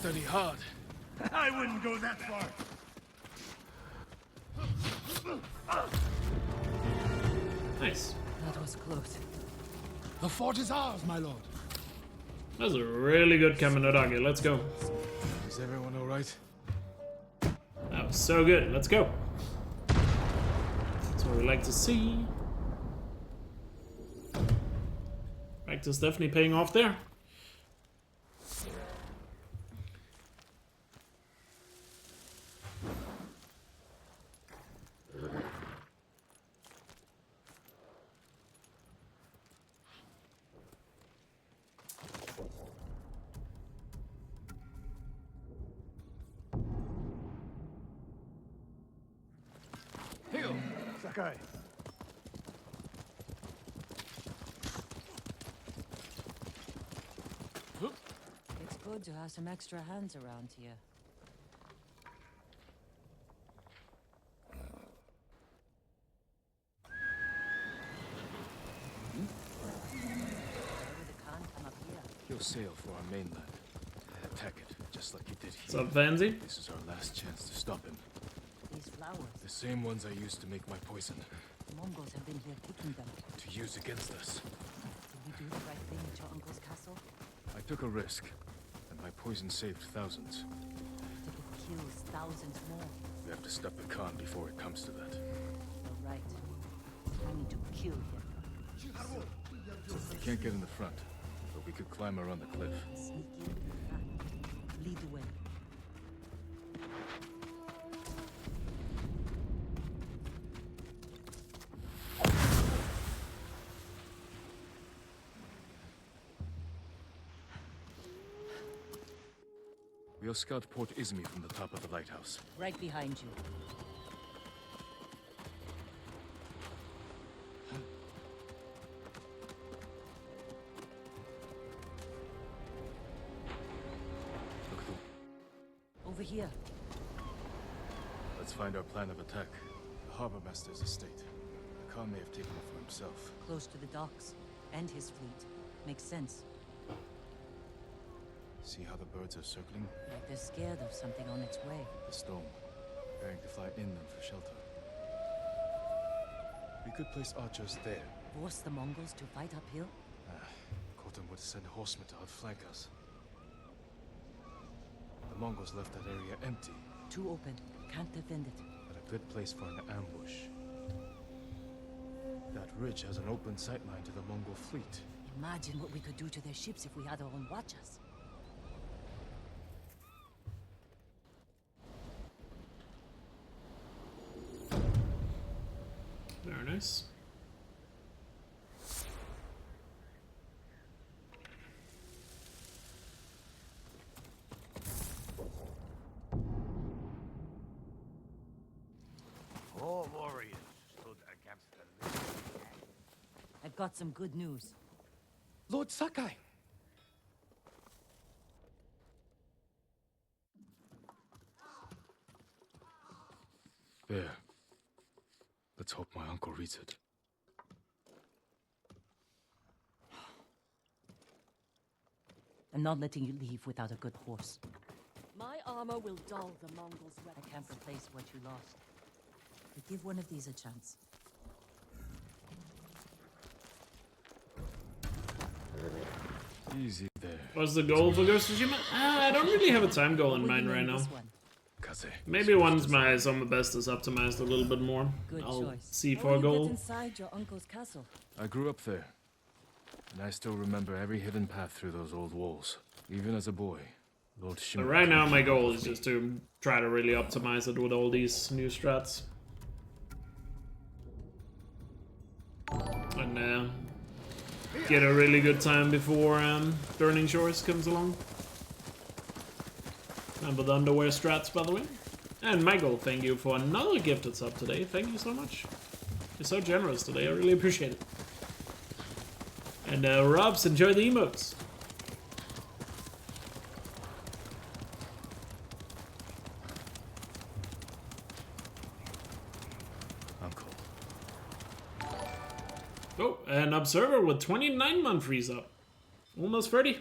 study hard. I wouldn't go that far. Nice. That was close. The fort is ours, my lord. That was a really good Kaminodagi. Let's go. Is everyone alright? That was so good. Let's go. That's what we like to see. Practice definitely paying off there. Sakai. It's good to have some extra hands around here. He'll sail for our mainland. Attack it, just like he did here. What's up, Fancy? This is our last chance to stop him. These flowers. The same ones I used to make my poison. The Mongols have been here picking them. To use against us. Did we do the right thing at your uncle's castle? I took a risk, and my poison saved thousands. If it kills thousands more. We have to stop the Khan before it comes to that. You're right. I need to kill him. We can't get in the front, but we could climb around the cliff. Sneak in. Lead the way. We'll scout Port Izmi from the top of the lighthouse. Right behind you. Over here. Let's find our plan of attack. The harbor master's estate. The Khan may have taken it for himself. Close to the docks. And his fleet. Makes sense. See how the birds are circling? Like they're scared of something on its way. The storm. Preparing to fly inland for shelter. We could place archers there. Force the Mongols to fight uphill? Khotan would send horsemen to outflank us. The Mongols left that area empty. Too open. Can't defend it. But a good place for an ambush. That ridge has an open sightline to the Mongol fleet. Imagine what we could do to their ships if we had our own watchers. Very nice. All warriors stood against the living. I've got some good news. Lord Sakai! There. Let's hope my uncle reads it. I'm not letting you leave without a good horse. My armor will dull the Mongols' weapons. I can't replace what you lost. But give one of these a chance. Easy there. What's the goal for Ghost of Tsushima? I don't really have a time goal in mind right now. Maybe once my Summer Best is optimized a little bit more, I'll see for a goal. Inside your uncle's castle. I grew up there, and I still remember every hidden path through those old walls. Even as a boy, Lord Shimura. But right now my goal is just to try to really optimize it with all these new strats. And get a really good time before Burning Shores comes along. Remember the underwear strats, by the way. And Michael, thank you for another gifted sub today. Thank you so much. You're so generous today. I really appreciate it. And Robs, enjoy the emotes. Uncle. Oh, an observer with 29 month freeze up. Almost 30.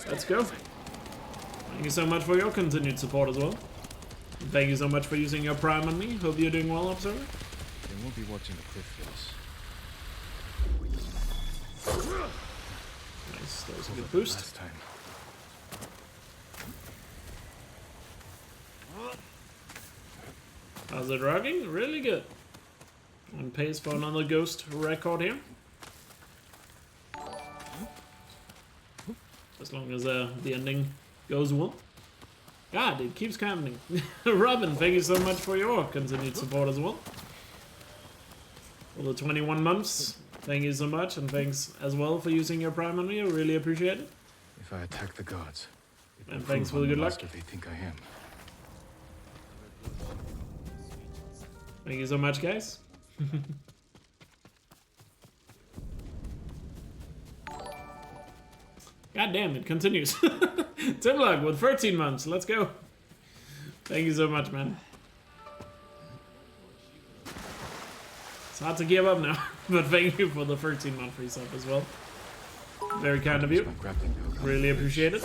Let's go. Thank you so much for your continued support as well. And thank you so much for using your Prime on me. Hope you're doing well, Observer. They won't be watching the cliff face. Nice, that was a good boost. Last time. How's it rocking? Really good. On pace for another ghost record here. As long as the ending goes well. God, it keeps happening. Robin, thank you so much for your continued support as well. For the 21 months, thank you so much, and thanks as well for using your Prime on me. I really appreciate it. If I attack the gods, and thanks for the good luck. They think I am. Thank you so much, guys. God damn, it continues. Timlock with 13 months. Let's go. Thank you so much, man. It's hard to give up now, but thank you for the 13-month free sub as well. Very kind of you. Really appreciate it.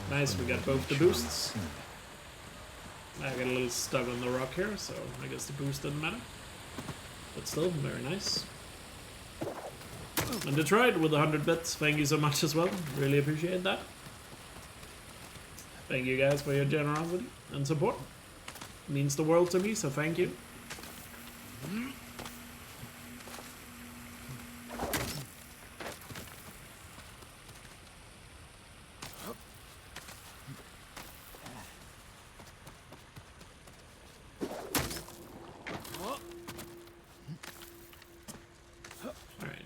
Nice, we got both the boosts. I got a little stuck on the rock here, so I guess the boost didn't matter. But still, very nice. And Detroit with 100 bits, thank you so much as well. Really appreciate that. Thank you guys for your generosity and support. It means the world to me, so thank you.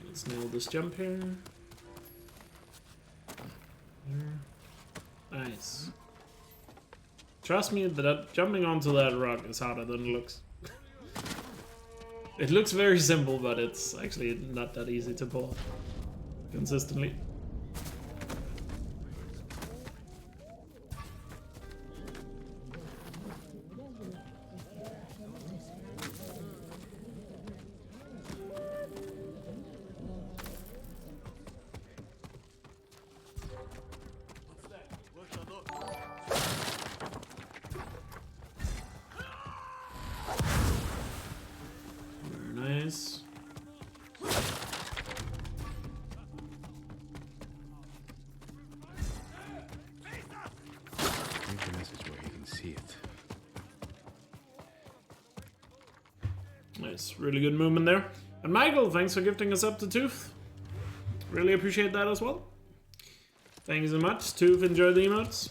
Let's nail this jump here. Nice. Trust me, that jumping onto that rock is harder than it looks. It looks very simple, but it's actually not that easy to pull consistently. Nice, really good movement there. And Michael, thanks for gifting us up to Tooth. Really appreciate that as well. Thank you so much. Tooth, enjoy the emotes.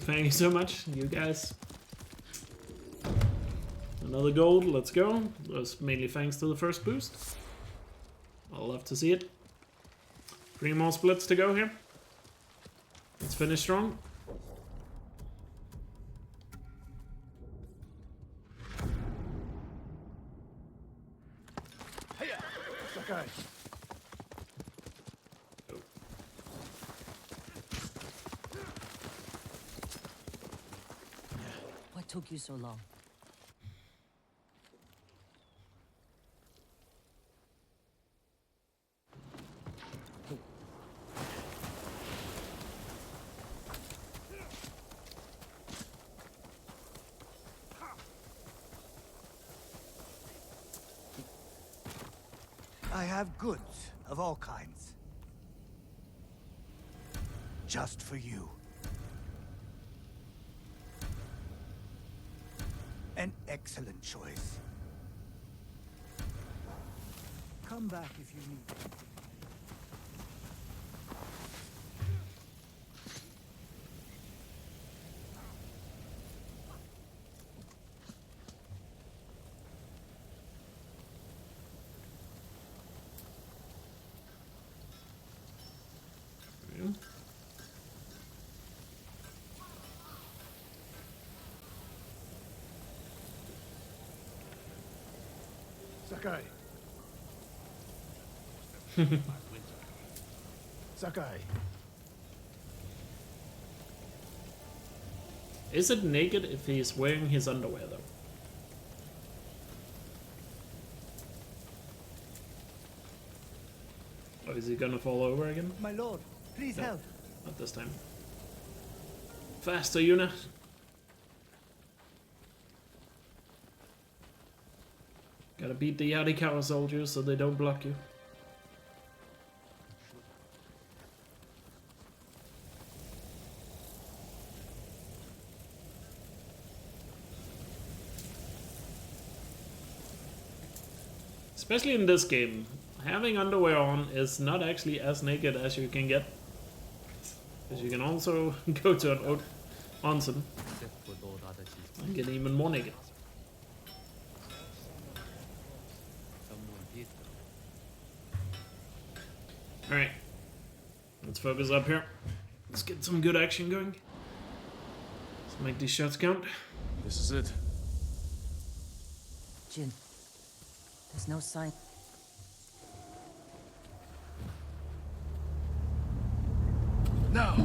Thank you so much, you guys. Another gold, let's go. That was mainly thanks to the first boost. I'll love to see it. 3 more splits to go here. Let's finish strong. What took you so long? I have goods of all kinds. Just for you. An excellent choice. Come back if you need. Sakai. Sakai. Is it naked if he's wearing his underwear though? Or is he gonna fall over again? My lord, please help. Not this time. Faster, unit. Gotta beat the Elkjaer soldiers so they don't block you. Especially in this game, having underwear on is not actually as naked as you can get. Because you can also go to an onsen and get even more naked. Alright, let's focus up here. Let's get some good action going. Let's make these shots count. This is it. Jin, there's no sign. Now!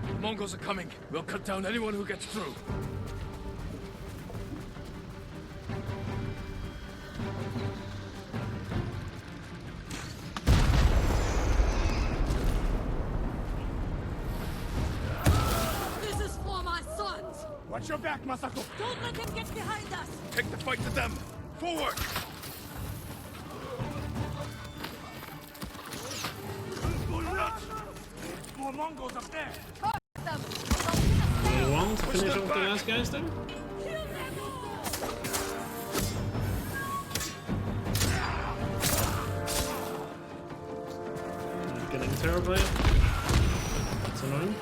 The Mongols are coming. We'll cut down anyone who gets through. This is for my sons! Watch your back, Masako! Don't let him get behind us! Take the fight to them! Forward! More Mongols up there! We want to finish off the last guys then? Not getting terrified. That's annoying.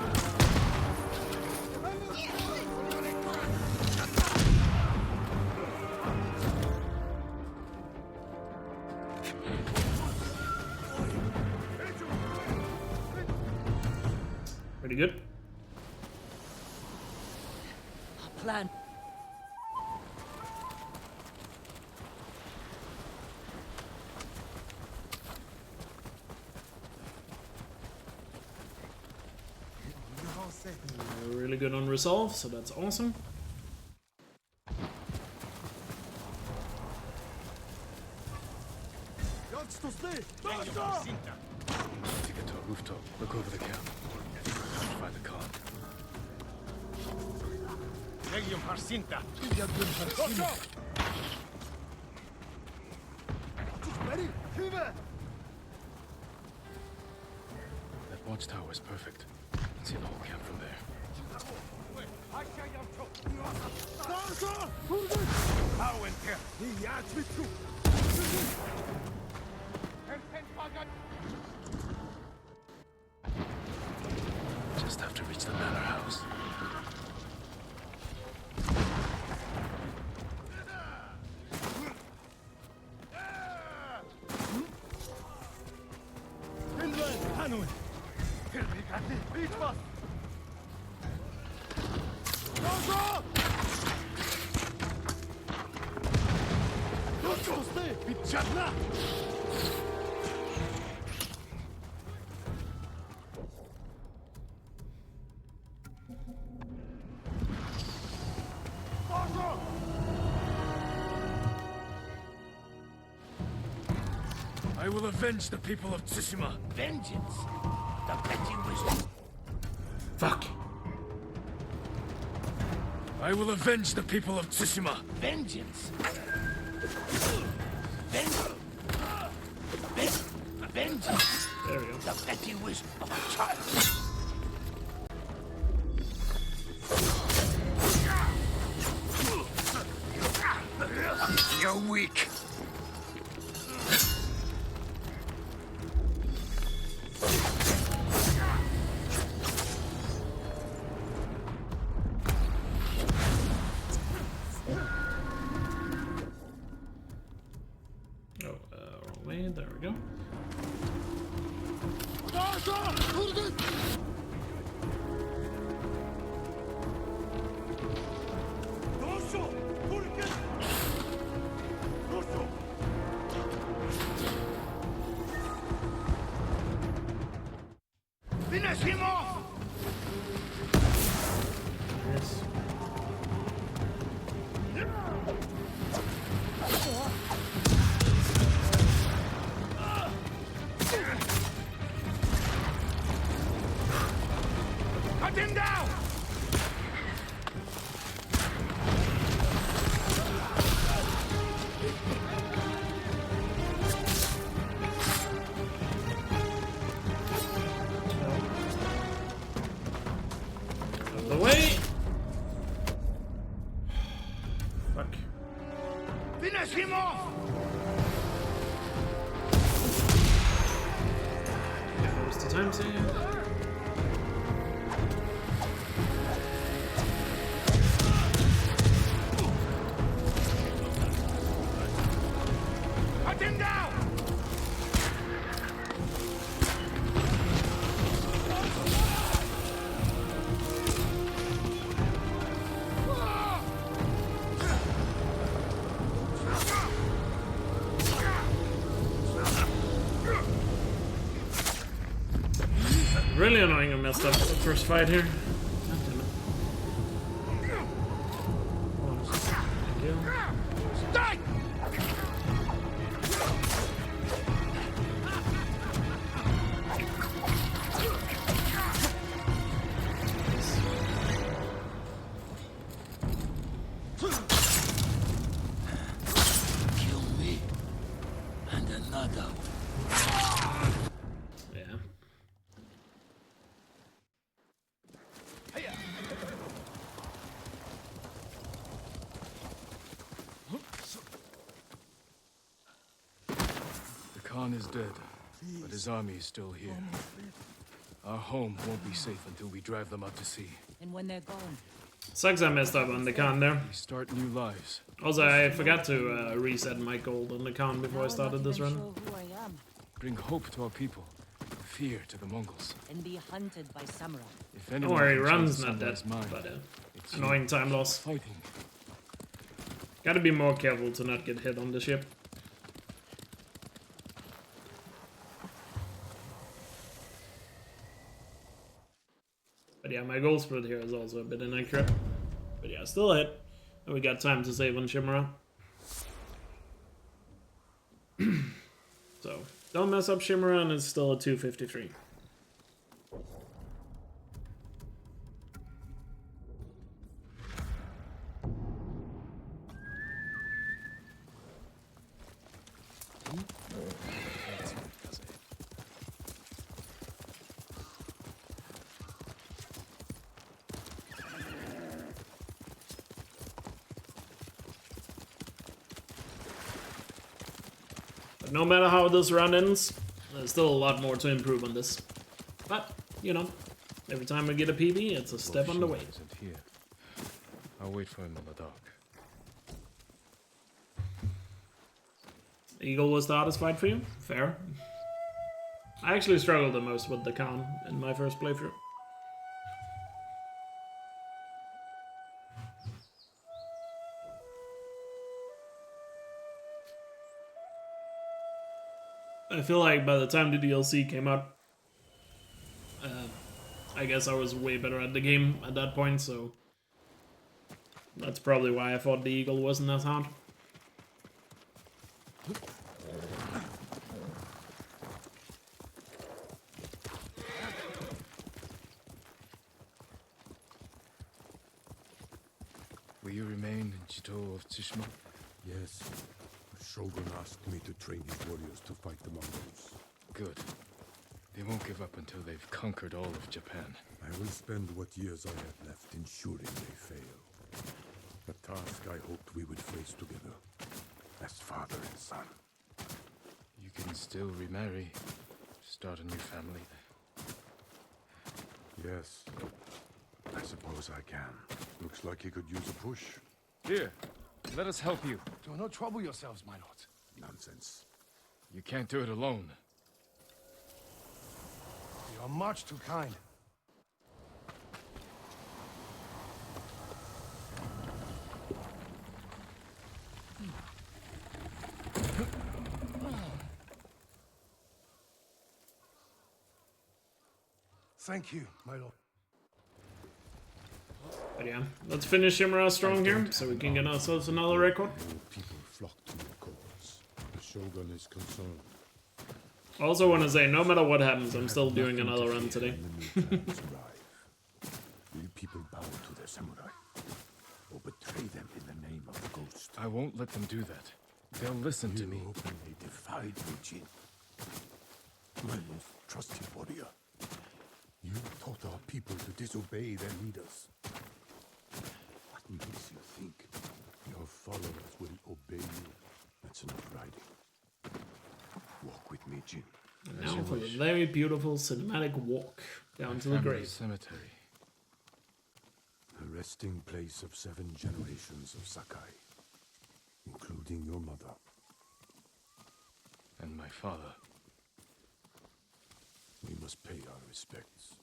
Pretty good. Plan. We're really good on resolve, so that's awesome. To get to a rooftop, look over the camp. Find the car. Legion Harsinta! That watchtower is perfect. Can see the whole camp from there. Just have to reach the manor house. I will avenge the people of Tsushima. Vengeance? The petty wisdom. Fuck. I will avenge the people of Tsushima. Vengeance? Vengeance? There we go. The petty wisdom of a child. You're weak. Wrong way. There we go. Finish him off! Yes. Finish him off! Where's the time save? Cut him down! Really annoying I messed up the first fight here. God damn it. Thank you. Kill me. And another. Yeah. The Khan is dead, but his army is still here. Our home won't be safe until we drive them out to sea. And when they're gone, Sucks I messed up on the con there. We start new lives. Also, I forgot to reset my gold on the con before I started this run. sure who I am, Bring hope to our people, fear to the Mongols. and be hunted by samurai. If Don't anyone worry, can Run's change not dead, someone's mind, but it's annoying you. time loss. Fighting. Gotta be more careful to not get hit on the ship. But yeah, my goal spread here is also a bit inaccurate. But yeah, still a hit. And we got time to save on Shimura. So, don't mess up Shimura and it's still a 253. But no matter how this run ends, there's still a lot more to improve on this. But, you know, every time we get a PB, it's a step on the way. Isn't here. I'll wait for him in the dock. Eagle was the hardest fight for you? Fair. I actually struggled the most with the Khan in my first playthrough. I feel like by the time the DLC came out, I guess I was way better at the game at that point, so that's probably why I thought the Eagle wasn't as hard. Will you remain in Chito of Tsushima? Yes. The Shogun asked me to train his warriors to fight the Mongols. Good. They won't give up until they've conquered all of Japan. I will spend what years I have left ensuring they fail. A task I hoped we would face together, as father and son. You can still remarry, start a new family. Yes, I suppose I can. Looks like he could use a push. Here, let us help you. Do not trouble yourselves, my lord. Nonsense. You can't do it alone. You are much too kind. Thank you, my lord. But yeah, let's finish Shimura strong here, so we can get ourselves another record. People flock to your cause. The Shogun is concerned. I also want to say, no matter what happens, I'm still doing another run today. Will people bow to their samurai? Or betray them in the name of the ghost? I won't let them do that. They'll listen to me. You openly defied Jin. My most trusted warrior. You taught our people to disobey their leaders. What makes you think your followers will obey you? now for the very beautiful cinematic walk down to the grave. Cemetery. The resting place of 7 generations of Sakai, including your mother. And my father. We must pay our respects.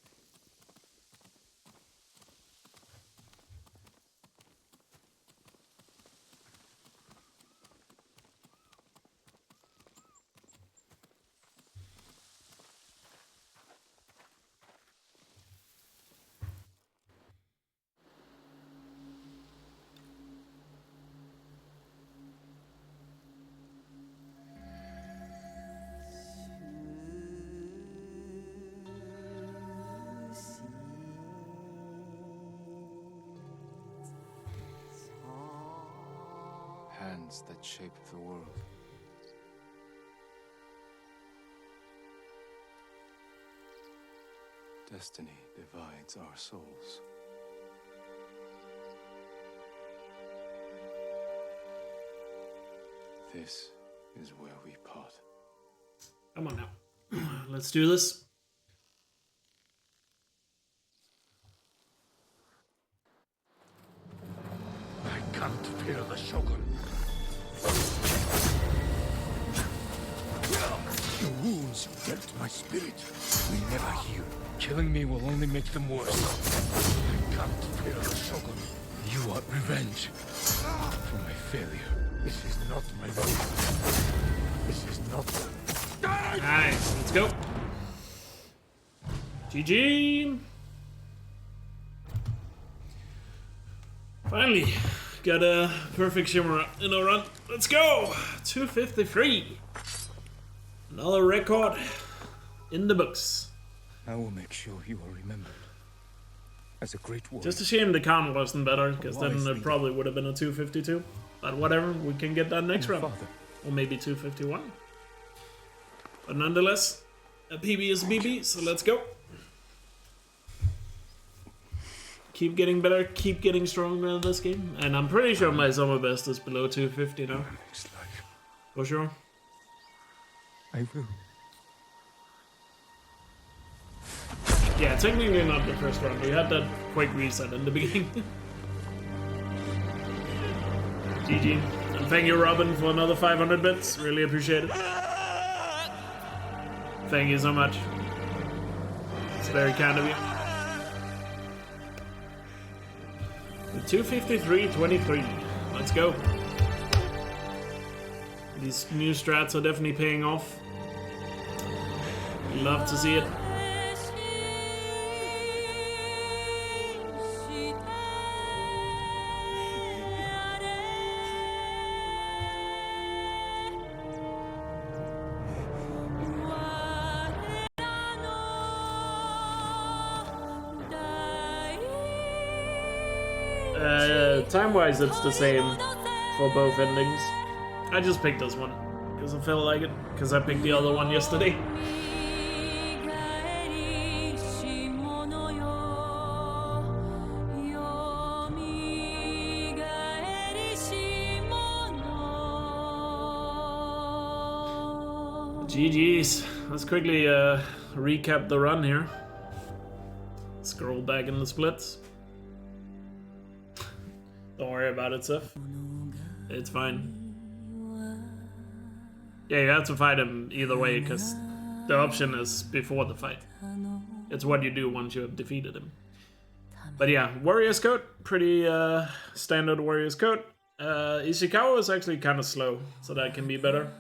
Hands that shaped the world. Destiny divides our souls. This is where we part. Come on now. Let's do this. I come to fear the Shogun. Your wounds wrecked my spirit. We never heal. Killing me will only make them worse. I come to fear the Shogun. You want revenge for my failure. This is not my way. This is not... Nice, let's go. GG. Finally, got a perfect shimmer in a run. Let's go. 253. Another record in the books. I will make sure you are remembered as a great warrior. Just a shame the count wasn't better, because then it probably would have been a 252. But whatever, we can get that next round. Or maybe 251. But nonetheless, a PB is a PB, so let's go. Keep getting better, keep getting stronger in this game. And I'm pretty sure my summer best is below 250 now. For sure. I will. Yeah, technically not the first round. We had that quick reset in the beginning. GG. And thank you, Robin, for another 500 bits. Really appreciate it. Thank you so much. It's very kind of you. 253.23. Let's go. These new strats are definitely paying off. Love to see it. Time-wise, it's the same for both endings. I just picked this one because I felt like it, because I picked the other one yesterday. GG's. Let's quickly recap the run here. Scroll back in the splits. Don't worry about it, Sif. It's fine. Yeah, you have to fight him either way, because the option is before the fight. It's what you do once you have defeated him. But yeah, Warrior's Code. Pretty standard Warrior's Code. Ishikawa was actually kind of slow, so that can be better.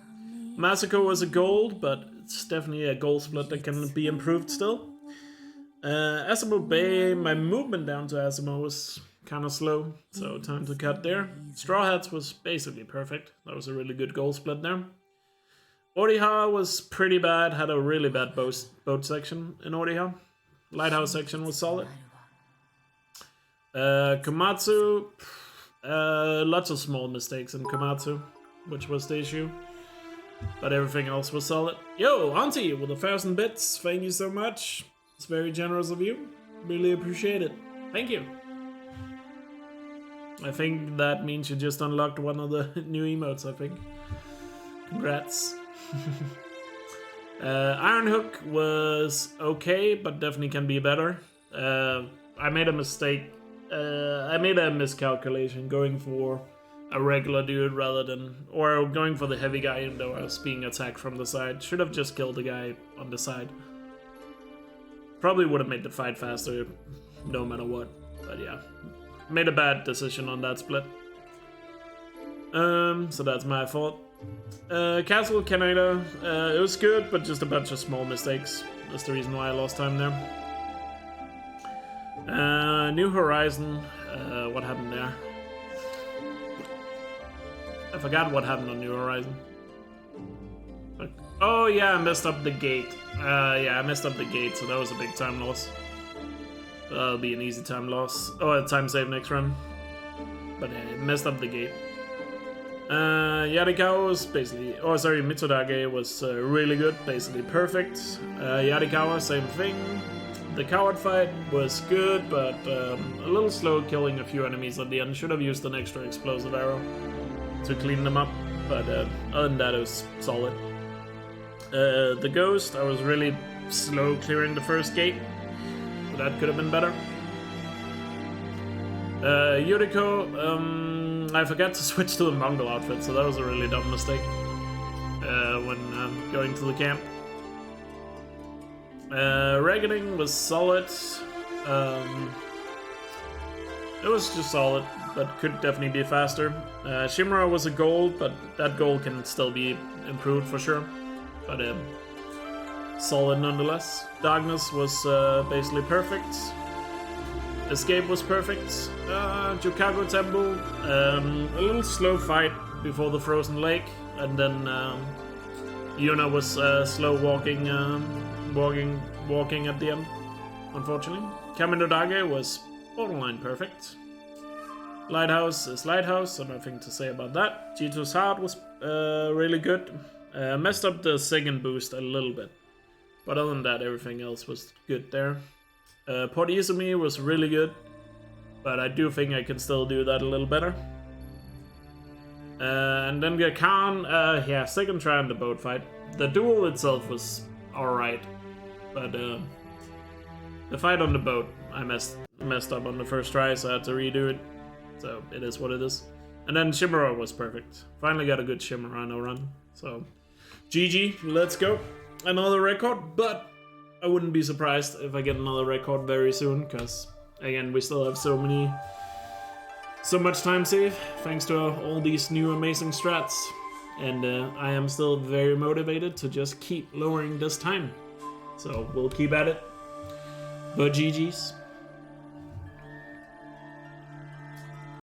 Massacre was a gold, but it's definitely a gold split that can be improved still. Asimo Bay, my movement down to Asimo was kind of slow, so time to cut there. Straw Hats was basically perfect. That was a really good goal split there. Oriha was pretty bad, had a really bad boat section in Oriha. Lighthouse section was solid. Komatsu, lots of small mistakes in Komatsu, which was the issue. But everything else was solid. Yo, Auntie with 1,000 bits, thank you so much. It's very generous of you. Really appreciate it. Thank you. I think that means you just unlocked one of the new emotes, I think. Congrats. Iron Hook was okay, but definitely can be better. I made a mistake. I made a miscalculation going for a regular dude rather than, or going for the heavy guy even though I was being attacked from the side. Should have just killed the guy on the side. Probably would have made the fight faster no matter what. But yeah, made a bad decision on that split. So that's my fault. Castle Canada, it was good, but just a bunch of small mistakes. That's the reason why I lost time there. New Horizon, what happened there? I forgot what happened on New Horizon. Oh yeah, I messed up the gate. Yeah, I messed up the gate, so that was a big time loss. That'll be an easy time loss. Oh, a time save next run. But yeah, I messed up the gate. Yarikawa was basically, Mitsudage was really good, basically perfect. Yarikawa, same thing. The coward fight was good, but a little slow killing a few enemies at the end. Should have used an extra explosive arrow to clean them up, but other than that, it was solid. The Ghost, I was really slow clearing the first gate, but that could have been better. Yuriko, I forgot to switch to the Mongol outfit, so that was a really dumb mistake when going to the camp. Reckoning was solid. It was just solid, but could definitely be faster. Shimura was a gold, but that gold can still be improved for sure. But solid nonetheless. Darkness was basically perfect. Escape was perfect. Jukago Temple, a little slow fight before the frozen lake, and then Yuna was slow walking at the end, unfortunately. Kamino was borderline perfect. Lighthouse is Lighthouse, so nothing to say about that. G2's Heart was really good. Messed up the second boost a little bit, but other than that, everything else was good there. Port Izumi was really good, but I do think I can still do that a little better. And then Khan, yeah, second try on the boat fight. The duel itself was alright, but the fight on the boat, I messed up on the first try, so I had to redo it. So it is what it is. And then Shimura was perfect. Finally got a good Shimura run. So GG, let's go. Another record, but I wouldn't be surprised if I get another record very soon, because again, we still have so much time save thanks to all these new amazing strats, and I am still very motivated to just keep lowering this time, so we'll keep at it. But GG's.